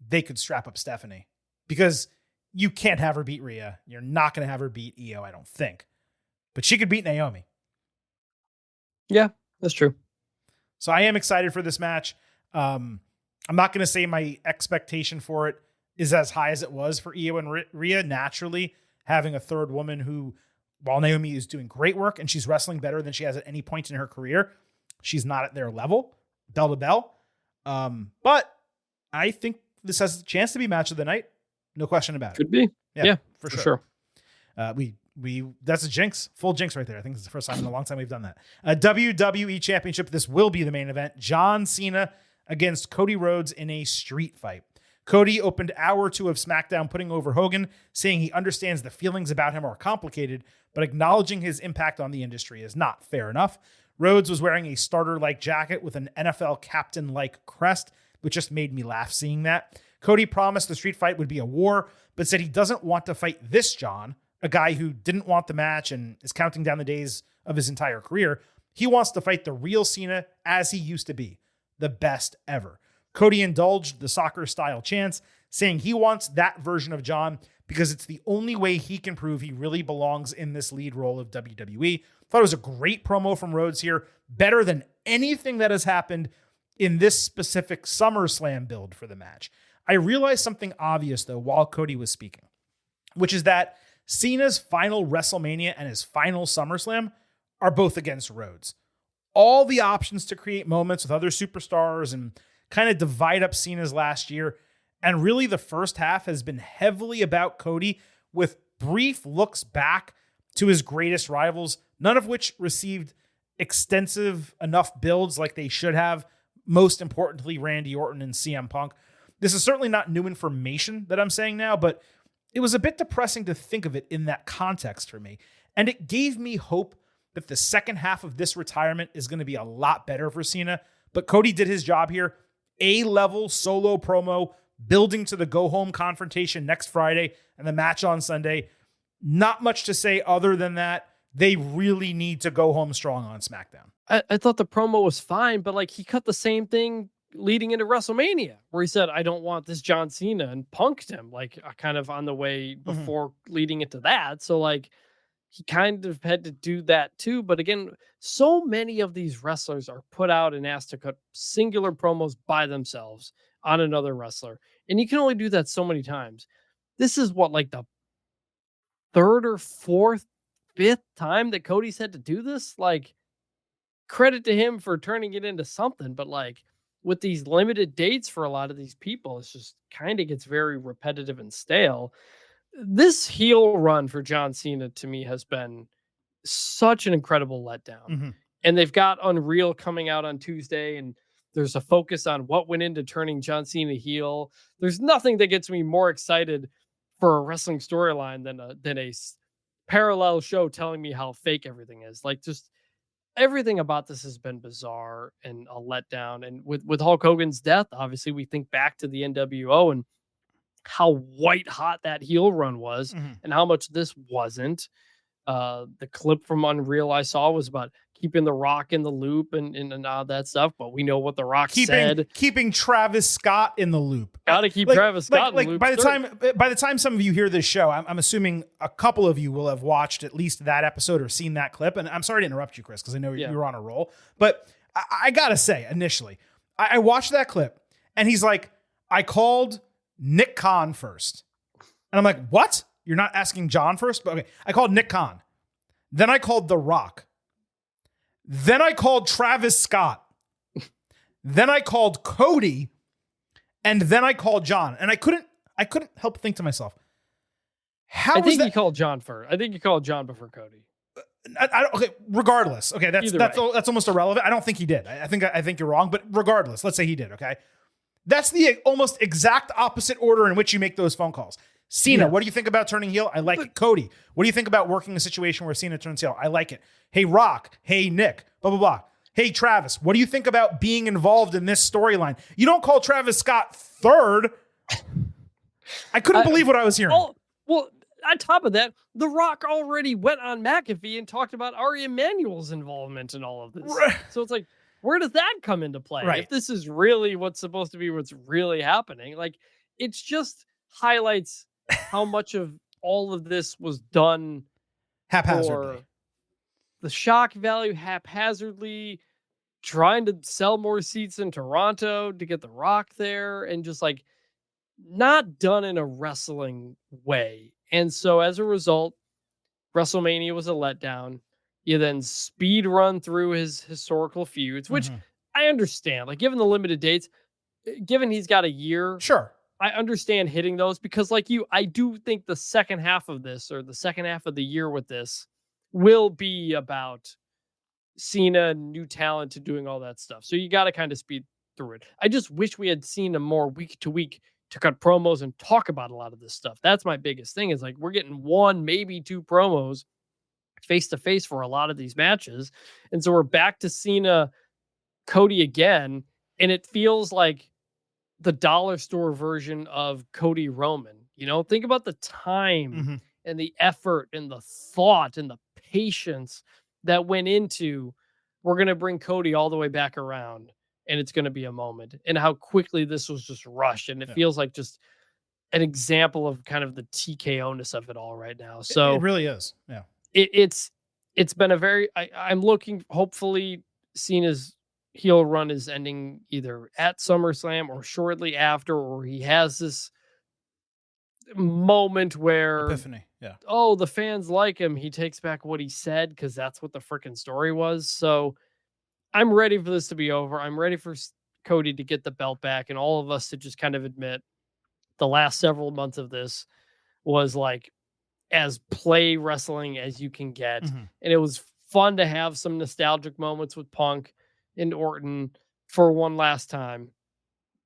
they could strap up Stephanie, because you can't have her beat Rhea. You're not going to have her beat Io, I don't think, but she could beat Naomi. Yeah, that's true. So I am excited for this match. I'm not going to say my expectation for it is as high as it was for Io and Rhea. Naturally, having a third woman who, while Naomi is doing great work and she's wrestling better than she has at any point in her career, she's not at their level, bell to bell. But I think this has a chance to be match of the night. No question about it. Could be. Yeah, for sure. That's a jinx, full jinx right there. I think it's the first time in a long time we've done that. WWE Championship. This will be the main event. John Cena against Cody Rhodes in a street fight. Cody opened hour 2 of SmackDown putting over Hogan, saying he understands the feelings about him are complicated, but acknowledging his impact on the industry is not. Fair enough. Rhodes was wearing a starter-like jacket with an NFL captain-like crest, which just made me laugh seeing that. Cody promised the street fight would be a war, but said he doesn't want to fight this John, a guy who didn't want the match and is counting down the days of his entire career. He wants to fight the real Cena as he used to be, the best ever. Cody indulged the soccer-style chants, saying he wants that version of John because it's the only way he can prove he really belongs in this lead role of WWE. Thought it was a great promo from Rhodes here, better than anything that has happened in this specific SummerSlam build for the match. I realized something obvious, though, while Cody was speaking, which is that Cena's final WrestleMania and his final SummerSlam are both against Rhodes. All the options to create moments with other superstars and kind of divide up Cena's last year. And really the first half has been heavily about Cody, with brief looks back to his greatest rivals, none of which received extensive enough builds like they should have. Most importantly, Randy Orton and CM Punk. This is certainly not new information that I'm saying now, but it was a bit depressing to think of it in that context for me. And it gave me hope that the second half of this retirement is going to be a lot better for Cena. But Cody did his job here. A-level solo promo, building to the go-home confrontation next Friday and the match on Sunday. Not much to say other than that. They really need to go home strong on SmackDown. I thought the promo was fine, but like he cut the same thing leading into WrestleMania, where he said, I don't want this John Cena, and punked him like kind of on the way before leading into that. So like he kind of had to do that too. But again, so many of these wrestlers are put out and asked to cut singular promos by themselves on another wrestler. And you can only do that so many times. This is what, like the third or fourth, fifth time that Cody's had to do this. Like, credit to him for turning it into something, but like with these limited dates for a lot of these people, it's just kind of gets very repetitive and stale. This heel run for John Cena to me has been such an incredible letdown. And they've got Unreal coming out on Tuesday, and there's a focus on what went into turning John Cena heel. There's nothing that gets me more excited for a wrestling storyline than a parallel show telling me how fake everything is. Like, just everything about this has been bizarre and a letdown. And with Hulk Hogan's death, obviously we think back to the NWO and how white hot that heel run was and how much this wasn't. The clip from Unreal I saw was about keeping The Rock in the loop and all that stuff, but we know what The Rock said. Keeping Travis Scott in the loop. Gotta keep Travis Scott in the loop. By the time some of you hear this show, I'm assuming a couple of you will have watched at least that episode or seen that clip. And I'm sorry to interrupt you, Chris, because I know you were on a roll. But I gotta say, initially, I watched that clip, and he's like, I called Nick Khan first. And I'm like, what? You're not asking John first? But okay, I called Nick Khan. Then I called The Rock. Then I called Travis Scott. Then I called Cody. And then I called John. And I couldn't help think to myself, I think you called John first. I think you called John before Cody. Okay, regardless. Okay, that's almost irrelevant. I don't think he did. I think you're wrong, but regardless, let's say he did, okay? That's the almost exact opposite order in which you make those phone calls. Cena, what do you think about turning heel? I like it. Cody, what do you think about working a situation where Cena turns heel? I like it. Hey, Rock. Hey, Nick. Blah, blah, blah. Hey, Travis, what do you think about being involved in this storyline? You don't call Travis Scott third. I couldn't believe what I was hearing. Well, on top of that, The Rock already went on McAfee and talked about Ari Emanuel's involvement in all of this. Right. So it's like, where does that come into play? Right. If this is really what's supposed to be what's really happening, like, it's just highlights how much of all of this was done haphazardly. For the shock value, haphazardly, trying to sell more seats in Toronto to get The Rock there, and just like not done in a wrestling way. And so as a result, WrestleMania was a letdown. You then speed run through his historical feuds, which I understand. Like, given the limited dates, given he's got a year, sure, I understand hitting those, because like you, I do think the second half of this, or the second half of the year with this, will be about Cena, new talent to doing all that stuff. So you got to kind of speed through it. I just wish we had seen a more week to week to cut promos and talk about a lot of this stuff. That's my biggest thing, is like, we're getting one, maybe two promos face to face for a lot of these matches. And so we're back to Cena, Cody again. And it feels like the dollar store version of Cody Roman. You know, think about the time and the effort and the thought and the patience that went into, we're going to bring Cody all the way back around, and it's going to be a moment, and how quickly this was just rushed. And it feels like just an example of kind of the TKO-ness of it all right now. So it really is. Yeah. It's been a very, I'm looking, hopefully Cena's heel run is ending either at SummerSlam or shortly after, or he has this moment where epiphany. Yeah. Oh, the fans like him. He takes back what he said, because that's what the freaking story was. So I'm ready for this to be over. I'm ready for Cody to get the belt back, and all of us to just kind of admit the last several months of this was like as play wrestling as you can get. And it was fun to have some nostalgic moments with Punk and Orton for one last time.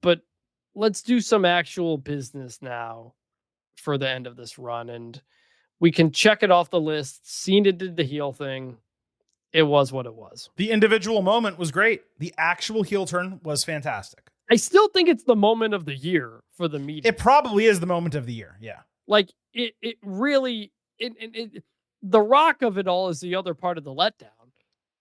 But let's do some actual business now for the end of this run. And we can check it off the list. Cena did the heel thing. It was what it was. The individual moment was great. The actual heel turn was fantastic. I still think it's the moment of the year for the meeting. It probably is the moment of the year. Yeah. Like it really, the rock of it all is the other part of the letdown.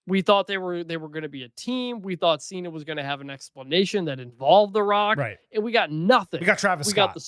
We thought they were going to be a team. We thought Cena was going to have an explanation that involved the Rock. Right. And we got nothing. We got Travis Scott.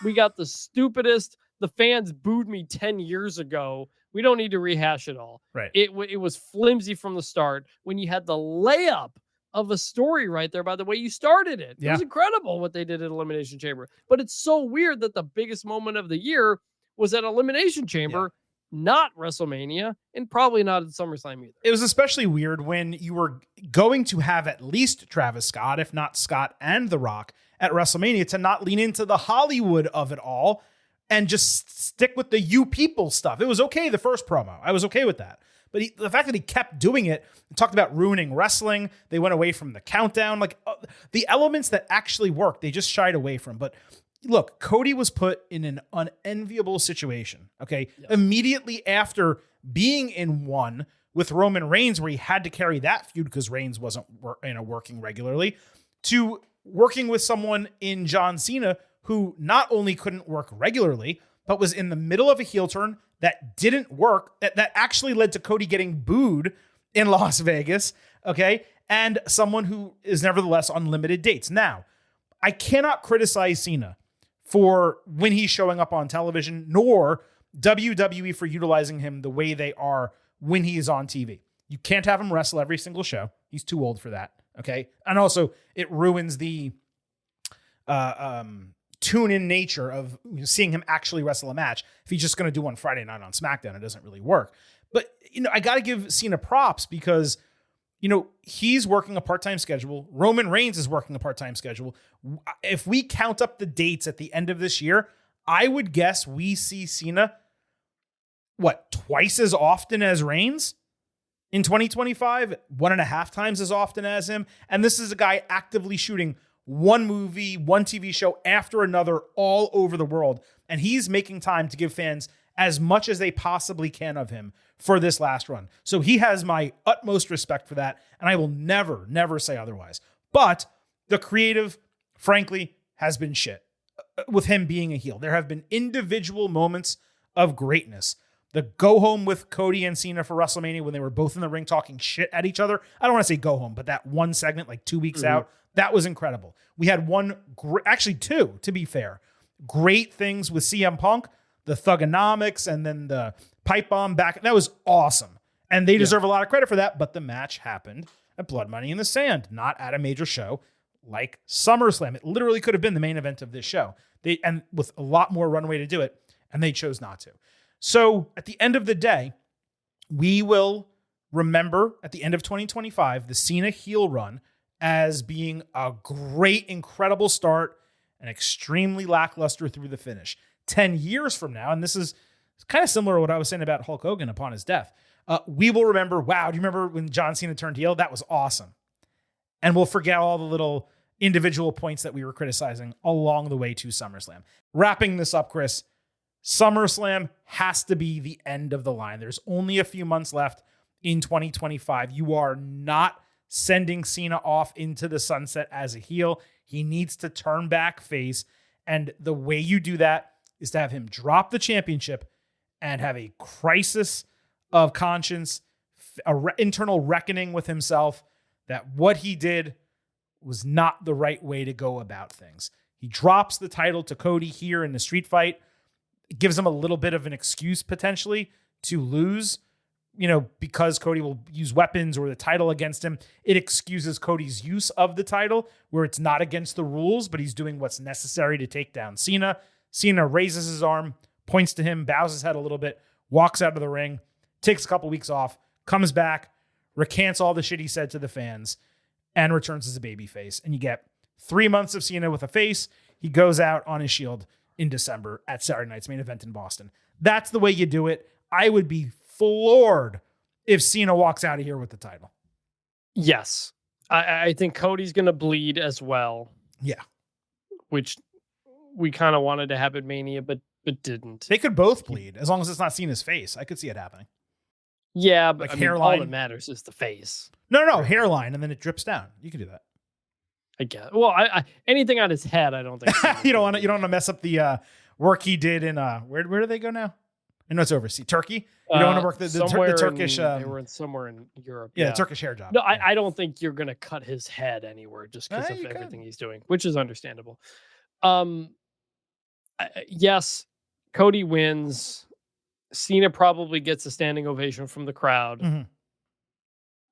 We got the stupidest. The fans booed me 10 years ago. We don't need to rehash it all. Right. It was flimsy from the start when you had the layup of a story right there by the way you started it. Yeah. It was incredible what they did at Elimination Chamber. But it's so weird that the biggest moment of the year was at Elimination Chamber, not WrestleMania, and probably not at SummerSlam either. It was especially weird when you were going to have at least Travis Scott, if not Scott and The Rock, at WrestleMania, to not lean into the Hollywood of it all and just stick with the you people stuff. It was okay, the first promo. I was okay with that. But the fact that he kept doing it, talked about ruining wrestling, they went away from the countdown, like the elements that actually worked, they just shied away from. But look, Cody was put in an unenviable situation, okay? Yes. Immediately after being in one with Roman Reigns, where he had to carry that feud because Reigns wasn't working regularly, to working with someone in John Cena who not only couldn't work regularly, but was in the middle of a heel turn that didn't work, that actually led to Cody getting booed in Las Vegas, okay? And someone who is nevertheless on limited dates. Now, I cannot criticize Cena for when he's showing up on television, nor WWE for utilizing him the way they are when he is on TV. You can't have him wrestle every single show. He's too old for that, okay? And also, it ruins the tune-in nature of seeing him actually wrestle a match. If he's just going to do one Friday night on SmackDown, it doesn't really work. But, I got to give Cena props because, he's working a part-time schedule. Roman Reigns is working a part-time schedule. If we count up the dates at the end of this year, I would guess we see Cena, twice as often as Reigns in 2025, 1.5 times as often as him. And this is a guy actively shooting one movie, one TV show after another all over the world. And he's making time to give fans as much as they possibly can of him for this last run. So he has my utmost respect for that. And I will never, never say otherwise. But the creative, frankly, has been shit with him being a heel. There have been individual moments of greatness. The go home with Cody and Cena for WrestleMania when they were both in the ring talking shit at each other. I don't want to say go home, but that one segment, like 2 weeks out, that was incredible. We had actually two, to be fair, great things with CM Punk, the Thugonomics, and then the pipe bomb back. That was awesome. And they deserve a lot of credit for that. But the match happened at Blood Money in the Sand, not at a major show like SummerSlam. It literally could have been the main event of this show. And with a lot more runway to do it, and they chose not to. So at the end of the day, we will remember at the end of 2025, the Cena heel run as being a great, incredible start and extremely lackluster through the finish. 10 years from now, and this is kind of similar to what I was saying about Hulk Hogan upon his death, we will remember, wow, do you remember when John Cena turned heel? That was awesome. And we'll forget all the little individual points that we were criticizing along the way to SummerSlam. Wrapping this up, Chris, SummerSlam has to be the end of the line. There's only a few months left in 2025. You are not sending Cena off into the sunset as a heel. He needs to turn back face. And the way you do that is to have him drop the championship and have a crisis of conscience, internal reckoning with himself that what he did was not the right way to go about things. He drops the title to Cody here in the street fight. It gives him a little bit of an excuse potentially to lose, because Cody will use weapons or the title against him. It excuses Cody's use of the title where it's not against the rules, but he's doing what's necessary to take down Cena. Cena raises his arm, points to him, bows his head a little bit, walks out of the ring, takes a couple weeks off, comes back, recants all the shit he said to the fans, and returns as a babyface. And you get 3 months of Cena with a face. He goes out on his Shield in December at Saturday Night's Main Event in Boston. That's the way you do it. I would be floored if Cena walks out of here with the title. Yes. I think Cody's going to bleed as well. Yeah. Which we kind of wanted to have at Mania, but didn't. They could both bleed as long as it's not Cena's face. I could see it happening. Yeah, but Like I mean, all hairline. that matters is the face. No, hairline, and then it drips down. You can do that. I guess. Well, I anything on his head, I don't think. You don't want to mess up the work he did in where do they go now? I know it's overseas. Turkey. You don't want to work the Turkish. They were somewhere in Europe. Yeah, the Turkish hair job. No, I don't think you're gonna cut his head anywhere just because of you everything he's doing, which is understandable. Yes, Cody wins. Cena probably gets a standing ovation from the crowd,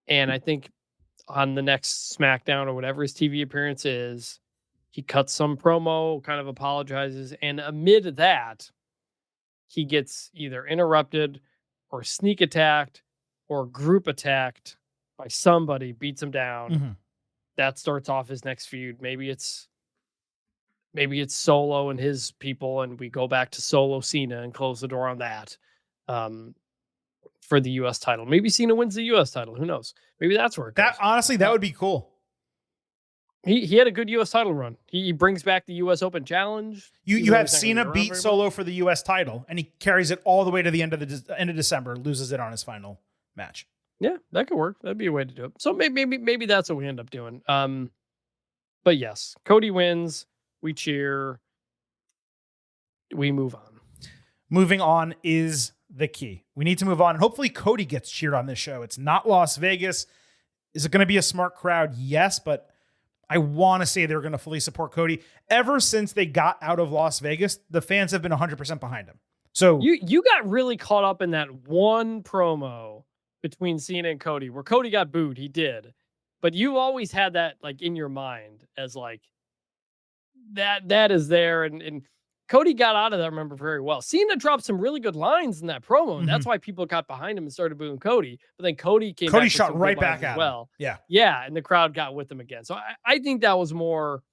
and I think on the next SmackDown or whatever his TV appearance is, he cuts some promo, kind of apologizes, and amid that, he gets either interrupted or sneak attacked or group attacked by somebody, beats him down. That starts off his next feud. Maybe it's Solo and his people, and we go back to Solo Cena and close the door on that for the U.S. title. Maybe Cena wins the U.S. title. Who knows? Maybe that's where it goes. Honestly, that would be cool. He had a good U.S. title run. He brings back the U.S. Open Challenge. You have Cena beat Solo for the U.S. title, and he carries it all the way to the end of December, loses it on his final match. Yeah, that could work. That'd be a way to do it. So maybe that's what we end up doing. But yes, Cody wins. We cheer. We move on. Moving on is the key. We need to move on. And hopefully Cody gets cheered on this show. It's not Las Vegas. Is it going to be a smart crowd? Yes, but I want to say they're going to fully support Cody. Ever since they got out of Las Vegas, the fans have been 100% behind him. So you got really caught up in that one promo between Cena and Cody where Cody got booed. He did. But you always had that like in your mind as like that is there. And Cody got out of that, I remember very well. Cena dropped some really good lines in that promo, and that's why people got behind him and started booing Cody. But then Cody shot right back at him. Yeah, and the crowd got with him again. So I think that was more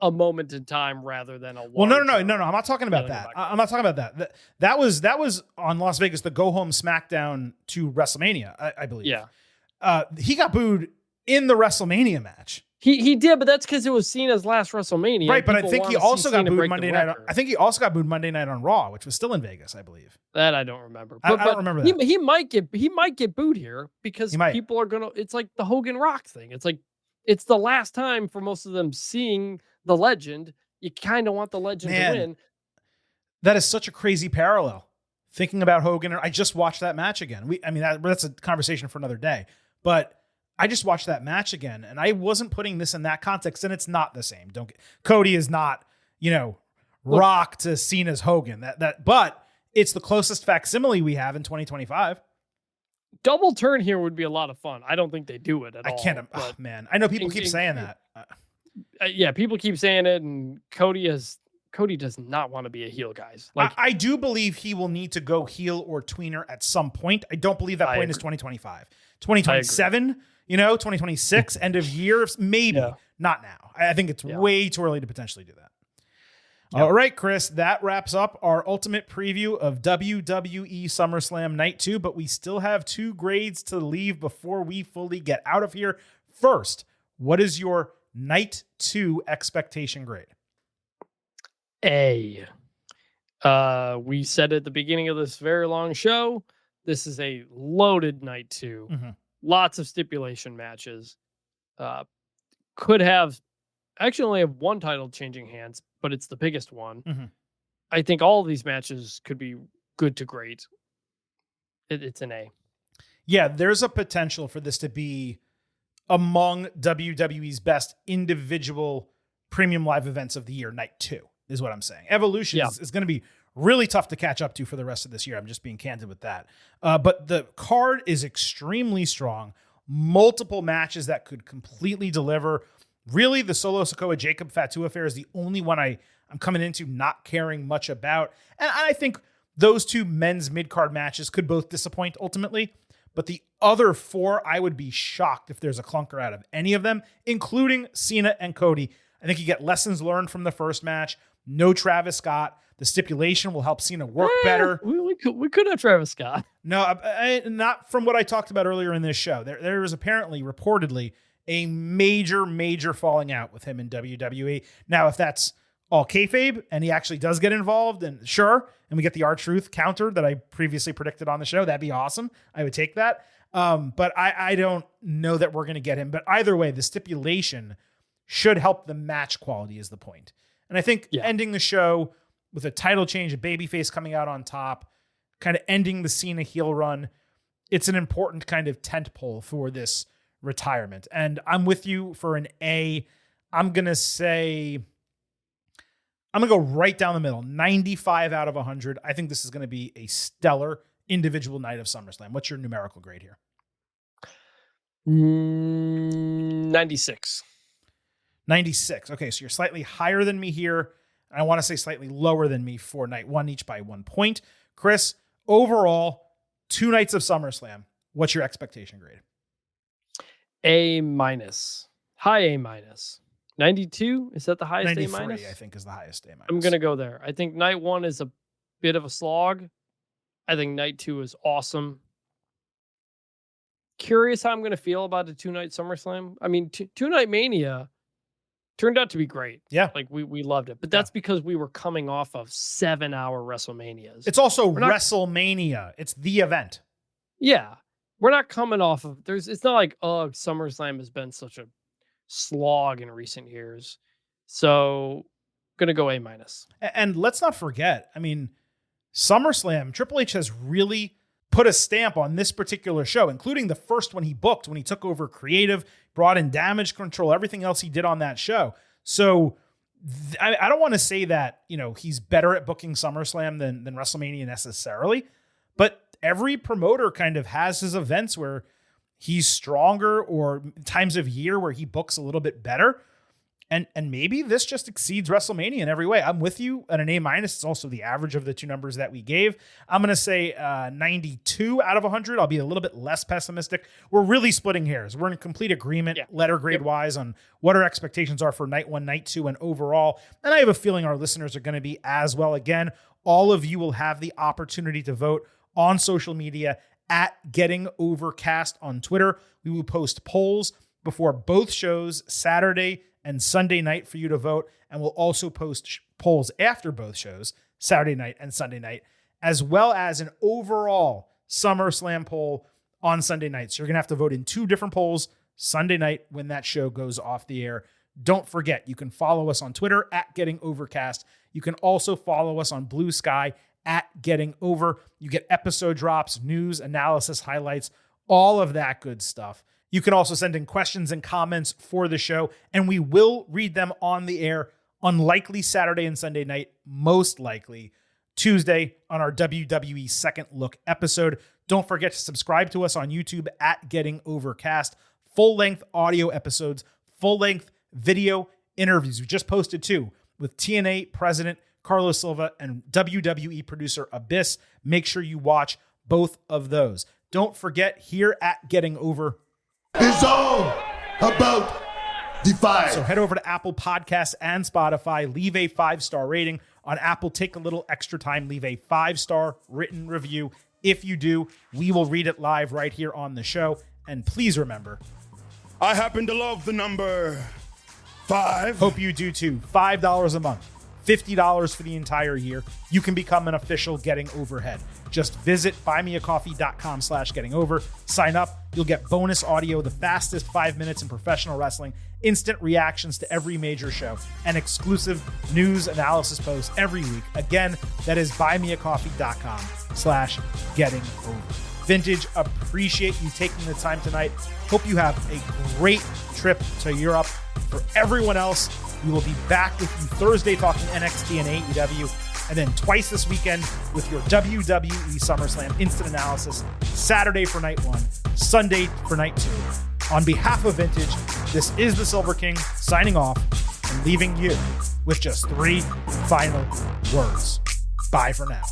a moment in time rather than a. Well, no. I'm not talking about that. I'm not talking about that. That was on Las Vegas, the go home SmackDown to WrestleMania, I believe. Yeah, he got booed in the WrestleMania match. He did, but that's because it was Cena's last WrestleMania. Right, but I think he also got booed Monday night. I think he also got booed Monday night on Raw, which was still in Vegas, I believe. That I don't remember. But I don't remember that. He might get booed here because people are gonna. It's like the Hogan Rock thing. It's like it's the last time for most of them seeing the legend. You kind of want the legend to win. That is such a crazy parallel. Thinking about Hogan, I just watched that match again. That's a conversation for another day. But I just watched that match again, and I wasn't putting this in that context, and it's not the same. Cody is not, Rock to Cena's Hogan. But it's the closest facsimile we have in 2025. Double turn here would be a lot of fun. I don't think they do it at all. I can't. Man, I know people keep saying that. Yeah, people keep saying it, and Cody does not want to be a heel, guys. Like I do believe he will need to go heel or tweener at some point. I don't believe that point is 2025. 2027. 2026, end of year, maybe. Not now. I think it's way too early to potentially do that. Yep. All right, Chris, that wraps up our ultimate preview of WWE SummerSlam Night 2, but we still have 2 grades to leave before we fully get out of here. First, what is your Night 2 expectation grade? A. We said at the beginning of this very long show, this is a loaded Night 2. Mm-hmm. Lots of stipulation matches. Could have actually only have one title changing hands, but it's the biggest one. Mm-hmm. I think all of these matches could be good to great. It's an A. Yeah, there's a potential for this to be among WWE's best individual premium live events of the year, Night 2, is what I'm saying. Evolution is going to be really tough to catch up to for the rest of this year. I'm just being candid with that. But the card is extremely strong. Multiple matches that could completely deliver. Really, the Solo Sikoa Jacob Fatu affair is the only one I'm coming into not caring much about. And I think those 2 men's mid-card matches could both disappoint ultimately. But the other 4, I would be shocked if there's a clunker out of any of them, including Cena and Cody. I think you get lessons learned from the first match. No Travis Scott. The stipulation will help Cena work better. We we could have Travis Scott. No, not from what I talked about earlier in this show. There was apparently, reportedly, a major falling out with him in WWE. Now, if that's all kayfabe and he actually does get involved, and sure, and we get the R-Truth counter that I previously predicted on the show, that'd be awesome. I would take that. But I don't know that we're going to get him. But either way, the stipulation should help the match quality is the point. And I think ending the show with a title change, a babyface coming out on top, kind of ending the Cena heel run, it's an important kind of tent pole for this retirement. And I'm with you for an A. I'm going to go right down the middle, 95 out of 100. I think this is going to be a stellar individual night of SummerSlam. What's your numerical grade here? 96. 96. Okay, so you're slightly higher than me here. I want to say slightly lower than me for night one, each by 1 point. Chris, overall, 2 nights of SummerSlam. What's your expectation grade? A-. High A-. 92? Is that the highest 93, A-? I think, is the highest A-. I'm going to go there. I think night 1 is a bit of a slog. I think night 2 is awesome. Curious how I'm going to feel about a 2-night SummerSlam. I mean, 2-night Mania turned out to be great. Yeah. Like we loved it. But that's because we were coming off of 7-hour WrestleManias. It's also WrestleMania. It's the event. Yeah. We're not coming off of it's not like, SummerSlam has been such a slog in recent years. So gonna go A-. And let's not forget, I mean, SummerSlam, Triple H has really put a stamp on this particular show, including the first one he booked when he took over creative, brought in Damage Control, everything else he did on that show. So I don't want to say that, he's better at booking SummerSlam than WrestleMania necessarily, but every promoter kind of has his events where he's stronger or times of year where he books a little bit better. And maybe this just exceeds WrestleMania in every way. I'm with you at an A-. It's also the average of the two numbers that we gave. I'm going to say 92 out of 100. I'll be a little bit less pessimistic. We're really splitting hairs. We're in complete agreement, letter grade wise, on what our expectations are for night 1, night 2, and overall. And I have a feeling our listeners are going to be as well. Again, all of you will have the opportunity to vote on social media at Getting Overcast on Twitter. We will post polls before both shows, Saturday and Sunday night, for you to vote. And we'll also post polls after both shows, Saturday night and Sunday night, as well as an overall SummerSlam poll on Sunday night. So you're going to have to vote in 2 different polls Sunday night when that show goes off the air. Don't forget, you can follow us on Twitter at Getting Overcast. You can also follow us on Blue Sky at Getting Over. You get episode drops, news, analysis, highlights, all of that good stuff. You can also send in questions and comments for the show, and we will read them on the air, unlikely Saturday and Sunday night, most likely Tuesday on our WWE Second Look episode. Don't forget to subscribe to us on YouTube at Getting Overcast. Full-length audio episodes, full-length video interviews. We just posted 2 with TNA president Carlos Silva and WWE producer Abyss. Make sure you watch both of those. Don't forget, here at Getting Over, it's all about the five. So head over to Apple Podcasts and Spotify. Leave a 5-star rating. On Apple, take a little extra time. Leave a 5-star written review. If you do, we will read it live right here on the show. And please remember, I happen to love the number 5. Hope you do too. $5 a month. $50 for the entire year. You can become an official Getting Overhead. Just visit buymeacoffee.com/gettingover. Sign up. You'll get bonus audio, the fastest 5 minutes in professional wrestling, instant reactions to every major show, and exclusive news analysis posts every week. Again, that is buymeacoffee.com/gettingover. Vintage, appreciate you taking the time tonight. Hope you have a great trip to Europe. For everyone else, we will be back with you Thursday talking NXT and AEW, and then twice this weekend with your WWE SummerSlam instant analysis, Saturday for night 1, Sunday for night 2. On behalf of Vintage, this is the Silver King signing off and leaving you with just 3 final words. Bye for now.